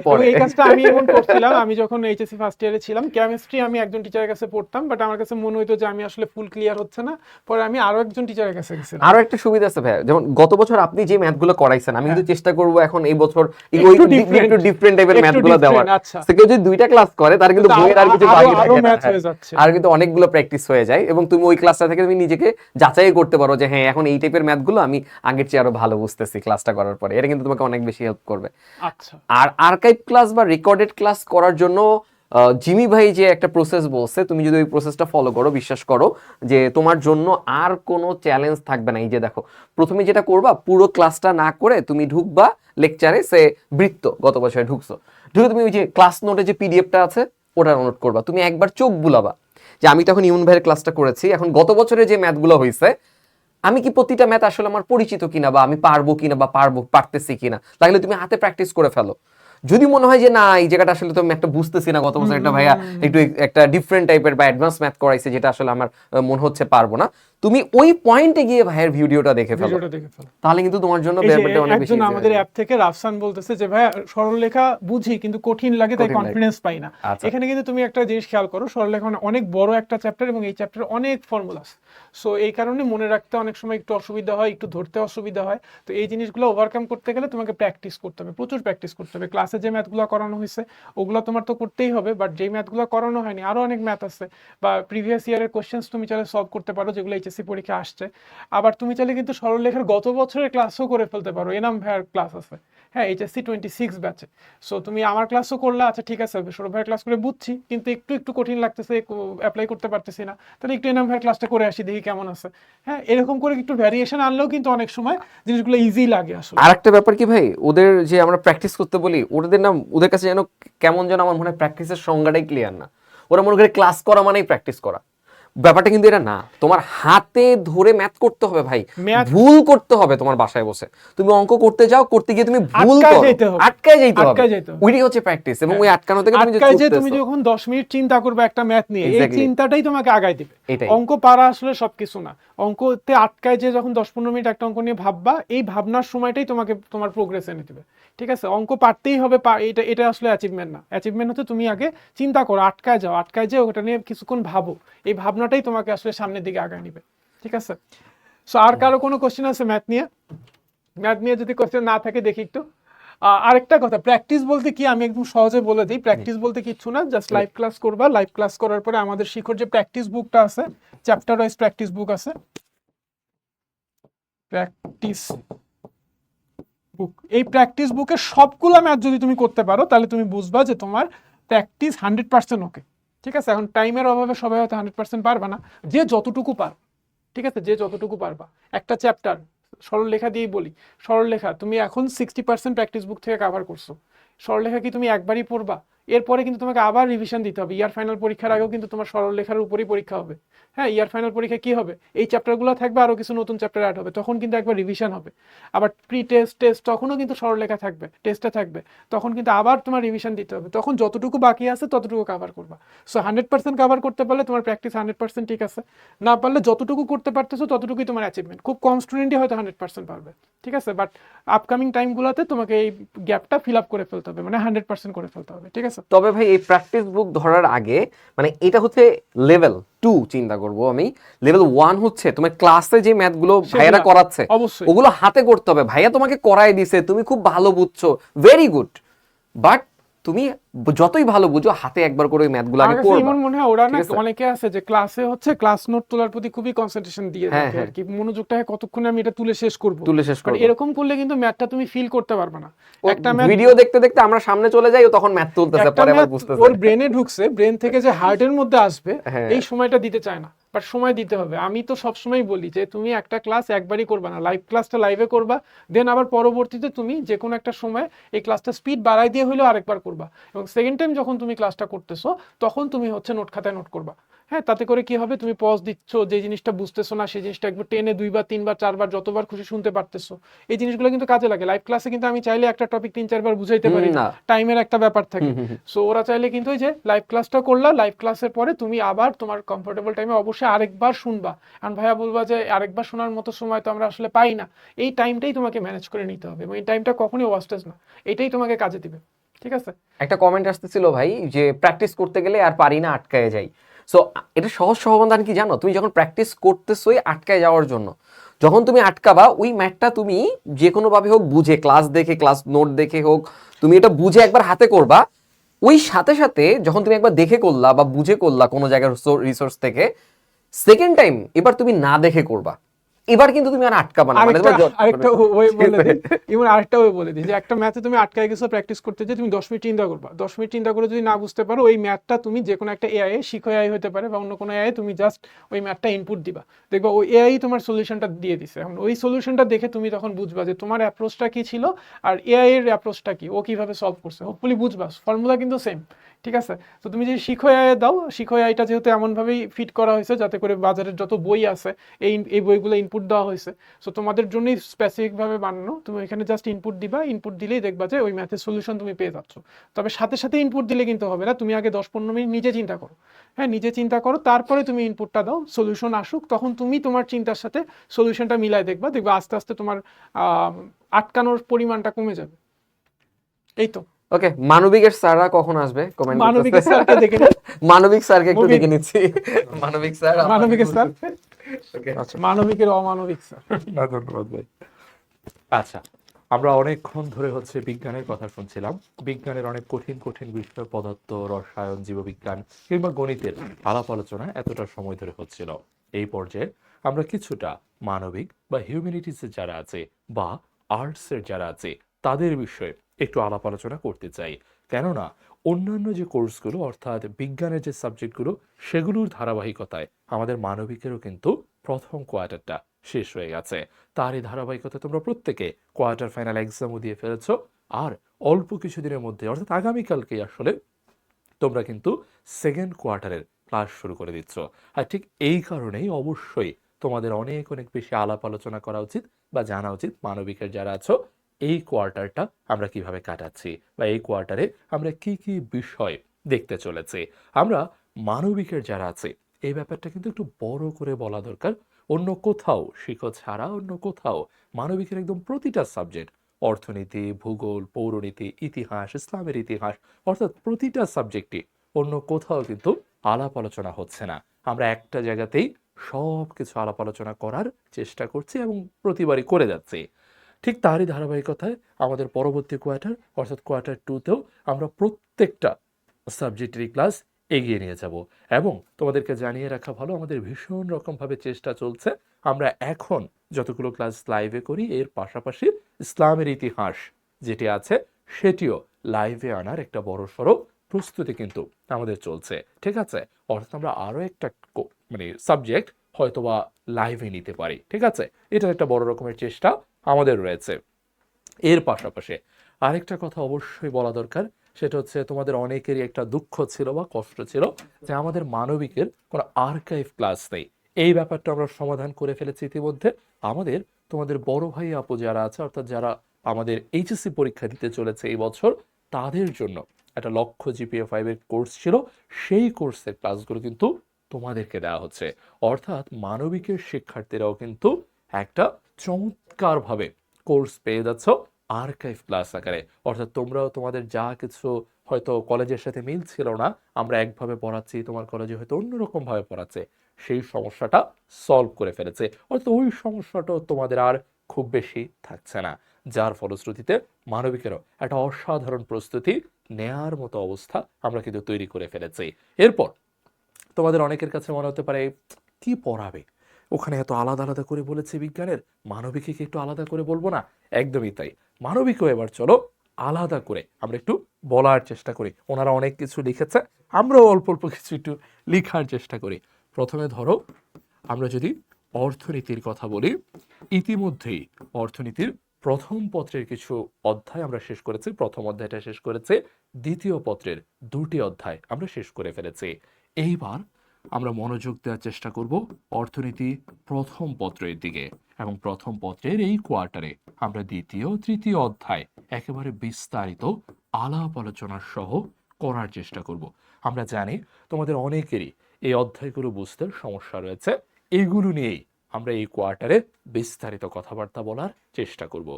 পড়ে। এই কাজটা আমি এমন করছিলাম। আমি যখন এইচএসসি ফার্স্ট ইয়ারে ছিলাম, কেমিস্ট্রি আমি একজন টিচারের কাছে পড়তাম, বাট আমার কাছে মনে হইতো যে আমি আসলে ফুল ক্লিয়ার হচ্ছে না, পরে আমি আরো একজন টিচারের কাছে গেছিলাম। আরো একটা সুবিধা আছে ভাই, যেমন গত বছর আপনি যে ম্যাথগুলো করাইছেন, আমি কিন্তু চেষ্টা করব এখন এই বছর একটু ডিফারেন্ট টাইপের ম্যাথগুলো দেওয়ার। সে কেউ যদি 2টা ক্লাস করে তার কিন্তু বইয়ের আর কিছু বাকি থাকে না, আর কিন্তু অনেকগুলো প্র্যাকটিস হয়ে যায়, এবং তুমি ওই ক্লাসটা থেকে তুমি নিজেকে যাচাই করতে পারো যে হ্যাঁ এখন এই টাইপের ম্যাথগুলো আমি আগের চেয়ে আরো ভালো বুঝতেছি ক্লাসটা করার পরে। এটা কিন্তু তোমাকে অনেক বেশি হেল্প করবে। আচ্ছা, আর আর্কাইভ ক্লাস বা রেকর্ডেড ক্লাস করার জন্য জিমি ভাই যে একটা প্রসেস বলছে, তুমি যদি ওই প্রসেসটা ফলো করো, বিশ্বাস করো যে তোমার জন্য আর কোনো চ্যালেঞ্জ থাকবে না। এই যে দেখো, প্রথমে যেটা করবা, পুরো ক্লাসটা না করে তুমি ঢুকবা লেকচারে, সে বৃত্ত গত বছরে ঢুকছো, ঢুকে তুমি ওই যে ক্লাস নোটে যে পিডিএফটা আছে ওটা নোট করবা, তুমি একবার চোখ বুলাবা যে আমি তখন ইউন ভাইয়ের ক্লাসটা করেছি, এখন গত বছরে যে ম্যাথগুলো হয়েছে আমি কি প্রতিটা ম্যাথ আসলে আমার পরিচিত কিনা, বা আমি পারবো কিনা, বা পারতেছি কিনা, তাহলে তুমি হাতে প্র্যাকটিস করে ফেলো। যদি মনে হয় যে না এই জায়গাটা আসলে তো আমি একটা বুঝতেছি না, গত বছর একটা ভাইয়া একটু একটা ডিফারেন্ট টাইপের বা অ্যাডভান্স ম্যাথ করাইছে যেটা আসলে আমার মনে হচ্ছে পারবো না, তুমি ওই পয়েন্টে গিয়ে ভাইয়ের ভিডিওটা দেখে ফেলো, তাহলে কিন্তু তোমার জন্য ব্যাপারটা অনেক বেশি। একজন আমাদের অ্যাপ থেকে রাফসান বলতেছে যে ভাই সরলরেখা বুঝি কিন্তু কঠিন লাগে, তাই কনফিডেন্স পাই না। এখানে কিন্তু তুমি একটা জিনিস খেয়াল করো, সরলরেখা অনেক বড় একটা চ্যাপ্টার এবং এই চ্যাপ্টারে অনেক ফর্মুলাস, সো এই কারণে মনে রাখতে অনেক সময় একটু অসুবিধা হয়, একটু ধরতে অসুবিধা হয়। তো এই জিনিসগুলো ওভারকাম করতে গেলে তোমাকে প্র্যাকটিস করতে হবে, প্রচুর প্র্যাকটিস করতে হবে। ক্লাসে যে ম্যাথগুলো করানো হয়েছে ওগুলো তোমার তো করতেই হবে, বাট যেই ম্যাথগুলো করানো হয়নি আরো অনেক ম্যাথ আছে, বা প্রিভিয়াস ইয়ারের কোশ্চেন্স তুমি চাইলে সলভ করতে পারো যেগুলো এইচএসসি পরীক্ষা আসছে। আবার তুমি চাইলে কিন্তু সরলরেখার গত বছরের ক্লাসও করে ফেলতে পারো, এনাম ভাইয়ের ক্লাস আছে, হ্যাঁ, এইচএসসি 26 ব্যাচে। সো তুমি আমার ক্লাসও করলে, আচ্ছা ঠিক আছে সৌরভ ভাইয়ের ক্লাস করে বুঝছি কিন্তু একটু একটু কঠিন লাগতেছে, অ্যাপ্লাই করতে পারতেছি না, তাহলে একটু এনাম ভাইয়ের ক্লাসটা করে আসি, দেখি কেমন আছে। হ্যাঁ, এরকম করে একটু ভ্যারিয়েশন আনলেও কিন্তু অনেক সময় জিনিসগুলো ইজি লাগে আসলে। আর একটা ব্যাপার কি ভাই, ওদের যে আমরা প্র্যাকটিস করতে বলি, ওদের না, ওদের কাছে যেন কেমন যেন আমার মনে হয় প্র্যাকটিসের সংজ্ঞাটাই ক্লিয়ার না। ওরা মনে করে ক্লাস করা মানেই প্র্যাকটিস করা, ব্যাপারটা কিন্তু এটা না। তোমার হাতে ধরে ম্যাথ করতে হবে ভাই, ভুল করতে হবে। তোমার বাসায় বসে তুমি অঙ্ক করতে যাও, করতে গিয়ে তুমি ভুল করো, আটকায় যাইতে হবে, ওইটাই হচ্ছে প্যাকটিস। এবং ওই আটকানো থেকে তুমি যখন 10 মিনিট চিন্তা করবে একটা ম্যাথ নিয়ে, এই চিন্তাটাই তোমাকে আগায় দিবে। অঙ্ক পারা আসলে সবকিছু না, অঙ্কতে আটকায় যে যখন 10-15 মিনিট একটা অঙ্ক নিয়ে ভাববা, এই ভাবনার সময়টাই তোমাকে তোমার প্রোগ্রেস এনে দিবে। ঠিক আছে, অঙ্ক পারতেই হবে, এটা আসলে অ্যাচিভমেন্ট না। অ্যাচিভমেন্ট হচ্ছে তুমি আগে চিন্তা করো, আটকায় যাও, আটকায় যাও, ওটা নিয়ে কিছুক্ষণ ভাবো, এই ভাবনাটাই তোমাকে আসলে সামনের দিকে আগায় নিবে। ঠিক আছে, সো আর কারো কোনো কোশ্চেন আছে ম্যাথ নিয়ে? ম্যাথ নিয়ে যদি কোশ্চেন না থাকে দেখি একটু। আরেকটা কথা, প্র্যাকটিস বলতে কি আমি একদম সহজে বলে দিই, প্র্যাকটিস বলতে কিচ্ছু না, জাস্ট লাইভ ক্লাস করবা। লাইভ ক্লাস করার পরে আমাদের শিখর যে প্র্যাকটিস বুকটা আছে, চ্যাপ্টার ওয়াইজ প্র্যাকটিস বুক আছে, প্র্যাকটিস বুক, এই প্র্যাকটিস বুকে সবগুলো ম্যাথ যদি তুমি করতে পারো তাহলে তুমি বুঝবা যে তোমার প্র্যাকটিস 100% ওকে। ঠিক আছে, এখন টাইমের অভাবে সবাই হয়তো 100% পারবা না, যে যতটুকু পার, ঠিক আছে, যে যতটুকু পারবা। একটা চ্যাপ্টার সরলরেখা দিয়েই বলি, সরলরেখা তুমি এখন 60% প্র্যাকটিস বুক থেকে কভার করছো। সরলরেখা কি তুমি একবারই পড়বা? এরপরে কিন্তু তোমাকে আবার রিভিশন দিতে হবে। ইয়ার ফাইনাল পরীক্ষার আগেও কিন্তু তোমার সরলরেখার উপরই পরীক্ষা হবে। হ্যাঁ, ইয়ার ফাইনাল পরীক্ষা কি হবে, এই চ্যাপ্টারগুলো থাকবে, আরো কিছু নতুন চ্যাপ্টার অ্যাড হবে, তখন কিন্তু একবার রিভিশন হবে। আবার প্রি টেস্ট তখনও কিন্তু সরলরেখা থাকবে, টেস্টে থাকবে, তখন কিন্তু আবার তোমার রিভিশন দিতে হবে। তখন যতটুকু বাকি আছে ততটুকু কভার করবা। সো 100% কভার করতে পারলে তোমার প্র্যাকটিস 100% ঠিক আছে, না পারলে যতটুকু করতে পারতেছো ততটুকুই তোমার অ্যাচিভমেন্ট। খুব কম স্টুডেন্টই হয়তো 100% পারবে, ঠিক আছে, বাট আপকামিং টাইমগুলোতে তোমাকে এই গ্যাপটা ফিল আপ করে ফেলতে হবে, মানে 100% করে ফেলতে হবে। ঠিক আছে, তবে ভাই এই প্র্যাকটিস বুক ধরার আগে, মানে এটা হচ্ছে লেভেল 2 চিন্তা করব আমি। লেভেল 1 হচ্ছে তোমার ক্লাসে যে ম্যাথগুলো ভাইয়ারা করাচ্ছে ওগুলো হাতে করতে হবে। ভাইয়া তোমাকে করাই দিছে, তুমি খুব ভালো বুঝছো, ভেরি গুড, বাট তুমি যতই ভালো বুঝো হাতে একবার করে ওই ম্যাথগুলো আগে করবা। আমার মনে হয় ওরা না অনেকে আছে যে ক্লাসে হচ্ছে ক্লাস নোট তোলার প্রতি খুবই কনসেন্ট্রেশন দিয়ে থাকে আর কি, মনোযোগটা কতক্ষণে আমি এটা তুলে শেষ করব। এরকম করলে কিন্তু ম্যাথটা তুমি ফিল করতে পারবে না। একটা ভিডিও দেখতে দেখতে আমরা সামনে চলে যাই, ও তখন ম্যাথ তুলতেছে, পরে আবার বুঝতেছে, ওর ব্রেনে ঢুকছে, ব্রেন থেকে যে হার্টের মধ্যে আসবে এই সময়টা দিতে চায় না, বাট সময় দিতে হবে। আমি তো সবসময় বলি যে তুমি একটা ক্লাস একবারই করবা না, লাইভ ক্লাসটা লাইভে করবা, দেন আবার পরবর্তীতে তুমি যে কোনো একটা সময় এই ক্লাসটা স্পিড বাড়াই দিয়ে হলেও আরেকবার করবা, এবং সেকেন্ড টাইম যখন তুমি ক্লাসটা করতেছো তখন তুমি হচ্ছে নোট খাতায় নোট করবা। হ্যাঁ, তাতে করে কি হবে, তুমি পজ দিচ্ছ, যে জিনিসটা বুঝতেছো না সেই জিনিসটা একবার টেনে 2বার 3বার 4বার যতবার খুশি শুনতে পারতেছো। এই জিনিসগুলো কিন্তু কাজে লাগে। লাইভ ক্লাসে কিন্তু আমি চাইলে একটা টপিক 3-4বার বুঝাইতে পারি না, টাইমের একটা ব্যাপার থাকে। সো ওরা চাইলে কিন্তু ওই যে লাইভ ক্লাসটা করলা, লাইভ ক্লাসের পরে তুমি আবার তোমার কমফোর্টেবল টাইমে অবশ্যই আরেকবার শুনবা। কারণ ভাইয়া বলবা যে আরেকবার শোনার মতো সময় তো আমরা আসলে পাই না, এই টাইমটাই তোমাকে ম্যানেজ করে নিতে হবে, এবং এই টাইমটা কখনোই ওয়াস্টেজ না, এটাই তোমাকে কাজে দিবে। ঠিক আছে, একটা কমেন্ট আসতেছিল ভাই যে প্র্যাকটিস করতে গেলে আর পারি না, আটকায় যাই। সো এটা সহজ সমাধান কি জানো, তুমি যখন প্র্যাকটিস করতেছোই আটকায় যাওয়ার জন্য, যখন তুমি আটকাবা ওই ম্যাথটা তুমি যে কোনো ভাবে হোক বুঝে, ক্লাস দেখে, ক্লাস নোট দেখে হোক, তুমি এটা বুঝে একবার হাতে করবা। ওই সাথে সাথে যখন তুমি একবার দেখে করলা বা বুঝে করলা কোনো জায়গার রিসোর্স থেকে, সেকেন্ড টাইম এবার তুমি না দেখে করবা। এবার কিন্তু তুমি আর আটকাবা না, মানে আরেকটা ওয়ে বলে দিই, ইমন আরেকটা ওয়ে বলে দিই যে একটা ম্যাথে তুমি আটকায় গেছো প্র্যাকটিস করতে, যে তুমি 10 মিনিট চিন্তা করবা, 10 মিনিট চিন্তা করে যদি না বুঝতে পারো, ওই ম্যাথটা তুমি যে কোনো একটা এআই, শিখো এআই হতে পারে বা অন্য কোনো এআই, তুমি জাস্ট ওই ম্যাথটা ইনপুট দিবা, দেখবা ওই এআই তোমার সলিউশনটা দিয়ে দিছে। এখন ওই সলিউশনটা দেখে তুমি তখন বুঝবা যে তোমার অ্যাপ্রোচটা কি ছিল আর এআই এর অ্যাপ্রোচটা কি, ও কিভাবে সলভ করছে, হোপফুলি বুঝবা, ফর্মুলা কিন্তু সেম, ঠিক আছে? তো তুমি যদি শিখো এআই দাও, শিখো এআইটা যেহেতু এমনভাবেই ফিট করা হয়েছে যাতে করে বাজারের যত বই আছে এই বইগুলো ইনপুট দেওয়া হয়েছে, সো তোমাদের জন্যই স্পেসিফিকভাবে বানানো। তুমি এখানে জাস্ট ইনপুট দিবা, ইনপুট দিলেই দেখবা যে ওই ম্যাথের সলিউশন তুমি পেয়ে যাচ্ছ। তবে সাথে সাথে ইনপুট দিলে কিন্তু হবে না, তুমি আগে 10-15 মিনিট নিজে চিন্তা করো, হ্যাঁ নিজে চিন্তা করো, তারপরে তুমি ইনপুটটা দাও, সলিউশন আসুক, তখন তুমি তোমার চিন্তার সাথে সলিউশনটা মিলাই দেখবা, দেখবা আস্তে আস্তে তোমার আটকানোর পরিমাণটা কমে যাবে। এই তো। ওকে, মানবিকের স্যাররা কখন আসবে কমেন্ট করতে? মানবিকের স্যারকে দেখে নিই। মানবিক স্যারকে একটু দেখে নিচ্ছি। মানবিক স্যার, মানবিকের স্যার, আচ্ছা মানবিকের অমানবিক স্যার। না ধন্যবাদ ভাই। আচ্ছা, আমরা অনেকক্ষণ ধরে হচ্ছে বিজ্ঞানের কথা শুনছিলাম। বিজ্ঞানের অনেক কঠিন কঠিন বিষয়, পদার্থ, রসায়ন, জীববিজ্ঞান কিংবা গণিতের আলাপ আলোচনা এতটা সময় ধরে হচ্ছিল। এই পর্যায়ে আমরা কিছুটা মানবিক বা হিউম্যানিটিসের যারা আছে বা আর্টসের যারা আছে তাদের বিষয়ে একটু আলাপ আলোচনা করতে চাই। কেননা অন্যান্য যে কোর্সগুলো অর্থাৎ বিজ্ঞানের যে সাবজেক্টগুলো সেগুলোর ধারাবাহিকতায় আমাদের মানবিকেরও কিন্তু প্রথম কোয়ার্টারটা শেষ হয়ে গেছে। তারই ধারাবাহিকতা তোমরা প্রত্যেকে কোয়ার্টার ফাইনাল এক্সামও দিয়ে ফেলেছো, আর অল্প কিছুদিনের মধ্যে অর্থাৎ আগামীকালকেই আসলে তোমরা কিন্তু সেকেন্ড কোয়ার্টারের ক্লাস শুরু করে দিচ্ছ। আর ঠিক এই কারণেই অবশ্যই তোমাদের অনেক অনেক বেশি আলাপ আলোচনা করা উচিত বা জানা উচিত মানবিকের যারা আছো এই কোয়ার্টারটা আমরা কিভাবে কাটাচ্ছি বা এই কোয়ার্টারে আমরা কি কি বিষয় দেখতে চলেছি। আমরা মানবিকের যারা আছে এই ব্যাপারটা কিন্তু একটু বড় করে বলা দরকার। অন্য কোথাও শিখো ছাড়া অন্য কোথাও মানবিকের একদম প্রতিটা সাবজেক্ট, অর্থনীতি, ভূগোল, পৌরনীতি, ইতিহাস, ইসলামের ইতিহাস, অর্থাৎ প্রতিটা সাবজেক্টই অন্য কোথাও কিন্তু আলাপ আলোচনা হচ্ছে না। আমরা একটা জায়গাতেই সব কিছু আলাপ আলোচনা করার চেষ্টা করছি এবং প্রতিবারই করে যাচ্ছি। ঠিক তারই ধারাবাহিকতায় আমাদের পরবর্তী কোয়ার্টার অর্থাৎ কোয়ার্টার 2তেও আমরা প্রত্যেকটা সাবজেক্টেরই ক্লাস এগিয়ে নিয়ে যাব। এবং তোমাদেরকে জানিয়ে রাখা ভালো, আমাদের ভীষণ রকমভাবে চেষ্টা চলছে আমরা এখন যতগুলো ক্লাস লাইভে করি এর পাশাপাশি ইসলামের ইতিহাস যেটি আছে সেটিও লাইভে আনার একটা বড়সড় প্রস্তুতি কিন্তু আমাদের চলছে। ঠিক আছে, অর্থাৎ আমরা আরও একটা মানে সাবজেক্ট হয়তোবা লাইভে নিতে পারি। ঠিক আছে, এটা একটা বড় রকমের চেষ্টা আমাদের রয়েছে। এর পাশাপাশি আরেকটা কথা অবশ্যই বলা দরকার, সেটা হচ্ছে তোমাদের অনেকেরই একটা দুঃখ ছিল বা কষ্ট ছিল যে আমাদের মানবিকের কোনো আর্কাইভ ক্লাস নেই। এই ব্যাপারটা আমরা সমাধান করে ফেলেছি ইতিমধ্যে। আমাদের তোমাদের বড় ভাই আপু যারা আছে অর্থাৎ যারা আমাদের এইচএসসি পরীক্ষা দিতে চলেছে এই বছর, তাদের জন্য একটা লক্ষ্য জিপিএ 5 এর কোর্স ছিল, সেই কোর্সের ক্লাসগুলো কিন্তু তোমাদেরকে দেওয়া হচ্ছে। অর্থাৎ মানবিকের শিক্ষার্থীরাও কিন্তু একটা চমৎকারভাবে কোর্স পেয়ে যাচ্ছ আর্কাইভ ক্লাস আকারে। অর্থাৎ তোমরাও তোমাদের যা কিছু হয়তো কলেজের সাথে মিল ছিল না, আমরা একভাবে পড়াচ্ছি, তোমার কলেজে হয়তো অন্যরকম ভাবে পড়াচ্ছে, সেই সমস্যাটা সলভ করে ফেলেছে। অর্থাৎ ওই সমস্যাটাও তোমাদের আর খুব বেশি থাকছে না, যার ফলশ্রুতিতে মানবিকেরও একটা অসাধারণ প্রস্তুতি নেয়ার মতো অবস্থা আমরা কিন্তু তৈরি করে ফেলেছি। এরপর তোমাদের অনেকের কাছে মনে হতে পারে কি পড়াবে, ওখানে এত আলাদা আলাদা করে বলেছে বিজ্ঞানের, মানবিকে কি একটু আলাদা করে বলবো না? একদমই তাই, মানবিকও এবার চলো আলাদা করে আমরা একটু বলার চেষ্টা করি। ওনারা অনেক কিছু লিখেছে, আমরাও অল্প অল্প কিছু একটু লিখার চেষ্টা করি। প্রথমে ধরো আমরা যদি অর্থনীতির কথা বলি, ইতিমধ্যেই অর্থনীতির প্রথম পত্রের কিছু অধ্যায় আমরা শেষ করেছি, প্রথম অধ্যায়টা শেষ করেছে, দ্বিতীয় পত্রের 2টি অধ্যায় আমরা শেষ করে ফেলেছি। এইবার আমরা মনোযোগ দেওয়ার চেষ্টা করব অর্থনীতি প্রথম পত্রের দিকে, এবং প্রথম পত্রের এই কোয়ার্টারে আমরা দ্বিতীয় তৃতীয় অধ্যায় একেবারে বিস্তারিত আলাপ আলোচনা সহ করার চেষ্টা করব। আমরা জানি তোমাদের অনেকেরই এই অধ্যায়গুলো বুঝতে সমস্যা রয়েছে, এগুলো নিয়েই আমরা এই কোয়ার্টারে বিস্তারিত কথাবার্তা বলার চেষ্টা করব।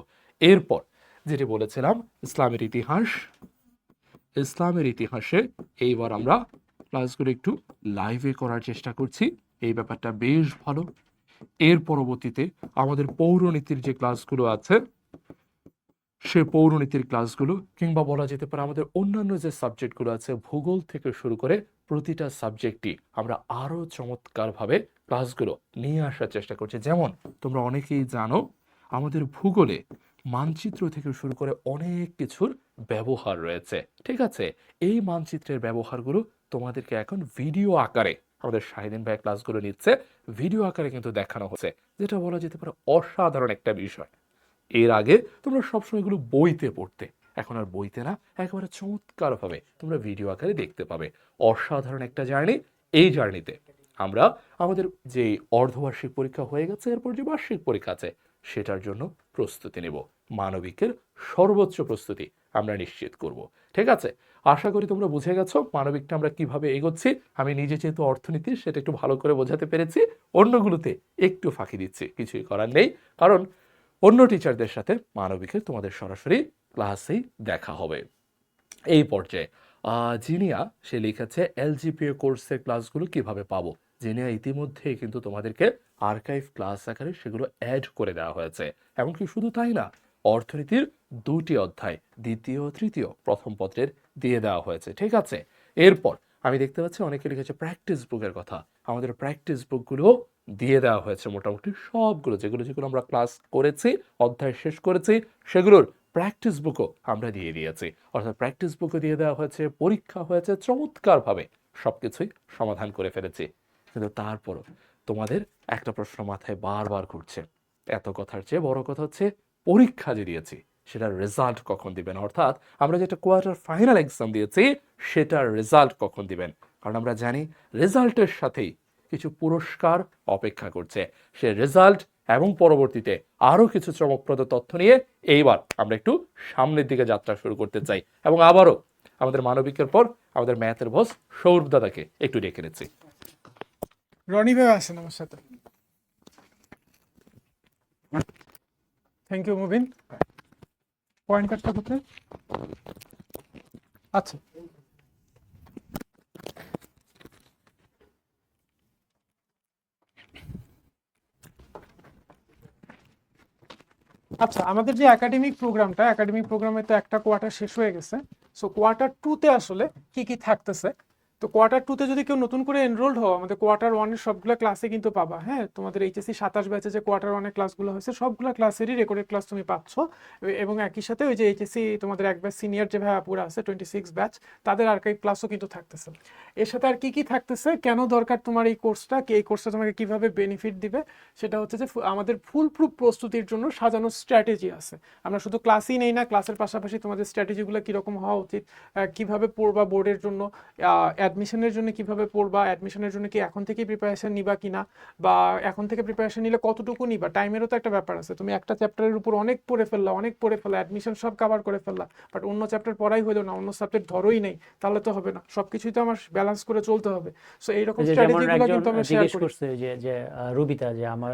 এরপর যেটি বলেছিলাম ইসলামের ইতিহাস, ইসলামের ইতিহাসে এইবার আমরা ক্লাসগুলো একটু লাইভে করার চেষ্টা করছি, এই ব্যাপারটা বেশ ভালো। এর পরবর্তীতে আমাদের পৌরনীতির যে ক্লাসগুলো আছে সে পৌরনীতির ক্লাসগুলো কিংবা বলা যেতে পারে আমাদের অন্যান্য যে সাবজেক্টগুলো আছে ভূগোল থেকে শুরু করে প্রতিটা সাবজেক্টই আমরা আরও চমৎকারভাবে ক্লাসগুলো নিয়ে আসার চেষ্টা করছি। যেমন তোমরা অনেকেই জানো আমাদের ভূগোলে মানচিত্র থেকে শুরু করে অনেক কিছুর ব্যবহার রয়েছে, ঠিক আছে? এই মানচিত্রের ব্যবহারগুলো তোমাদেরকে এখন ভিডিও আকারে আমাদের শাহিদিন ভাই ক্লাসগুলো নিচ্ছে, ভিডিও আকারে কিন্তু দেখানো হচ্ছে, যেটা বলা যেতে পারে অসাধারণ একটা বিষয়। এর আগে তোমরা সবসময় এগুলো বইতে পড়তে, এখন আর বইতে না, একেবারে চমৎকারভাবে তোমরা ভিডিও আকারে দেখতে পাবে। অসাধারণ একটা জার্নি। এই জার্নিতে আমরা আমাদের যে অর্ধবার্ষিক পরীক্ষা হয়ে গেছে, এরপর যে বার্ষিক পরীক্ষা আছে সেটার জন্য প্রস্তুতি নেব। মানবিকের সর্বোচ্চ প্রস্তুতি আমরা নিশ্চিত করব, ঠিক আছে? আশা করি তোমরা বুঝে গেছো মানবিকটা আমরা কিভাবে এগোচ্ছি। আমি নিজে যেহেতু অর্থনীতি সেটা একটু ভালো করে বোঝাতে পেরেছি, অন্যগুলোতে একটু ফাঁকি দিচ্ছি, কিছুই করার নেই, কারণ অন্য টিচারদের সাথে মানবিকের তোমাদের সরাসরি ক্লাসেই দেখা হবে। এই পর্যায়ে জিনিয়া সে লিখেছে এলজিপিএ কোর্সের ক্লাসগুলো কিভাবে পাবো। জিনিয়া ইতিমধ্যেই কিন্তু তোমাদেরকে আর্কাইভ ক্লাস আকারে সেগুলো অ্যাড করে দেওয়া হয়েছে। এমনকি শুধু তাই না, অর্থনীতির 2টি অধ্যায়, দ্বিতীয় ও তৃতীয়, প্রথম পত্রের দিয়ে দেওয়া হয়েছে, ঠিক আছে? এরপর আমি দেখতে পাচ্ছি অনেকে লিখেছে প্র্যাকটিস বুকের কথা। আমাদের প্র্যাকটিস বুকগুলো দিয়ে দেওয়া হয়েছে মোটামুটি সবগুলো, যেগুলো যেগুলো আমরা ক্লাস করেছি, অধ্যায় শেষ করেছি, সেগুলোর প্র্যাকটিস বুকও আমরা দিয়ে দিয়েছি। অর্থাৎ প্র্যাকটিস বুকও দিয়ে দেওয়া হয়েছে, পরীক্ষা হয়েছে, চমৎকারভাবে সবকিছুই সমাধান করে ফেলেছি। কিন্তু তারপরও তোমাদের একটা প্রশ্ন মাথায় বারবার ঘুরছে, এত কথার চেয়ে বড় কথা হচ্ছে পরীক্ষা যে দিয়েছি সেটার রেজাল্ট কখন দিবেন, অর্থাৎ আমরা যেটা কোয়ার্টার ফাইনাল এক্সাম দিয়েছি সেটার রেজাল্ট কখন দিবেন। কারণ আমরা জানি রেজাল্টের সাথেই কিছু পুরস্কার অপেক্ষা করছে। সে রেজাল্ট এবং পরবর্তীতে আরও কিছু চমকপ্রদ তথ্য নিয়ে এইবার আমরা একটু সামনের দিকে যাত্রা শুরু করতে চাই। এবং আবারও আমাদের মানবিকের পর আমাদের ম্যাথের বস সৌরভ দাদাকে একটু ডেকে নিচ্ছি। রনি ভাই আসেন আমার সাথে। Thank you Mubin. পয়েন্ট কার্ডটা কোথায়? আচ্ছা, আচ্ছা আমাদের যে একাডেমিক প্রোগ্রামে তো একটা কোয়ার্টার শেষ হয়ে গেছে। সো কোয়ার্টার 2তে আসলে কি কি থাকতেছে, তো কোয়ার্টার 2তে যদি কেউ নতুন করে এনরোলড হও, আমাদের কোয়ার্টার 1-এর সবগুলো ক্লাসে কিন্তু পাবা। হ্যাঁ, তোমাদের এইচএসসি 27 ব্যাচে যে কোয়ার্টার 1-এর ক্লাসগুলো হয়েছে সবগুলো ক্লাসেরই রেকর্ডেড ক্লাস তুমি পাচ্ছ। এবং একই সাথে ওই যে এইচএসসি তোমাদের এক ব্যাচ সিনিয়র যে ভাইয়াপুরা আছে 26 ব্যাচ, তাদের আর্কাইভ ক্লাসও কিন্তু থাকতেছে। এর সাথে আর কি কি থাকতেছে, কেন দরকার তোমার এই কোর্সটা, এই কোর্সটা তোমাকে কিভাবে বেনিফিট দিবে, সেটা হচ্ছে যে আমাদের ফুল প্রুফ প্রস্তুতির জন্য সাজানো স্ট্র্যাটেজি আছে। আমরা শুধু ক্লাসই নেই না, ক্লাসের পাশাপাশি তোমাদের স্ট্র্যাটেজিগুলো কীরকম হওয়া উচিত, কিভাবে পড়বা বোর্ডের জন্য, অ্যাডমিশনের জন্য কিভাবে পড়বা, অ্যাডমিশনের জন্য কি এখন থেকেই প্রিপারেশন নিবা কিনা, বা এখন থেকে প্রিপারেশন নিলে কতটুকু নিবা, টাইমেরও তো একটা ব্যাপার আছে। তুমি একটা চ্যাপ্টারের উপর অনেক পড়ে ফেললা, অ্যাডমিশন সব কভার করে ফেললা, বাট অন্য চ্যাপ্টার পড়াই হলো না, অন্য সাবজেক্ট ধরোই নেই, তাহলে তো হবে না। সবকিছুই তো আমার ব্যালেন্স করে চলতে হবে। সো এইরকম স্ট্র্যাটেজিগুলো কিন্তু আমরা শেয়ার করি। যে রুবিতা, যে আমার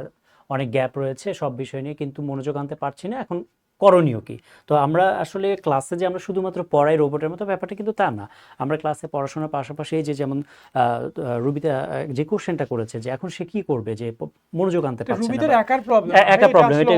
অনেক গ্যাপ রয়েছে সব বিষয় নিয়ে, কিন্তু মনোযোগ আনতে পারছি না, এখন করণীয় কি? তো আমরা আসলে ক্লাসে যে আমরা শুধুমাত্র পড়াই রোবটের মতো, ব্যাপারটা কিন্তু তা না। আমরা ক্লাসে পড়াশোনার পাশাপাশি এই যে যেমন রুবিতা যে কোশ্চেনটা করেছে যে এখন সে কি করবে, যে মনোযোগ আনতে পারছে না, রুবিতার একা প্রবলেম, এটা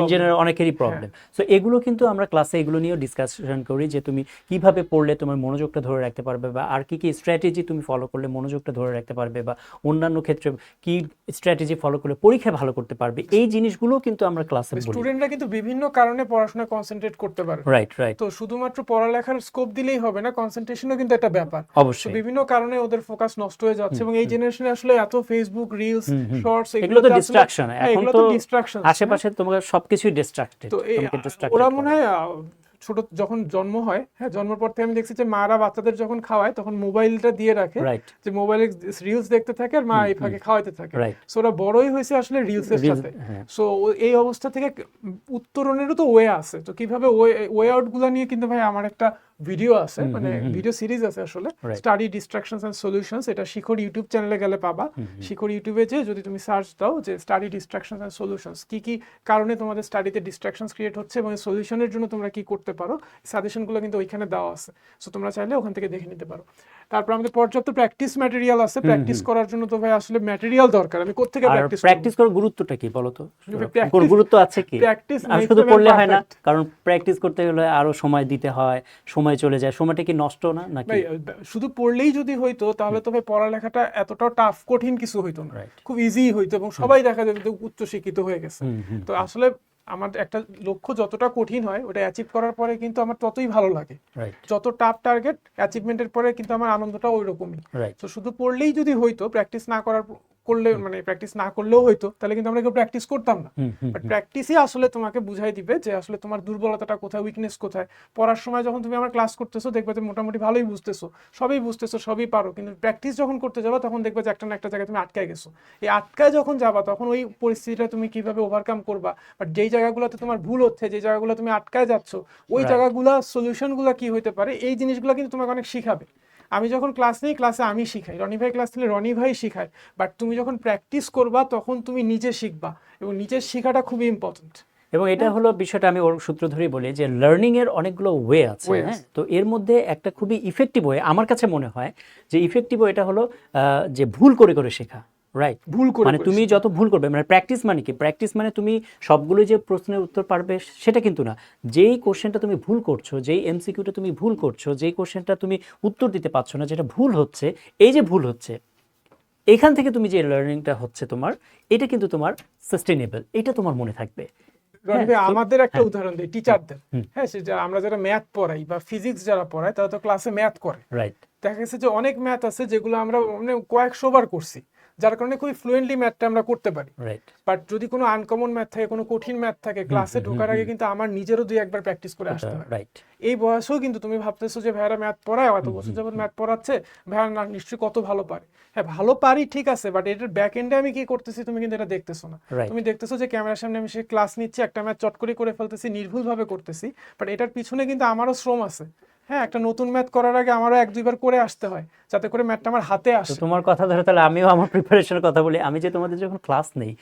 ইঞ্জিনিয়ার অনেকেরই প্রবলেম। সো এগুলো কিন্তু আমরা ক্লাসে এগুলো নিয়েও ডিসকাশন করি যে তুমি কিভাবে পড়লে তোমার মনোযোগটা ধরে রাখতে পারবে, বা আর কি কি স্ট্র্যাটেজি তুমি ফলো করলে মনোযোগটা ধরে রাখতে পারবে, বা অন্যান্য ক্ষেত্রে কি স্ট্র্যাটেজি ফলো করলে পরীক্ষায় ভালো করতে পারবে। এই জিনিসগুলো কিন্তু আমরা ক্লাসে বলি। স্টুডেন্টরা কিন্তু বিভিন্ন কারণে পড়াশোনায় কনসেন্ট্রেট করতে পারে, রাইট। তো শুধুমাত্র পড়ালেখার স্কোপ দিলেই হবে না, কনসেন্ট্রেশনও কিন্তু একটা ব্যাপার। অবশ্যই বিভিন্ন কারণে ওদের ফোকাস নষ্ট হয়ে যাচ্ছে, এবং এই জেনারেশনে আসলে এত ফেসবুক রিলস শর্টস এগুলো তো ডিস্ট্রাকশন, এখন তো ডিস্ট্রাকশন, আশেপাশে তোমার সবকিছুই ডিস্ট্রাক্টেড। তো ওরা মনে হয় ছোট যখন জন্ম হয়, হ্যাঁ, জন্মের পর থেকে আমি দেখছি যে মারা বাচ্চাদের যখন খাওয়ায় তখন মোবাইলটা দিয়ে রাখে, যে মোবাইলে রিলস দেখতে থাকে আর মা এই ফাঁকে খাওয়াইতে থাকে। সো ওরা বড়ই হয়েছে আসলে রিলস এর সাথে। সো এই অবস্থা থেকে উত্তরণেরও তো ওয়ে আছে, তো কিভাবে ওয়ে আউট গুলা নিয়ে কিন্তু ভাই আমার একটা ভিডিও আছে, মানে ভিডিও সিরিজ আছে আসলে, Right. Study distractions and solutions, এটা শিখর ইউটিউব চ্যানেলে গেলে পাবা। শিখর ইউটিউবে যে যদি তুমি সার্চ দাও যে স্টাডি ডিস্ট্রাকশনস এন্ড সলিউশনস, কি কি কারণে তোমাদের স্টাডিতে ডিস্ট্রাকশনস ক্রিয়েট হচ্ছে এবং সলিউশনের জন্য তোমরা কি করতে পারো, সাজেশনগুলো কিন্তু ওইখানে দেওয়া আছে। সো তোমরা চাইলে ওখান থেকে দেখে নিতে পারো। তারপর আমাদের পর্যাপ্ত প্র্যাকটিস ম্যাটেরিয়াল আছে। প্র্যাকটিস করার জন্য তো ভাই আসলে ম্যাটেরিয়াল দরকার। আমি কোত্থেকে আর প্র্যাকটিস প্র্যাকটিস করার গুরুত্বটা কি বলো তো? practice- কোন গুরুত্ব আছে কি? practice আর makes শুধু the man পড়লে হয় না, perfect. কারণ প্র্যাকটিস করতে গেলে আরো সময় দিতে হয়, সময় চলে যায়। সময়টা কি নষ্ট না নাকি? ভাই শুধু পড়লেই যদি হইতো তাহলে তো ভাই পড়ালেখাটা এতটাও টাফ কঠিন কিছু হইতো না, Right. খুব ইজি হইতো এবং সবাই দেখা যেত যে উচ্চ শিক্ষিত হয়ে গেছে। তো আসলে আমার একটা লক্ষ্য যতটা কঠিন হয় ওটা অ্যাচিভ করার পরে কিন্তু আমার ততই ভালো লাগে। রাইট, যত টাফ টার্গেট অ্যাচিভমেন্টের পরে কিন্তু আমার আনন্দটা ওই রকমই। রাইট। তো শুধু পড়লেই যদি হইতো, প্র্যাকটিস না করলে মানে প্র্যাকটিস না করলেও হইতো, তাহলে কিন্তু আমরা কেউ প্র্যাকটিস করতাম না। বাট প্র্যাকটিসই আসলে তোমাকে বুঝাই দিবে যে আসলে তোমার দুর্বলতাটা কোথায়, উইকনেস কোথায়। পড়ার সময় যখন তুমি আমার ক্লাস করতেছো দেখবে যে মোটামুটি ভালোই বুঝতেছো, সবই বুঝতেছো, সবই পারো, কিন্তু প্র্যাকটিস যখন করতে যাবা তখন দেখবে যে একটা না একটা জায়গায় তুমি আটকায় গেছো। এই আটকায় যখন যাবা তখন ওই পরিস্থিতিটা তুমি কিভাবে ওভারকাম করবা, বাট যেই জায়গাগুলোতে তোমার ভুল হচ্ছে, যে জায়গাগুলো তুমি আটকায় যাচ্ছ, ওই জায়গাগুলো সলিউশনগুলো কি হইতে পারে, এই জিনিসগুলো কিন্তু তোমাকে অনেক শিখাবে। আমি যখন ক্লাস নিই, ক্লাসে আমি শিখাই, রনি ভাই ক্লাস নিলে রনি ভাই শিখায়, বাট তুমি যখন প্র্যাকটিস করবা তখন তুমি নিজে শিখবা, এবং নিজের শেখাটা খুবই ইম্পর্টেন্ট। এবং এটা হলো বিষয়টা, আমি ওর সূত্র ধরেই বলি যে লার্নিং এর অনেকগুলো ওয়ে আছে। হ্যাঁ, তো এর মধ্যে একটা খুবই ইফেক্টিভ ওয়ে আমার কাছে মনে হয় যে ইফেক্টিভ ওয়েটা হলো যে ভুল করে করে শেখা। রাইট, ভুল করে মানে তুমি যত ভুল করবে, মানে প্র্যাকটিস মানে কি? প্র্যাকটিস মানে তুমি সবগুলো যে প্রশ্নের উত্তর পারবে সেটা কিন্তু না। যেই কোশ্চেনটা তুমি ভুল করছো, যেই এমসিকিউটা তুমি ভুল করছো, যেই কোশ্চেনটা তুমি উত্তর দিতে পারছো না, যেটা ভুল হচ্ছে, এই যে ভুল হচ্ছে, এখান থেকে তুমি যে লার্নিংটা হচ্ছে তোমার, এটা কিন্তু তোমার সাস্টেনেবল, এটা তোমার মনে থাকবে। রনি ভাই, আমাদের একটা উদাহরণ দিই টিচারদের। হ্যাঁ, সে আমরা যারা ম্যাথ পড়াই বা ফিজিক্স যারা পড়ায় তারা তো ক্লাসে ম্যাথ করে। রাইট, দেখা গেছে যে অনেক ম্যাথ আছে যেগুলো আমরা মানে কয়েকশো বার করছি, যার কারণে খুবই ফ্লুয়েন্টলি ম্যাথটা আমরা করতে পারি। রাইট। বাট যদি কোনো আনকমন ম্যাথ থাকে, কোনো কঠিন ম্যাথ থাকে, ক্লাসে ঢোকার আগে কিন্তু আমার নিজেরও দুই একবার প্র্যাকটিস করে আসতে হয়। রাইট। এই বয়সেও কিন্তু তুমি ভাবতেছো যে ভাইয়ারা ম্যাথ পড়ায়, এত বছর যাবত ম্যাথ পড়াচ্ছে, ভাইয়া না নিশ্চয়ই কত ভালো পারে। হ্যাঁ, ভালো পারি ঠিক আছে, বাট এটার ব্যাক এন্ডে আমি কি করতেছি তুমি কিন্তু এটা দেখতেছো না। তুমি দেখতেছো যে ক্যামেরার সামনে আমি সে ক্লাস নিচ্ছি, একটা ম্যাথ চট করে ফেলতেছি, নির্ভুল ভাবে করতেছি, বাট এটার পিছনে কিন্তু আমারও শ্রম আছে। হ্যাঁ, একটা নতুন ম্যাথ করার আগে আমারও এক দুইবার করে আসতে হয় যাতে করে ম্যাথটা আমার হাতে আসে। তোমার কথা ধরে তাহলে আমিও আমার প্রিপারেশনের কথা বলি। আমি যে তোমাদের যখন ক্লাস নেই,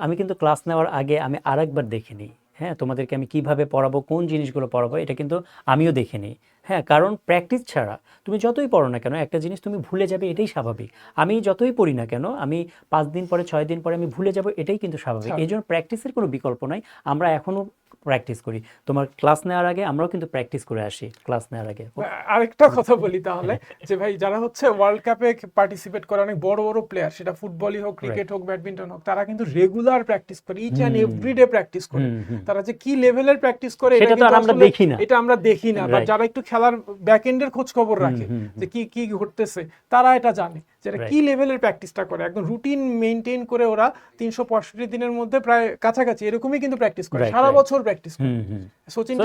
আমি কিন্তু ক্লাস নেওয়ার আগে আমি আরেকবার দেখে নিই। হ্যাঁ, তোমাদেরকে আমি কিভাবে পড়াবো, কোন জিনিসগুলো পড়াবো, এটা কিন্তু আমিও দেখে নিই। হ্যাঁ, কারণ প্র্যাকটিস ছাড়া তুমি যতই পড়ো না কেন একটা জিনিস তুমি ভুলে যাবে, এটাই স্বাভাবিক। আমি যতই পড়ি না কেন, আমি 5 দিন পরে 6 দিন পরে আমি ভুলে যাব, এটাই কিন্তু স্বাভাবিক। এই জন্য প্র্যাকটিসের কোনো বিকল্প নাই। আমরা এখনো প্র্যাকটিস করি। তোমার ক্লাস নেওয়ার আগে আমরাও কিন্তু প্র্যাকটিস করে আসি ক্লাস নেওয়ার আগে। আরেকটা কথা বলি তাহলে, যে ভাই যারা হচ্ছে ওয়ার্ল্ড কাপে পার্টিসিপেট করে, অনেক বড় বড় প্লেয়ার, সেটা ফুটবলই হোক, ক্রিকেট হোক, ব্যাডমিন্টন হোক, তারা কিন্তু রেগুলার প্র্যাকটিস করে, ইচ অ্যান্ড এভরিডে প্র্যাকটিস করে। তারা যে কি লেভেলের প্র্যাকটিস করে সেটা তো আমরা দেখি না, এটা আমরা দেখি না। বা যারা একটু খেলার ব্যাক এন্ডের খোঁজ খবর রাখে যে কি কি ঘটতেছে, তারা এটা জানে যে কি লেভেলের প্র্যাকটিসটা করে। একদম রুটিন মেইনটেইন করে ওরা 365 দিনের মধ্যে প্রায় কাছাকাছি এরকমই কিন্তু প্র্যাকটিস করে, সারা বছর প্র্যাকটিস করে। সচিন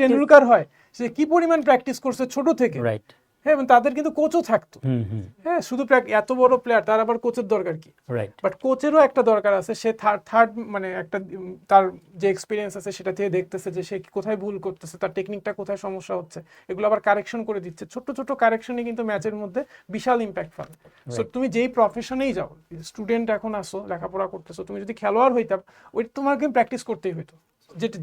টেন্ডুলকার হয়, সে কি পরিমাণ প্র্যাকটিস করছে ছোট থেকে। রাইট। হ্যাঁ, এবং তাদের কিন্তু কোচও থাকতো। হ্যাঁ, শুধু এত বড় প্লেয়ার, তার আবার কোচের দরকার কি? রাইট। বাট কোচেরও একটা দরকার আছে, সে থার্ড মানে একটা তার যে এক্সপিরিয়েন্স আছে সেটা থেকে দেখতেছে যে সে কোথায় ভুল করতেছে, তার টেকনিকটা কোথায় সমস্যা হচ্ছে, এগুলো আবার কারেকশন করে দিচ্ছে। ছোট ছোট কারেকশনই কিন্তু ম্যাচের মধ্যে বিশাল ইম্প্যাক্ট ফেলে। সো তুমি যেই প্রফেশনেই যাও, স্টুডেন্ট এখন আসো, লেখাপড়া করতেছো, তুমি যদি খেলোয়াড় হইতাম, ওই তোমাকে প্র্যাকটিস করতেই হইতো,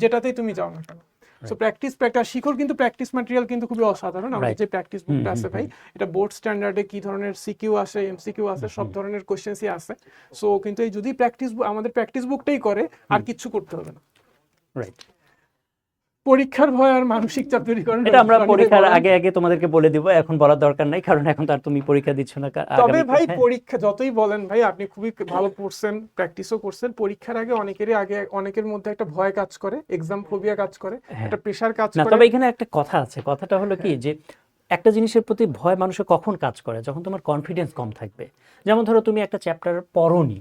যেটাতেই তুমি যাও না কেন। সো প্র্যাকটিস শিখর কিন্তু প্র্যাকটিস ম্যাটেরিয়াল কিন্তু খুবই অসাধারণ। আমাদের যে প্র্যাকটিস বুকটা আছে ভাই, এটা বোর্ড স্ট্যান্ডার্ডে কি ধরনের সিকিউ আসে, এমসিকিউ আছে, সব ধরনের কোশ্চেন্সই আছে। সো কিন্তু এই যদি আমাদের প্র্যাকটিস বুকটাই করে, আর কিচ্ছু করতে হবে না। রাইট। পরীক্ষার ভয় আর মানসিক চাপ তৈরি করেন, এটা আমরা পরীক্ষার আগে আগে তোমাদেরকে বলে দিব, এখন বলার দরকার নাই, কারণ এখন তো আর তুমি পরীক্ষা দিচ্ছ না। তবে ভাই পরীক্ষা যতই বলেন ভাই, আপনি খুবই ভালো পড়ছেন, প্র্যাকটিসও করছেন, পরীক্ষার আগে অনেকের মধ্যে একটা ভয় কাজ করে, এক্সাম ফোবিয়া কাজ করে, একটা প্রেসার কাজ করে। তবে এখানে একটা কথা আছে, কথাটা হলো কি যে একটা জিনিসের প্রতি ভয় মানুষের কখন কাজ করে, যখন তোমার কনফিডেন্স কম থাকবে। যেমন ধরো তুমি একটা চ্যাপ্টার পড়োনি,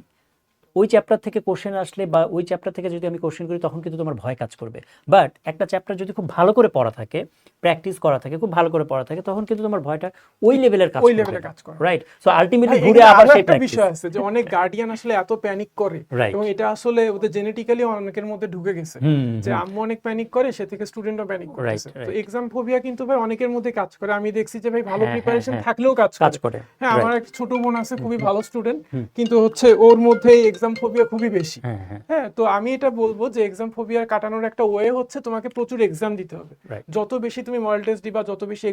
ওই চ্যাপ্টার থেকে কোশ্চেন আসলে বা ওই চ্যাপ্টার থেকে যদি আমি কোশ্চেন করি তখন কিন্তু তোমার ভয় কাজ করবে। বাট একটা চ্যাপ্টার যদি খুব ভালো করে পড়া থাকে, প্র্যাকটিস করা থাকে, খুব ভালো করে পড়া থাকে, তখন কিন্তু তোমার ভয়টা ওই লেভেলের কাজ ওই করবে, লেভেলে কাজ করে। রাইট? সো আলটিমেটলি ভাই, ঘুরে এখানে আবার আরো সেই একটা প্র্যাকটিস। বিষয় আছে যে অনেক গার্ডিয়ান আসলে এত প্যানিক করে Right. এবং এটা আসলে ওদের জেনেটিক্যালি অনেকের মধ্যে ঢুকে গেছে যে আম্মু অনেক প্যানিক করে, সে থেকে স্টুডেন্টও প্যানিক করতেছে। Right, তো right. এক্সাম ফোবিয়া কিন্তু ভাই অনেকের মধ্যে কাজ করে। আমি দেখছি যে ভাই ভালো হ্যাঁ, প্রিপারেশন হ্যাঁ, থাকলেও কাজ কাজ করে। করে। হ্যাঁ, আমার Right. এক ছোট বোন আছে, খুবই ভালো স্টুডেন্ট, কিন্তু হচ্ছে ওর মধ্যে এক্সাম ফোবিয়া খুবই বেশি। হ্যাঁ, হ্যাঁ। হ্যাঁ, তো আমি এটা বলবো যে এক্সাম ফোবিয়া কাটানোর একটা ওয়ে হচ্ছে তোমাকে প্রচুর এক্সাম দিতে হবে। Right. যত বেশি তুমি মডেল টেস্ট দিবা, যত বেশি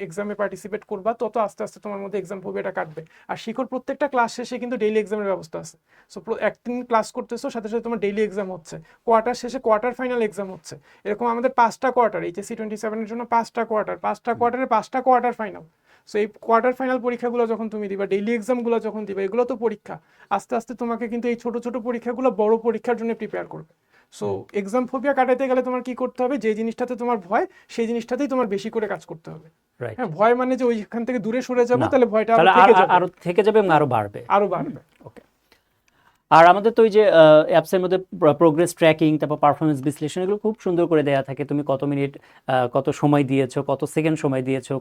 এক্সামে পার্টিসিপেট করবা, তত আস্তে আস্তে তোমার মধ্যে এক্সাম ফোবিয়াটা কাটবে। আর শিখর প্রত্যেকটা ক্লাস শেষে কিন্তু ডেইলি এক্সামের ব্যবস্থা আছে। সো একদিন ক্লাস করতেছো, সাথে সাথে তোমার ডেইলি এক্সাম হচ্ছে, কোয়ার্টার শেষে কোয়ার্টার ফাইনাল এক্সাম হচ্ছে। এরকম আমাদের 5টা কোয়ার্টার, এইচএসসি 27 এর জন্য 5টা কোয়ার্টার, 5টা কোয়ার্টারে 5টা কোয়ার্টার ফাইনাল। সো এই কোয়ার্টার ফাইনাল পরীক্ষাগুলো যখন তুমি দিবা, ডেইলি এক্সামগুলো যখন দিবা, এগুলো তো পরীক্ষা। আস্তে আস্তে তোমাকে কিন্তু এই ছোট ছোট পরীক্ষাগুলো বড় পরীক্ষার জন্য প্রিপেয়ার করবে। সো এক্সাম ফোবিয়া কাটাতে গেলে তোমার কি করতে হবে, যে জিনিসটাতে তোমার ভয় সেই জিনিসটাতেই তোমার বেশি করে কাজ করতে হবে। Right. হ্যাঁ, ভয় মানে যে ওইখান থেকে দূরে সরে যাবো, না, তাহলে ভয়টা তাহলে থেকে যাবে, আরো থেকে যাবে এবং আরো বাড়বে। আরো বাড়বে। ওকে। আর আমাদের তো ওই যে অ্যাপসের মধ্যে প্রোগ্রেস ট্র্যাকিং, তারপর পারফরমেন্স বিশ্লেষণ, এগুলো খুব সুন্দর করে দেয়া থাকে। তুমি কত মিনিট, কত সময় দিয়েছো, কত সেকেন্ড সময় দিয়েছো,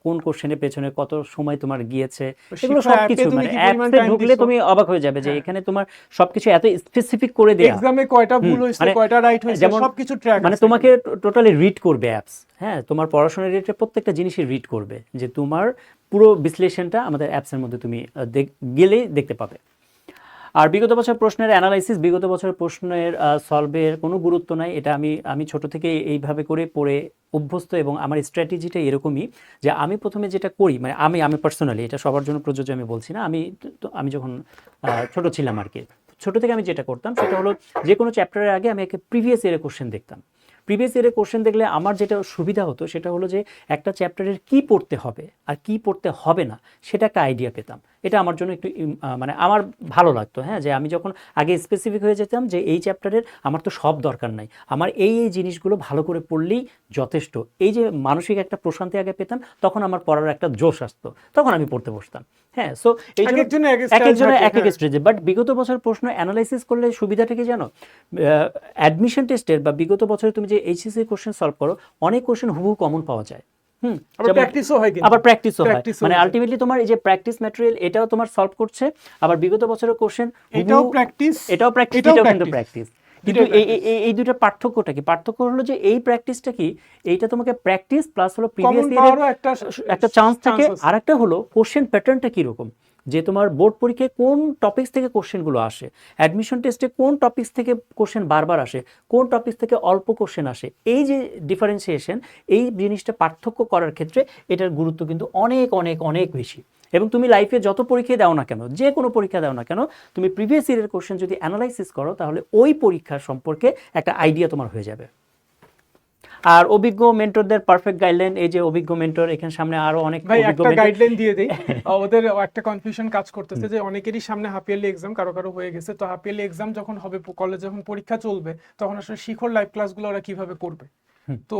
কোন কোশ্চেনের পেছনে কত সময় তোমার গিয়েছে, এগুলো শিক্ষা সবকিছু অ্যাপে তুমি মানে কি পরিমাণ অ্যাপসে time ঢুকলে দিছো? তুমি অবাক হয়ে যাবে যে এখানে তোমার সবকিছু এত স্পেসিফিক করে দেয়া। এক্সামে কয়টা ভুল হয়েছে, মানে কয়টা রাইট হয়েছে, যেমন সবকিছু ট্র্যাক মানে তোমাকে টোটালি রিড করবে অ্যাপস। হ্যাঁ, তোমার পড়াশোনার রিলেটেড প্রত্যেকটা জিনিসই রিড করবে, যে তোমার পুরো বিশ্লেষণটা আমাদের অ্যাপসের মধ্যে তুমি গেলেই দেখতে পাবে। আর বিগত বছর প্রশ্নের অ্যানালাইসিস, বিগত বছরের প্রশ্নের সলভের কোনো গুরুত্ব নাই। এটা আমি ছোট থেকে এইভাবে করে পড়ে অভ্যস্ত এবং আমার স্ট্র্যাটেজিটা এরকমই যে আমি প্রথমে যেটা করি, মানে আমি পার্সোনালি, এটা সবার জন্য প্রযোজ্য আমি বলছি না, আমি যখন ছোট ছিলাম আর কি, ছোট থেকে আমি যেটা করতাম সেটা হলো যে কোনো চ্যাপ্টারের আগে আমি একটা প্রিভিয়াস ইয়ারের কোশ্চেন দেখতাম। প্রিভিয়াস ইয়ারের কোশ্চেন দেখলে আমার যেটা সুবিধা হতো সেটা হলো যে একটা চ্যাপ্টারের কি পড়তে হবে আর কি পড়তে হবে না সেটা একটা আইডিয়া পেতাম। এটা আমার জন্য একটু মানে আমার ভালো লাগতো। হ্যাঁ, যে আমি যখন আগে স্পেসিফিক হয়ে যেতাম যে এই চ্যাপ্টারের আমার তো সব দরকার নাই, আমার এই জিনিসগুলো ভালো করে পড়লেই যথেষ্ট, এই যে মানসিক একটা প্রশান্তি আগে পেতাম, তখন আমার পড়ার একটা জোশ আসতো, তখন আমি পড়তে বসতাম। হ্যাঁ, সো এই জন্য এক একজনের এক এক স্টেজে। বাট বিগত বছর প্রশ্ন অ্যানালাইসিস করলে সুবিধাটা কি জানো, অ্যাডমিশন টেস্টের বা বিগত বছরে তুমি যে এইচএসসি কোশ্চেন সলভ করো, অনেক কোশ্চেন হুবহু কমন পাওয়া যায়। আবার প্র্যাকটিসও হয়, মানে আলটিমেটলি তোমার এই যে প্র্যাকটিস ম্যাটেরিয়াল এটাও তোমার সলভ করছে, আবার বিগত বছরের কোশ্চেন এটাও প্র্যাকটিস, এটাও কিন্তু প্র্যাকটিস। কিন্তু এই দুইটা পার্থক্যটা কি? পার্থক্য হলো যে এই প্র্যাকটিসটা কি, এইটা তোমাকে প্র্যাকটিস প্লাস হলো প্রিভিয়াস ইয়ারের একটা চান্স থাকে, আর একটা হলো কোশ্চেন প্যাটার্নটা কি রকম, যে তোমার বোর্ড পরীক্ষায় কোন টপিকস থেকে কোশ্চেনগুলো আসে, অ্যাডমিশন টেস্টে কোন টপিকস থেকে কোশ্চেন বারবার আসে, কোন টপিকস থেকে অল্প কোশ্চেন আসে। এই যে ডিফারেন্সিয়েশন, এই জিনিসটা পার্থক্য করার ক্ষেত্রে এটার গুরুত্ব কিন্তু অনেক অনেক অনেক বেশি। এবং তুমি লাইফে যত পরীক্ষা দাও না কেন, যে কোনো পরীক্ষা দাও না কেন, তুমি প্রিভিয়াস ইয়ারের কোশ্চেন যদি অ্যানালাইসিস করো, তাহলে ওই পরীক্ষার সম্পর্কে একটা আইডিয়া তোমার হয়ে যাবে। আর অভিজ্ঞ মেন্টরদের পারফেক্ট গাইডলাইন, এই যে অভিজ্ঞ মেন্টর, এখানে সামনে আরো অনেক একটা গাইডলাইন দিয়ে দেই। ওদের একটা কনফিউশন কাজ করতেছে যে অনেকেরই সামনে হাফ ইয়ারলি এক্সাম, কারো হয়ে গেছে। তো হাফ ইয়ারলি এক্সাম যখন হবে, কলেজে যখন পরীক্ষা চলবে, তখন আসলে শিখর লাইভ ক্লাসগুলো ওরা কিভাবে করবে। তো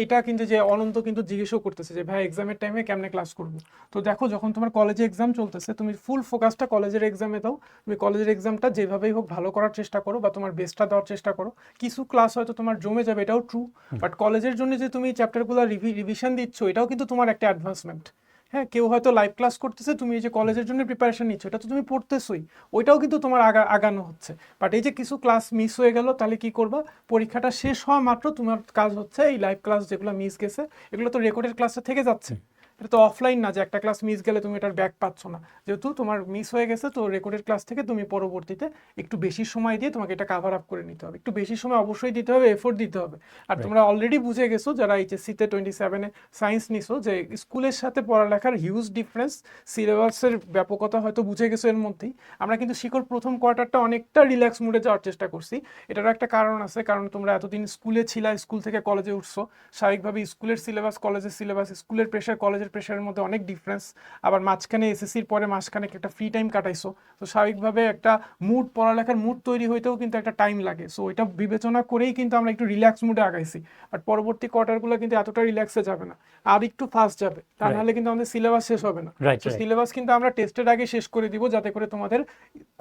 এটা কিন্তু যে অনন্ত কিন্তু জিজ্ঞেসও করতেছে যে ভাই এক্সামের টাইমে কেমনে ক্লাস করবো। তো দেখো, যখন তোমার কলেজে এক্সাম চলতেছে, তুমি ফুল ফোকাসটা কলেজের এক্সামে দাও। তুমি কলেজের এক্সামটা যেভাবেই হোক ভালো করার চেষ্টা করো, বা তোমার বেস্টটা দেওয়ার চেষ্টা করো। কিছু ক্লাস হয়তো তোমার জমে যাবে, এটাও ট্রু, বাট কলেজের জন্য যে তুমি চ্যাপ্টারগুলো রিভিশন দিচ্ছ, এটাও কিন্তু তোমার একটা অ্যাডভান্সমেন্ট। হ্যাঁ, কেউ হয়তো লাইভ ক্লাস করতেছে, তুমি এই যে কলেজের জন্য প্রিপারেশন নিচ্ছ, এটা তো তুমি পড়তেছই, ওইটাও কিন্তু তোমার আগানো হচ্ছে। বাট এই যে কিছু ক্লাস মিস হয়ে গেল, তাহলে কি করবা? পরীক্ষাটা শেষ হওয়া মাত্র তোমার কাজ হচ্ছে এই লাইভ ক্লাস যেগুলো মিস গেছে, এগুলো তো রেকর্ডের ক্লাসে থেকে যাচ্ছে, এটা তো অফলাইন না যে একটা ক্লাস মিস গেলে তুমি এটার ব্যাক পাচ্ছ না। যেহেতু তোমার মিস হয়ে গেছে, তো রেকর্ডের ক্লাস থেকে তুমি পরবর্তীতে একটু বেশি সময় দিয়ে তোমাকে এটা কাভার আপ করে নিতে হবে। একটু বেশি সময় অবশ্যই দিতে হবে, এফোর্ট দিতে হবে। আর তোমরা অলরেডি বুঝে গেছো যারা এইচএসসিতে 27-এ সায়েন্স নিছো, যে স্কুলের সাথে পড়ালেখার হিউজ ডিফারেন্স, সিলেবাসের ব্যাপকতা হয়তো বুঝে গেছো এর মধ্যেই। আমরা কিন্তু শিখর প্রথম কোয়ার্টারটা অনেকটা রিল্যাক্স মুডে যাওয়ার চেষ্টা করছি। এটারও একটা কারণ আছে, কারণ তোমরা এতদিন স্কুলে ছিলা, স্কুল থেকে কলেজে উঠছো, স্বাভাবিকভাবে স্কুলের সিলেবাস, কলেজের সিলেবাস, স্কুলের প্রেশার, কলেজের কলেজের প্রেশারের মধ্যে অনেক ডিফারেন্স, আবার মাঝখানে এসএসসির পরে মাঝখানে একটা ফ্রি টাইম কাটাইছো, তো স্বাভাবিকভাবে একটা মুড, পড়ালেখার মুড তৈরি হইতেও কিন্তু একটা টাইম লাগে। সো এটা বিবেচনা করেই কিন্তু আমরা একটু রিল্যাক্স মুডে আগাইছি। আর পরবর্তী কোয়ার্টারগুলো কিন্তু এতটা রিল্যাক্সে যাবে না, আর একটু ফাস্ট যাবে, তা নাহলে কিন্তু আমাদের সিলেবাস শেষ হবে না। সিলেবাস কিন্তু আমরা টেস্টের আগে শেষ করে দিব, যাতে করে তোমাদের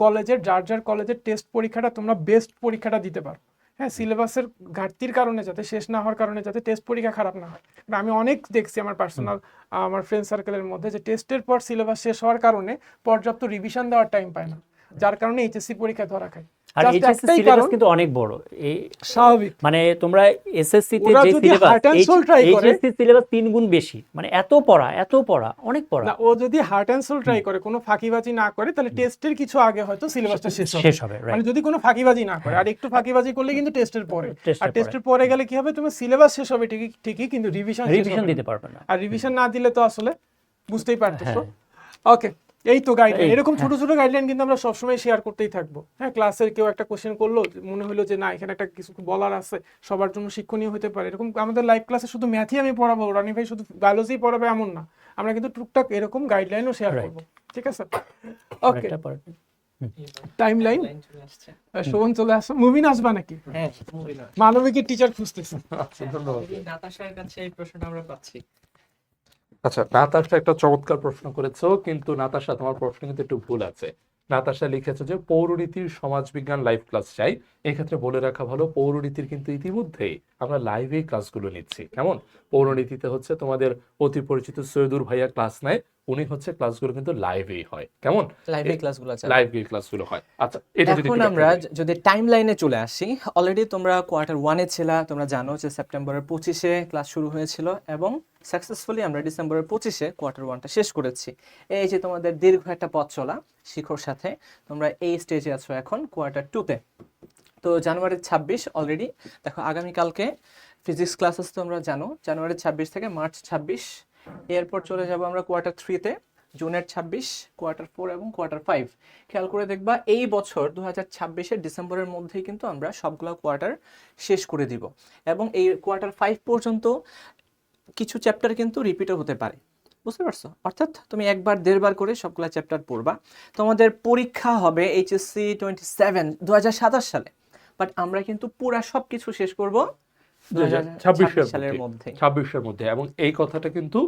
কলেজের যার কলেজের টেস্ট পরীক্ষাটা তোমরা বেস্ট পরীক্ষাটা দিতে পারো। হ্যাঁ, সিলেবাসের ঘাটতির কারণে যাতে, শেষ না হওয়ার কারণে যাতে টেস্ট পরীক্ষা খারাপ না হয়। আমি অনেক দেখছি আমার পার্সোনাল, আমার ফ্রেন্ড সার্কেলের মধ্যে, যে টেস্টের পর সিলেবাস শেষ হওয়ার কারণে পর্যাপ্ত রিভিশন দেওয়ার টাইম পায় না, যার কারণে এইচএসসি পরীক্ষা ধরা খায়। আর এইচএসসি সিলেবাস কিন্তু অনেক বড়, এই স্বাভাবিক, মানে তোমরা এসএসসি তে ওরা যে যদি syllabus, heart and soul try করে, এইচএসসি সিলেবাস 3 গুণ বেশি, মানে এত পড়া, অনেক পড়া। না, ও যদি হার্ট অ্যান্ড সোল ট্রাই করে, কোনো ফাঁকিবাজি না করে, তাহলে টেস্টের কিছু আগে হয়তো সিলেবাসটা শেষ হবে। মানে যদি কোনো ফাঁকিবাজি না করে, আর একটু ফাঁকিবাজি করলে কিন্তু টেস্টের পরে, আর টেস্টের পরে গেলে কি হবে, তোমার সিলেবাস শেষ হবে ঠিকই, কিন্তু রিভিশন দিতে পারবে না। আর রিভিশন না দিলে তো আসলে বুঝতেই পারতেছো। ওকে, এই তো গাইডলাইন। এরকম ছোট ছোট গাইডলাইন কিন্তু আমরা সবসময় শেয়ার করতেই থাকবো। হ্যাঁ, ক্লাসের কেউ একটা কোশ্চেন করলো, মনে হলো যে না এখানে একটা কিছু বলার আছে, সবার জন্য শিক্ষণীয় হতে পারে, এরকম আমাদের লাইভ ক্লাসে শুধু ম্যাথই আমি পড়াবো, রানি ভাই শুধু বায়োলজি পড়াবে এমন না, আমরা কিন্তু টুকটাক এরকম গাইডলাইনও শেয়ার করবো। ঠিক আছে, ওকে। টাইমলাইন শোভন চলে আসো। মুভিন আসবা নাকি? হ্যাঁ, মানবিকের টিচার খুঁজতেছে। ধন্যবাদ। নাতাশার কাছে এই প্রশ্নটা আমরা পাচ্ছি। আচ্ছা, নাতাশা একটা চমৎকার প্রশ্ন করেছো, কিন্তু নাতাশা তোমার প্রশ্ন কিন্তু একটু ভুল আছে। নাতাশা লিখেছে যে পৌরনীতির সমাজবিজ্ঞান লাইভ ক্লাস চাই। এক্ষেত্রে বলে রাখা ভালো, পৌরনীতির কিন্তু ইতিমধ্যেই আমরা লাইভে ক্লাসগুলো নিচ্ছি। কেমন? পৌরনীতিতে হচ্ছে তোমাদের অতি পরিচিত সৈয়দুর ভাইয়া ক্লাস নেয়, উনি হচ্ছে ক্লাসগুলো কিন্তু লাইভেই হয়। কেমন? লাইভে ক্লাসগুলো আছে, লাইভে ক্লাসগুলো হয়। আচ্ছা, এটা যদি এখন আমরা যদি টাইম লাইনে চলে আসি, অলরেডি তোমরা কোয়ার্টার 1-এ ছিলা, তোমরা জানো যে সেপ্টেম্বরের 25-এ ক্লাস শুরু হয়েছিল এবং সাকসেসফুলি আমরা ডিসেম্বরের 25-এ কোয়ার্টার 1টা শেষ করেছি। এই যে তোমাদের দীর্ঘ একটা পথ চলা শিখর সাথে, তোমরা এই স্টেজে আছো এখন কোয়ার্টার 2-তে। তো জানুয়ারির 26 অলরেডি দেখো, আগামীকালকে ফিজিক্স ক্লাস আছে, তোমরা জানো জানুয়ারির 26 থেকে মার্চ 26, এরপর চলে যাব আমরা কোয়ার্টার 3-তে, জুনের 26, কোয়ার্টার 4 এবং কোয়ার্টার 5। খেয়াল করে দেখবা এই বছর 2026-এর ডিসেম্বরের মধ্যেই কিন্তু আমরা সবগুলো কোয়ার্টার শেষ করে দিব, এবং এই কোয়ার্টার 5 পর্যন্ত কিছু চ্যাপ্টার কিন্তু রিপিটও হতে পারে। বুঝতে পারছো? অর্থাৎ তুমি একবার দেড়বার করে সবগুলো চ্যাপ্টার পড়বা। তোমাদের পরীক্ষা হবে এইচএসসি 27 2027 সালে, বাট আমরা কিন্তু পুরা সবকিছু শেষ করব 2026 সালের মধ্যে। 26-এর মধ্যে, এবং এই কথাটা কিন্তু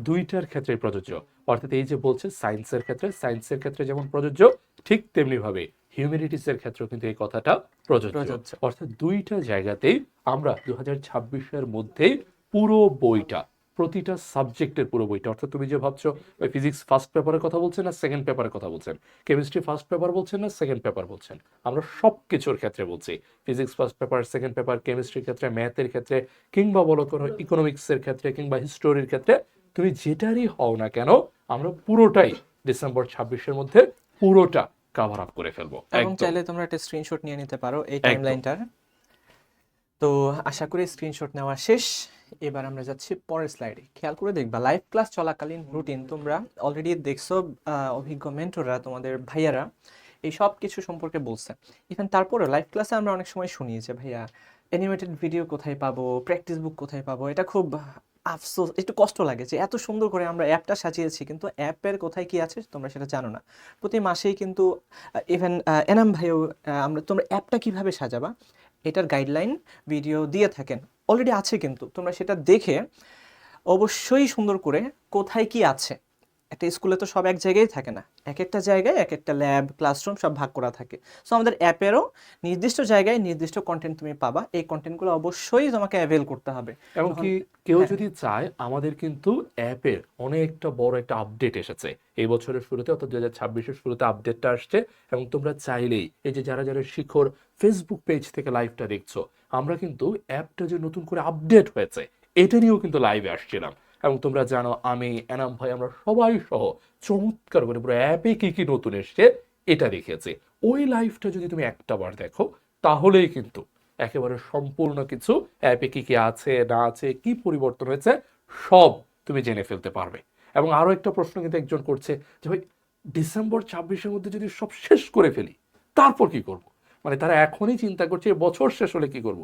দুইটার ক্ষেত্রে প্রযোজ্য। অর্থাৎ এই যে বলছে সায়েন্সের ক্ষেত্রে যেমন প্রযোজ্য, ঠিক তেমনি ভাবে হিউম্যানিটিসের ক্ষেত্রেও কিন্তু এই কথাটা প্রযোজ্য। অর্থাৎ দুইটা জায়গাতেই আমরা 2026-এর মধ্যেই পুরো বইটা, প্রতিটা সাবজেক্টের পুরো বইটা, অর্থাৎ তুমি যে ভাবছো ফিজিক্স ফার্স্ট পেপারের কথা বলছেন না সেকেন্ড পেপারের কথা বলছেন, কেমিস্ট্রি ফার্স্ট পেপার বলছেন না সেকেন্ড পেপার বলছেন, আমরা সব কিছুর ক্ষেত্রে বলছি। Physics first paper, second paper, কেমিস্ট্রির ক্ষেত্রে, ম্যাথের ক্ষেত্রে, কিংবা বলো কোনো ইকোনমিক্সের ক্ষেত্রে, কিংবা হিস্টোরির ক্ষেত্রে, তুমি যেটারই হও না কেন, আমরা পুরোটাই ডিসেম্বর 26-এর মধ্যে পুরোটা কভার আপ করে ফেলবো। এবং চাইলে তোমরা একটা স্ক্রিনশট নিয়ে নিতে পারো এই টাইমলাইনটার। তো আশা করি স্ক্রিনশট নেওয়া শেষ। এবার আমরা যাচ্ছি পরের স্লাইডে। খেয়াল করে দেখবা লাইভ ক্লাস চলাকালীন রুটিন তোমরা অলরেডি দেখছো, অভিজ্ঞ মেন্টররা, তোমাদের ভাইয়ারা এই সব কিছু সম্পর্কে বলছে। ইভেন তারপরে লাইভ ক্লাসে আমরা অনেক সময় শুনি যে ভাইয়া অ্যানিমেটেড ভিডিও কোথায় পাবো, প্র্যাকটিস বুক কোথায় পাবো। এটা খুব আফসোস, একটু কষ্ট লাগে যে এত সুন্দর করে আমরা অ্যাপটা সাজিয়েছি, কিন্তু অ্যাপের কোথায় কি আছে তোমরা সেটা জানো না। প্রতি মাসেই কিন্তু ইভেন এনাম ভাইও তোমরা অ্যাপটা কিভাবে সাজাবা এটার গাইডলাইন ভিডিও দিয়ে থাকেন, অলরেডি আছে, কিন্তু তোমরা সেটা দেখে অবশ্যই সুন্দর করে কোথায় কি আছে। একটা স্কুলে তো সব এক জায়গায় থাকে না, এক একটা জায়গায় এক একটা ল্যাব, ক্লাসরুম সব ভাগ করা থাকে। সো আমাদের অ্যাপেরও নির্দিষ্ট জায়গায় নির্দিষ্ট কন্টেন্ট তুমি পাবা, এই কন্টেন্টগুলো অবশ্যই তোমাকে অ্যাভেল করতে হবে। এমনকি কেউ যদি চায়, আমাদের কিন্তু অ্যাপের অনেকটা বড় একটা আপডেট এসেছে এই বছরের শুরুতে, অর্থাৎ 2026-এর শুরুতে আপডেটটা আসছে। এবং তোমরা চাইলেই এই যে যারা শিখর ফেসবুক পেজ থেকে লাইভটা দেখছো, আমরা কিন্তু অ্যাপটা যে নতুন করে আপডেট হয়েছে এটা নিয়েও কিন্তু লাইভে আসছিলাম। এবং তোমরা জানো আমি, এনাম ভাই, আমরা সবাই সহ চমৎকার করে পুরো অ্যাপে কি কি নতুন এসছে এটা দেখেছি। ওই লাইভটা যদি তুমি একটা বার দেখো, তাহলেই কিন্তু একেবারে সম্পূর্ণ কিছু অ্যাপে কি কি আছে না আছে, কি পরিবর্তন হয়েছে, সব তুমি জেনে ফেলতে পারবে। এবং আরো একটা প্রশ্ন কিন্তু একজন করছে যে ভাই ডিসেম্বর 26-এর মধ্যে যদি সব শেষ করে ফেলি তারপর কি করব? মানে তারা এখনই চিন্তা করছে বছর শেষ হলে কি করব।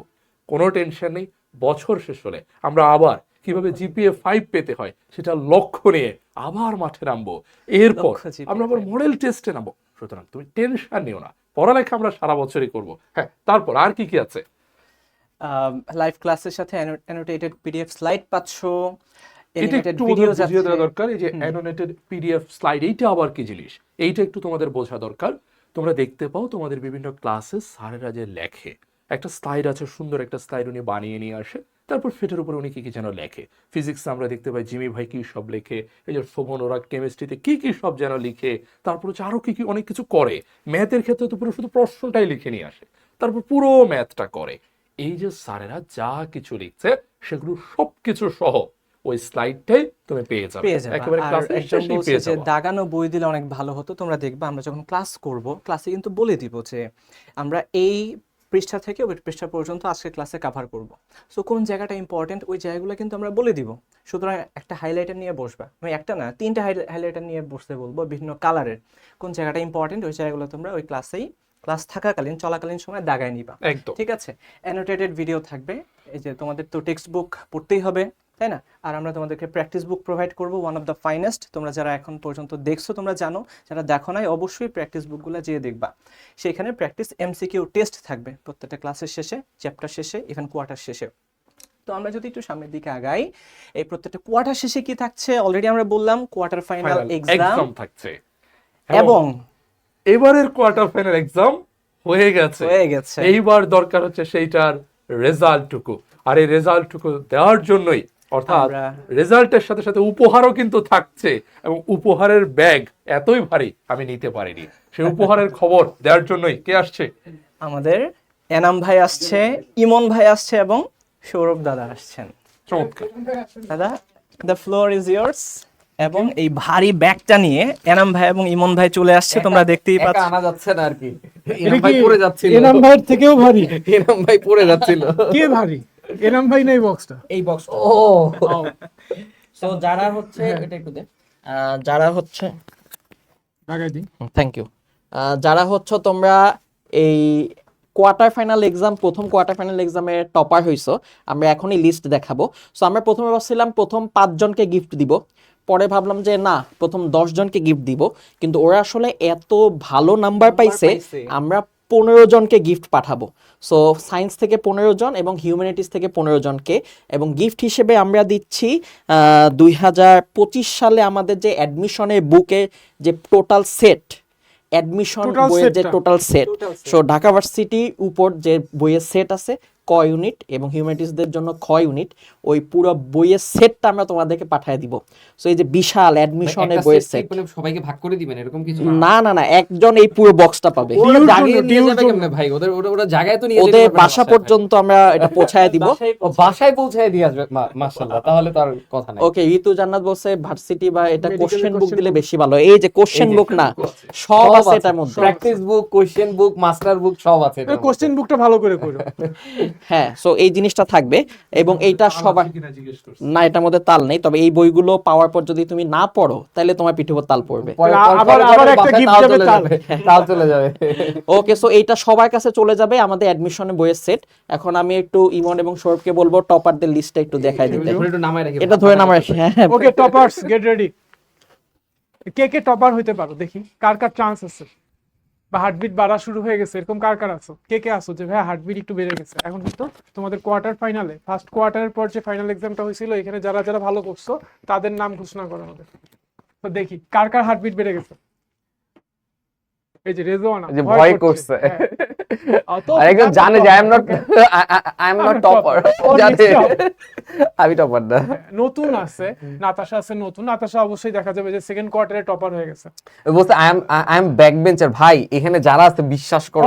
কোনো টেনশন নেই, বছর শেষ হলে আমরা আবার কিভাবে জিপিএ 5 পেতে হয় সেটা লক্ষ্য নিয়ে আবার মাঠে নামবো। এরপর লক্ষ্য GPA আমরা আবার মডেল টেস্টে নামবো। সুতরাং তুমি টেনশন নিও না, পড়ালেখা আমরা সারা বছরই করব। হ্যাঁ, তারপর আর কি কি আছে? লাইভ ক্লাসের সাথে অ্যানোটেটেড পিডিএফ স্লাইড পাচ্ছো, এটা অ্যানিমেটেড একটু ভিডিও বুঝিয়ে যাচ্ছে। দেওয়া দরকার। এই যে অ্যানোটেটেড পিডিএফ স্লাইড, এইটা আবার কি জিনিস, এইটা একটু তোমাদের বোঝা দরকার। তোমরা দেখতে পাও তোমাদের বিভিন্ন ক্লাসে স্যারেরা যে লেখে, একটা স্লাইড আছে, সুন্দর একটা স্লাইড উনি বানিয়ে নিয়ে আসে, তারপর সেটার উপরে উনি কি কি যেন লেখে। ফিজিক্সে আমরা দেখতে পাই জিমি ভাই কি সব লেখে, এই যে শোভন ওরা কেমিস্ট্রিতে কি কি সব যেন লিখে, তারপর হচ্ছে আরো কি কি অনেক কিছু করে। ম্যাথের ক্ষেত্রে তো পুরো শুধু প্রশ্নটাই লিখে নিয়ে আসে, তারপর পুরো ম্যাথটা করে। এই যে স্যারেরা যা কিছু লিখছে সেগুলো সবকিছু সহ ওই স্লাইডটাই তুমি পেয়ে যাবে, একেবারে আর ক্লাসের একজন শেষেই বলছে পেয়ে যে যাবে। দাগানো বই দিলে অনেক ভালো হতো। তোমরা দেখবা আমরা যখন ক্লাস করব, ক্লাসে কিন্তু বলে দিব যে আমরা এই পৃষ্ঠা থেকে ওই পৃষ্ঠা পর্যন্ত আজকে ক্লাসে কভার করব। সো কোন জায়গাটা ইম্পর্টেন্ট ওই জায়গাগুলো কিন্তু আমরা বলে দিব। সুতরাং একটা হাইলাইটার নিয়ে বসবা, মানে একটা না, 3টা হাইলাইটার নিয়ে বসতে বলবো বিভিন্ন কালারের। কোন জায়গাটা ইম্পর্টেন্ট ওই জায়গাগুলো তোমরা ওই ক্লাস থাকাকালীন চলাকালীন সময় দাগায় নিবা। একদম ঠিক আছে। অ্যানোটেটেড ভিডিও থাকবে, এই যে তোমাদের তো টেক্সট বুক পড়তেই হবে, তাই না? আর আমরা তোমাদেরকে প্র্যাকটিস বুক প্রোভাইড করব, ওয়ান অফ দ্য ফাইনেস্ট। তোমরা যারা এখন পর্যন্ত দেখছো তোমরা জানো, যারা দেখো নাই অবশ্যই প্র্যাকটিস বুকগুলো যেয়ে দেখবা। সেখানে প্র্যাকটিস এমসিকিউ টেস্ট থাকবে প্রত্যেকটা ক্লাসের শেষে, চ্যাপ্টার শেষে, ইভেন কোয়ার্টার শেষে। তো আমরা যদি একটু সামনের দিকে আগাই, এই প্রত্যেকটা কোয়ার্টার শেষে কি থাকছে অলরেডি আমরা বললাম, কোয়ার্টার ফাইনাল এক্সাম থাকছে। এবং এবারের কোয়ার্টার ফাইনাল এক্সাম হয়ে গেছে। এইবার দরকার হচ্ছে সেইটার রেজাল্টটুকু, আর এই রেজাল্টটুকু দেওয়ার জন্যই, অর্থাৎ রেজাল্টের সাথে সাথে উপহারও কিন্তু থাকছে, এবং উপহারের ব্যাগ এতই ভারী আমি নিতে পারিনি। সেই উপহারের খবর দেওয়ার জন্যই কে আসছে? আমাদের এনাম ভাই আসছে, ইমন ভাই আসছে এবং সৌরভ দাদা আসছেন। চমৎকার দাদা, দ্য ফ্লোর ইজ ইয়ার্স। এবং এই ভারী ব্যাগটা নিয়ে এনাম ভাই এবং ইমন ভাই চলে আসছে, তোমরা দেখতেই পাচ্ছ। আনা যাচ্ছে না আর কি, এনাম ভাই পড়ে যাচ্ছিল। এনাম ভাইয়ের থেকেও ভারী। এনাম ভাই পড়ে যাচ্ছিল। কে ভারী? এনাম ভাই নাই বক্সটা? এই বক্স। ও সো যারা হচ্ছে এটা একটু দে, যারা হচ্ছে লাগাই দিই। থ্যাংক ইউ, যারা হচ্ছে তোমরা এই কোয়ার্টার ফাইনাল এক্সাম, প্রথম কোয়ার্টার ফাইনাল এক্সামে টপার হইছো, আমরা এখনই লিস্ট দেখাবো। সো আমরা প্রথমে ভাবছিলাম প্রথম 5 জনকে গিফট দিব, পরে ভাবলাম যে না, প্রথম 10 জনকে গিফট দিব, কিন্তু ওরা আসলে এত ভালো নাম্বার পাইছে, আমরা 15 জনকে গিফট পাঠাবো। সো সায়েন্স থেকে 15 জন এবং হিউম্যানিটিস থেকে 15 জনকে, এবং গিফট হিসেবে আমরা দিচ্ছি 2025 সালে আমাদের যে অ্যাডমিশনের বুকে যে টোটাল সেট, অ্যাডমিশন বইয়ের যে total set, so Dhaka varsity উপর যে বইয়ের সেট আছে ক ইউনিট এবং হিউম্যানিটিসদের জন্য খ ইউনিট, ওই পুরো বইয়ের সেটটা আমরা তোমাদেরকে পাঠিয়ে দিব। সো এই যে বিশাল অ্যাডমিশনের বইয়ের সেট, সবাইকে ভাগ করে দিবেন এরকম কিছু? না না না, একজন এই পুরো বক্সটা পাবে। ভাই ওরা জায়গায় তো নিয়ে ওদের বাসা পর্যন্ত আমরা এটা পৌঁছায় দিব। বাসায় পৌঁছায় দিয়ে আসবে, মাশাআল্লাহ, তাহলে তো আর কথা নাই। ওকে, ঋতু জান্নাত বলছে ভার্সিটি বা এটা কোশ্চেন বুক দিলে বেশি ভালো। এই যে কোশ্চেন বুক না, সব আছে এটার মধ্যে, প্র্যাকটিস বুক, কোশ্চেন বুক, মাস্টার বুক সব আছে। কোশ্চেন বুকটা ভালো করে করো। হ্যাঁ, সো এই জিনিসটা থাকবে, এবং এইটা সবার না, এটার মধ্যে তাল নেই, তবে এই বইগুলো পাওয়ার পর যদি তুমি না পড়ো তাহলে তোমার পিঠের উপর তাল পড়বে। আবার একটা গিফট যাবে, তাল চলে যাবে। ওকে, সো এইটা সবার কাছে চলে যাবে, আমাদের অ্যাডমিশনের বইয়ের সেট। এখন আমি একটু ইমন এবং সৌরভকে বলবো টপারদের লিস্টটা একটু দেখাই দিতে। এটা ধরে নামায় রাখি। হ্যাঁ, ওকে টপারস গেট রেডি। কে কে টপার হইতে পারো দেখি, কার কার চান্স আছে, বা হার্টবিট বাড়া শুরু হয়ে গেছে এরকম কার কার আছো? কে কে আছো যে ভাই হার্টবিট একটু বেড়ে গেছে? এখন কিন্তু তোমাদের কোয়ার্টার ফাইনালে, ফার্স্ট কোয়ার্টারের পর যে ফাইনাল এক্সামটা হয়েছিল, এখানে যারা যারা ভালো করছো তাদের নাম ঘোষণা করা হবে। তো দেখি কার কার হার্টবিট বেড়ে গেছে। এই যে রেজওয়ানা যে ভয় করছে, আরেকজন জানে যে আই এম নট টপার, আমি টপার না। নতুন আছে নাতাশা, আছে নতুন নাতাশা, অবশ্যই দেখা যাবে যে সেকেন্ড কোয়ার্টারে টপার হয়ে গেছে। বলতে আই এম ব্যাক বেঞ্চার। ভাই এখানে যারা আছে বিশ্বাস করো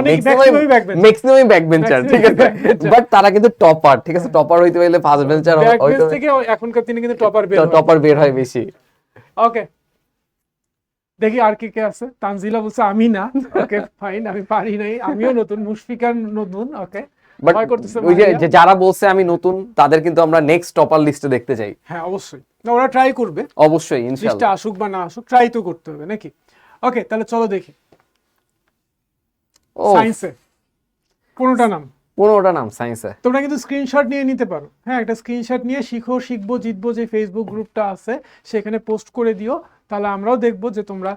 ম্যাক্সিমাম ব্যাক বেঞ্চার, ঠিক আছে, বাট তারা কিন্তু টপার, ঠিক আছে। টপার হইতে হইলে ফার্স্ট বেঞ্চার হইতে থেকে এখনকার দিনে কিন্তু টপার বের হয় বেশি। ওকে, দেখি আর কে কে আছে। তানজিলা বলছে আমি না। ওকে ফাইন, আমি পারি নাই, আমিও নতুন, মুশফিকার নতুন। ওকে, বাট ওই যে যারা বলছে আমি নতুন, তাদের কিন্তু আমরা নেক্সট টপার লিস্টে দেখতে চাই। হ্যাঁ অবশ্যই, না ওরা ট্রাই করবে, অবশ্যই ইনশাআল্লাহ, লিস্টে আসুক বা না আসুক ট্রাই তো করতে হবে নাকি। ওকে, তাহলে চলো দেখি সায়েন্সে 15টা নাম। 15টা নাম সায়েন্সে। তোমরা কিন্তু স্ক্রিনশট নিয়ে নিতে পারো, হ্যাঁ একটা স্ক্রিনশট নিয়ে শিখো শিখবো জিতবো যে ফেসবুক গ্রুপটা আছে সেখানে পোস্ট করে দিও, তাহলে আমরাও দেখবো যে তোমরা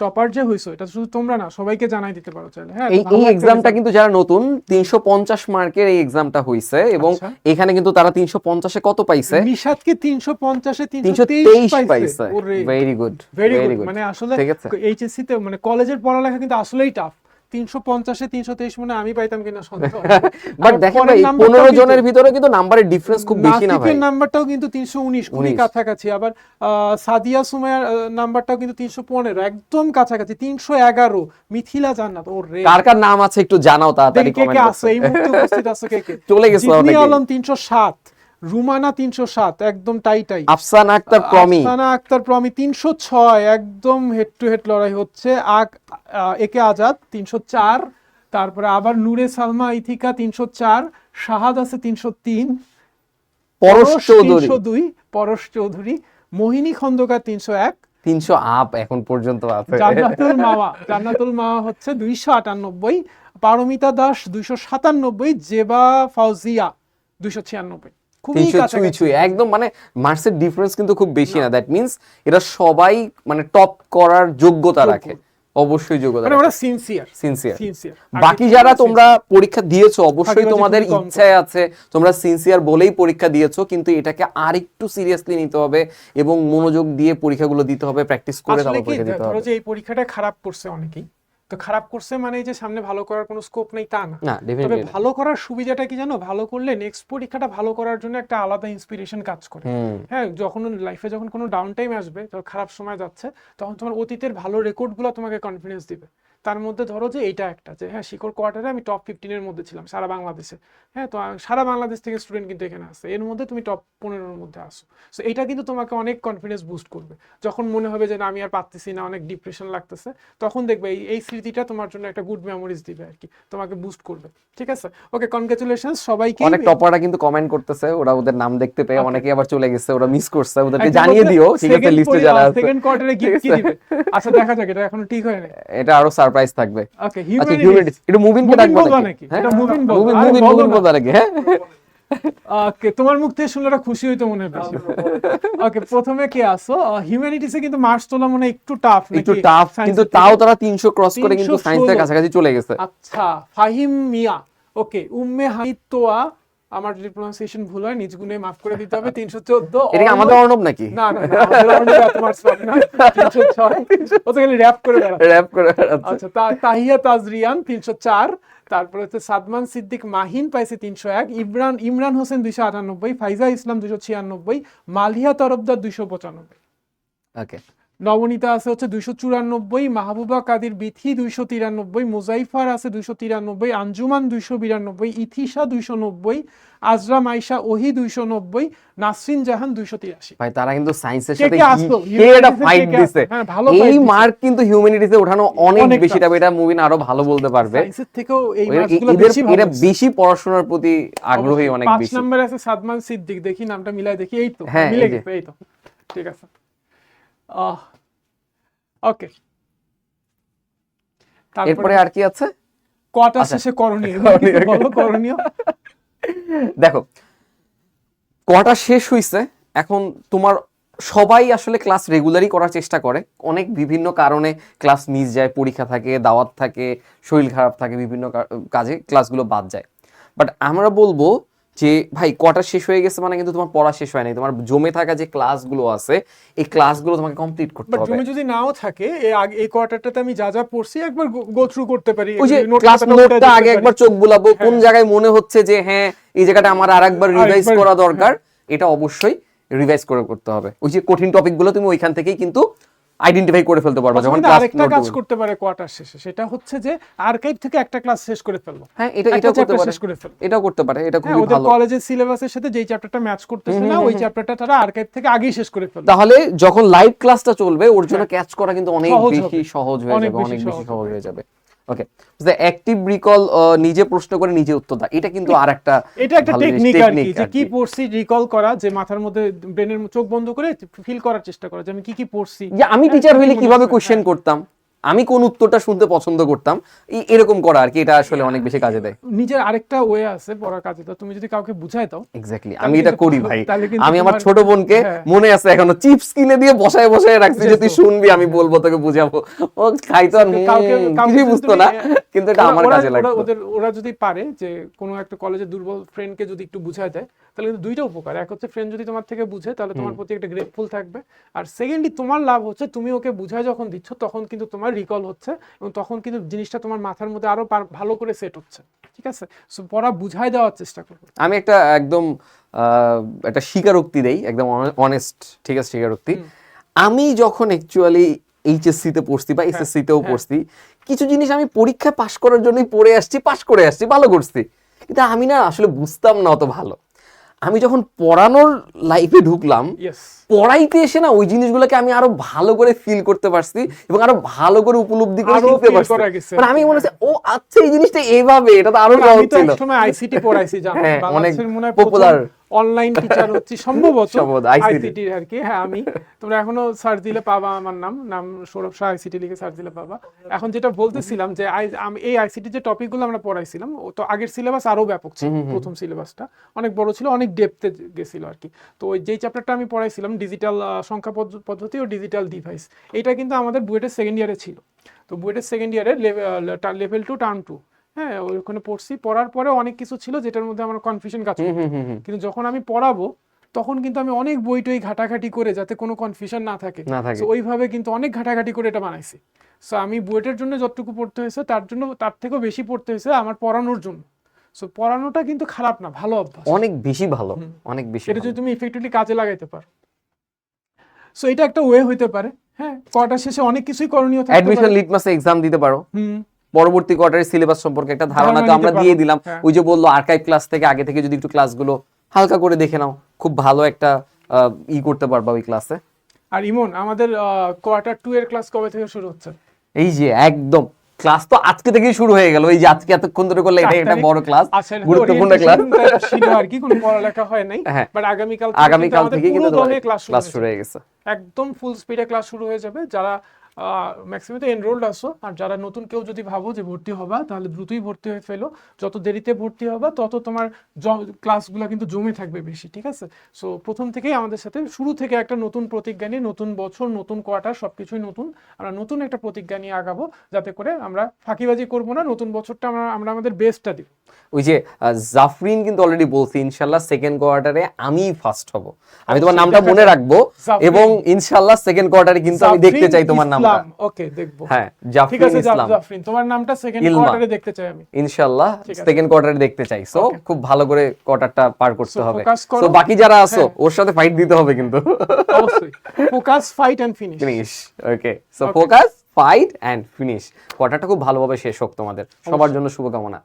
টপার যে হইছো, এটা শুধু তোমরা না সবাইকে জানাই দিতে পারো চাইলে। হ্যাঁ এই এক্সামটা কিন্তু যারা নতুন 350 মার্কের এই এক্সামটা হইছে এবং আচ্ছা। এখানে কিন্তু তারা 350 এ কত পাইছে? নিশাত কি 350 এ 323 পাইছে। পাইছে। Very good, very good. মানে আসলে ঠিক আছে। এইচএসসি তে মানে কলেজের পড়ালেখা কিন্তু আসলেই টাফ। 350 এ 323 মানে আমি পাইতাম কিনা সন্দেহ। বাট দেখেন ভাই 15 জনের ভিতরে কিন্তু নাম্বারের ডিফারেন্স খুব বেশি না ভাই। নাসিফের নাম্বারটাও কিন্তু 319 খুবই কাছাকাছি, আবার সাদিয়া সুমাইয়ার নাম্বারটাও কিন্তু 315 একদম কাছাকাছি। 311 মিথিলা জান্নাত, ওরে কার কার নাম আছে একটু জানাও তাড়াতাড়ি কে কে কমেন্ট আছে এই মুহূর্তে উপস্থিত আছে কে কে? চলে গেছে জিতনি অনেকে। আলম 307, রুমানা 307 একদম টাই। আফসানা আক্তার প্রমি, আফসানা আক্তার প্রমি 306 একদম হেড টু হেড লড়াই হচ্ছে। একে আজাদ 304, তারপরে আবার নূরে সালমা ইথিকা 304, শাহাদ আছে 303, পরশ চৌধুরী 302, পরশ চৌধুরী, মোহিনী খন্দকার 301, 300 আপ এখন পর্যন্ত আছে। জান্নাতুল মাওয়া হচ্ছে 298, পারমিতা দাস 297, জেবা ফাউজিয়া 296, খুবই কাছাকাছি একদম। মানে মার্কসের ডিফারেন্স কিন্তু খুব বেশি না, দ্যাট মিন্স এরা সবাই মানে টপ করার যোগ্যতা রাখে, অবশ্যই যোগ্যতা মানে রাখে। ওরা সিনসিয়ার। বাকি যারা তোমরা পরীক্ষা দিয়েছো অবশ্যই তোমাদের ইচ্ছায় আছে, তোমরা সিনসিয়ার বলেই পরীক্ষা দিয়েছো, কিন্তু এটাকে আরেকটু সিরিয়াসলি নিতে হবে এবং মনোযোগ দিয়ে পরীক্ষাগুলো দিতে হবে, প্র্যাকটিস করে তারপর পরীক্ষা দিতে হবে। ধরো যে এই পরীক্ষাটা খারাপ করছে অনেকেই, তো খারাপ করছে মানে যে সামনে ভালো করার কোনো স্কোপ নেই তা না। তবে ভালো করার সুবিধাটা কি জানো, ভালো করলে নেক্সট পরীক্ষাটা ভালো করার জন্য একটা আলাদা ইন্সপিরেশন কাজ করে। হ্যাঁ যখন লাইফে যখন কোনো ডাউন টাইম আসবে, যখন খারাপ সময় যাচ্ছে, তখন তোমার অতীতের ভালো রেকর্ডগুলো তোমাকে কনফিডেন্স দিবে। তার মধ্যে ধরো যে এইটা একটা যে হ্যাঁ শিকড় কোয়ার্টারে আমি টপ 15 এর মধ্যে ছিলাম সারা বাংলাদেশে। হ্যাঁ তো সারা বাংলাদেশ থেকে স্টুডেন্ট কিন্তু এখানে আসছে, এর মধ্যে তুমি টপ 15 এর মধ্যে আসো। সো এটা কিন্তু তোমাকে অনেক কনফিডেন্স বুস্ট করবে। যখন মনে হবে যে না আমি আর পারতেছি না, অনেক ডিপ্রেশন লাগতেছে, তখন দেখবে এই স্মৃতিটা তোমার জন্য একটা গুড মেমোরিজ দিবে আর কি, তোমাকে বুস্ট করবে। ঠিক আছে, ওকে কনগ্রাচুলেশনস সবাইকে। অনেক টপাররা কিন্তু কমেন্ট করতেছে, ওরা ওদের নাম দেখতে পেয়ে অনেকে আবার চলে গেছে, ওরা মিস করছে, ওদেরকে জানিয়ে দিও ঠিক আছে লিস্টে যারা আছে। সেকেন্ড কোয়ার্টারে গিফট কি দিবে? আচ্ছা দেখা যাক, এটা এখনো ঠিক হয় না, এটা আরো সারপ্রাইজ থাকবে। ওকে হিউম্যানিটিস এটা মুভিং কে ডাকবো নাকি? এটা মুভিং বলবো নাকি? হ্যাঁ ওকে, তোমার মুখ থেকে শুনলে খুশি হইতো মনে হয় বেশি। ওকে প্রথমে কে আসো? হিউম্যানিটিসে কিন্তু মার্কস তোলা মনে একটু টাফ নাকি? একটু টাফ, কিন্তু তাও তারা 300 ক্রস করে কিন্তু সায়েন্সের কাছাকাছি চলে গেছে। আচ্ছা ফাহিম মিয়া, ওকে উম্মে হামিদ তোয়া, আমার যদি প্রনাউন্সিয়েশন ভুল হয় নিজ গুণে মাফ করে দিতে হবে, 314। এটা কি আমাদের অর্ণব নাকি? না না আমাদের অর্ণব তোমার সব না, 306 ও তো খালি র‍্যাপ করে আচ্ছা তাহিয়া তাজরিয়ান 304, তারপর হচ্ছে সাদমান সিদ্দিক মাহিন পাইছে 301, ইমরান হোসেন 298, ফাইজা ইসলাম 296, মালিয়া তরফদার 295। ওকে নবনীতা আছে হচ্ছে 294, মাহবুবা কাদির বিথি 293, মুজাইফার আছে 293, আঞ্জুমান 292, ইথিশা 290, আজরা মাইশা ওহি 290, নাসরিন জাহান 283। ভাই তারা কিন্তু সায়েন্সের সাথে কি এটা ফাইট দিছে। এই মার্ক কিন্তু হিউম্যানিটিসে ওঠানো অনেক বেশি টাফ, এটা মুভিন আরো ভালো বলতে পারবে। সায়েন্সের থেকেও এই মার্কসগুলো বেশি ভালো, এটা বেশি পড়াশোনার প্রতি আগ্রহী অনেক বেশি। 5 নম্বর আছে সাদমান সিদ্দিক, দেখি নামটা মিলাই দেখি, এই তো হ্যাঁ মিলে গেছে, এই তো ঠিক আছে। ওকে এরপরে আর কি আছে? কোয়ার্টার শেষে করণীয় বলো, করণীয় দেখো কোয়ার্টার শেষ হইছে, এখন তোমার সবাই আসলে ক্লাস রেগুলারই করার চেষ্টা করে, অনেক বিভিন্ন কারণে ক্লাস মিস যায়, পরীক্ষা থাকে, দাওয়াত থাকে, শরীর খারাপ থাকে, বিভিন্ন কাজে ক্লাসগুলো বাদ যায়। বাট আমরা বলবো যে ভাই কোয়ার্টার শেষ হয়ে গেছে মানে কিন্তু তোমার পড়া শেষ হয় নাই, তোমার জমে থাকা যে ক্লাসগুলো আছে এই ক্লাসগুলো তোমাকে কমপ্লিট করতে হবে। জমে যদি নাও থাকে এই কোয়ার্টারটাতে আমি যা যা পড়ছি একবার গো থ্রু করতে পারি, ওই যে ক্লাস নোটটা আগে একবার চোখ বুলাবো, কোন জায়গায় মনে হচ্ছে যে হ্যাঁ এই জায়গাটা আমার আরেকবার রিভাইজ করা দরকার, এটা অবশ্যই রিভাইজ করে করতে হবে। ওই যে কঠিন টপিকগুলো তুমি ওইখান থেকেই কিন্তু আইডেন্টিফাই করে ফেলতে পারবা যখন ক্লাস আরেকটা কাজ করতে পারে কোয়ার্টার শেষে, সেটা হচ্ছে যে আর্কাইভ থেকে একটা ক্লাস শেষ করে ফেলবো। হ্যাঁ এটাও করতে পারে, এটাও করতে পারে, এটা খুবই ভালো। কলেজের সিলেবাসের সাথে যেই চ্যাপ্টারটা ম্যাচ করতেছে না ওই চ্যাপ্টারটা তারা আর্কাইভ থেকে আগেই শেষ করে ফেলবে, তাহলে যখন লাইভ ক্লাসটা চলবে ওর জন্য ক্যাচ করা কিন্তু অনেক বেশি সহজ হয়ে যাবে, অনেক বেশি সহজ হয়ে যাবে। ওকে দ্য অ্যাক্টিভ রিকল, নিজে প্রশ্ন করে নিজে উত্তর দাও, এটা কিন্তু আরেকটা এটা একটা টেকনিক আর কি, যে কি পড়ছি রিকল করা, যে মাথার মধ্যে ব্রেনের চোখ বন্ধ করে ফিল করার চেষ্টা করা যে আমি কি পড়ছি। যে আমি টিচার হইলে কিভাবে কোশ্চেন করতাম, আমি কোন উত্তরটা শুনতে পছন্দ করতাম, এরকম করা আর কি, এটা আসলে অনেক বেশি কাজে দেয়। নিজের আরেকটা ওয়ে আছে পড়ার কাজে, তো তুমি যদি কাউকে বুঝাই দাও। এক্স্যাক্টলি, আমি এটা করি ভাই। তাহলে কিন্তু আমি আমার তোমার- ছোট বোনকে হ্যাঁ। মনে আছে এখনো চিপস কিনে দিয়ে বসায় বসায় রাখছি যে তুই শুনবি, আমি বলবো তোকে বুঝাবো। ও খাইতো আর কিছুই বুঝতো না, কিন্তু এটা আমার কাজে লাগতো। ওরা যদি পারে যে কোনো একটা কলেজে দুর্বল ফ্রেন্ডকে যদি একটু বুঝায় দেয়, তাহলে কিন্তু দুইটা উপকার। এক হচ্ছে ফ্রেন্ড যদি তোমার থেকে বুঝে তাহলে তোমার প্রতি একটা গ্রেটফুল থাকবে, আর সেকেন্ডলি তোমার লাভ হচ্ছে তুমি ওকে বুঝায় যখন দিচ্ছ তখন কিন্তু তোমার রিকল হচ্ছে এবং তখন কিন্তু জিনিসটা তোমার মাথার মধ্যে আরো ভালো করে সেট হচ্ছে। ঠিক আছে, সো পড়া বুঝাই দেওয়ার চেষ্টা করবে। আমি একটা একদম একটা স্বীকারোক্তি দেই, একদম অনেস্ট, ঠিক আছে, স্বীকারোক্তি। আমি যখন অ্যাকচুয়ালি এইচএসসি তে পড়ছি বা এসএসসি তেও পড়ছি, কিছু জিনিস আমি পরীক্ষা পাশ করার জন্যই পড়ে আসছি, পাশ করে আসছি, ভালো করছি, কিন্তু আমি না আসলে বুঝতাম না অত ভালো। আমি যখন পড়ানোর লাইফে ঢুকলাম, পড়াইতে এসে না ওই জিনিসগুলোকে আমি আরো ভালো করে ফিল করতে পারছি এবং আরো ভালো করে উপলব্ধি করে শিখতে পারছি। মানে আমি মনে হচ্ছে ও আচ্ছা এই জিনিসটা এইভাবে, এটা তো আরো সহজ ছিল। আমি তো একসময় আইসিটি পড়াইছি, জানো, হ্যাঁ, অনেক বাংলাদেশের মনে হয় পপুলার অনলাইন টিচার হচ্ছে সম্ভবত আইসিটি আইসিটি আর কি। হ্যাঁ, আমি তোমরা এখনো সার্চ দিলে পাবা, আমার নাম সৌরভ শাহ, আইসিটি লিখে সার্চ দিলে পাবা। এখন যেটা বলতেছিলাম যে আমি এই আইসিটি যে টপিকগুলো আমরা পড়াইছিলাম, ও তো আগের সিলেবাস আরো ব্যাপক ছিল, প্রথম সিলেবাসটা অনেক বড় ছিল, অনেক ডেপথে গেছিল আর কি। তো ওই যেই চ্যাপ্টারটা আমি পড়াইছিলাম ডিজিটাল সংখ্যা পদ্ধতি ও ডিজিটাল ডিভাইস, এটা কিন্তু আমাদের বুয়েটের সেকেন্ড ইয়ারে ছিল। তো বুয়েটের সেকেন্ড ইয়ারে লেভেল 2 টার্ম 2, হ্যাঁ, ওখানে পড়ছি। পড়ার পরে অনেক কিছু ছিল যেটার মধ্যে আমার কনফিউশন কাজ করতো, কিন্তু যখন আমি পড়াবো তখন কিন্তু আমি অনেক বই ঘাটাঘাটি করে যাতে কোনো কনফিউশন না থাকে, তো ওইভাবে কিন্তু অনেক ঘাটাঘাটি করে এটা বানাইছি। সো আমি বুয়েটের জন্য যতটুকু পড়তে হয়েছে তার থেকেও বেশি পড়তে হয়েছে আমার পড়ানোর জন্য। সো পড়ানোটা কিন্তু খারাপ না, ভালো অভ্যাস, অনেক বেশি ভালো, অনেক বেশি। এটা যদি তুমি ইফেক্টিভলি কাজে লাগাইতে পারো, সো এটা একটা ওয়ে হইতে পারে। হ্যাঁ, কোয়ার্টার শেষে অনেক কিছুই করণীয় থাকতে পারে। অ্যাডমিশন লিটমাসে এক্সাম দিতে পারো, পরবর্তী কোয়ার্টারের সিলেবাস সম্পর্কে একটা ধারণা তো আমরা দিয়ে দিলাম। ওই যে বললো আর্কাইভ ক্লাস থেকে আগে থেকে যদি একটু ক্লাসগুলো হালকা করে দেখে নাও, খুব ভালো একটা করতে পারবা ওই ক্লাসে। আর ইমন, আমাদের কোয়ার্টার 2 এর ক্লাস কবে থেকে শুরু হচ্ছে? এই যে একদম ক্লাস তো আজকে থেকেই শুরু হয়ে গেল, এই যে আজকে এতক্ষণ ধরে করলে এটা একটা বড় ক্লাস, গুরুত্বপূর্ণ ক্লাস ছিল আর কি, কোনো পড়ালেখা হয় নাই, বাট আগামীকাল থেকে কিন্তু ক্লাস শুরু হয়ে গেছে, একদম ফুল স্পিডে ক্লাস শুরু হয়ে যাবে। যারা ম্যাক্সিমাম তো এনরোলড আছো, আর যারা নতুন কেউ যদি ভাবো যে ভর্তি হবা, তাহলে দ্রুতই ভর্তি হয়ে ফেলো। যত দেরিতে ভর্তি হবা তত তোমার ক্লাসগুলো কিন্তু জমে থাকবে বেশি, ঠিক আছে? সো প্রথম থেকেই আমাদের সাথে শুরু থেকে একটা নতুন প্রতিজ্ঞা নিয়ে, নতুন বছর, নতুন কোয়ার্টার, সবকিছুই নতুন, আমরা নতুন একটা প্রতিজ্ঞা নিয়ে আগাবো, যাতে করে আমরা ফাঁকিবাজি করবো না, নতুন বছরটা আমরা আমাদের বেস্টটা দিব। ওই যে জাফরিন কিন্তু অলরেডি বলছি ইনশাআল্লাহ সেকেন্ড কোয়ার্টারে আমি ফার্স্ট হব, আমি তোমার নামটা মনে রাখবো এবং ইনশাআল্লাহ সেকেন্ড কোয়ার্টারে কিন্তু আমি দেখতে চাই তোমার নামটা। ওকে, দেখবো। হ্যাঁ, জাফরিন ইসলাম, জাফরিন, তোমার নামটা সেকেন্ড কোয়ার্টারে দেখতে চাই আমি ইনশাআল্লাহ, সেকেন্ড কোয়ার্টারে দেখতে চাই। সো খুব ভালো করে কোয়ার্টারটা পার করতে হবে। সো বাকি যারা আছো ওর সাথে ফাইট দিতে হবে কিন্তু, অবশ্যই। Focus, fight and finish. Okay, so focus, fight and finish. কোয়ার্টারটা খুব ভালোভাবে শেষ হোক তোমাদের সবার জন্য, শুভকামনা।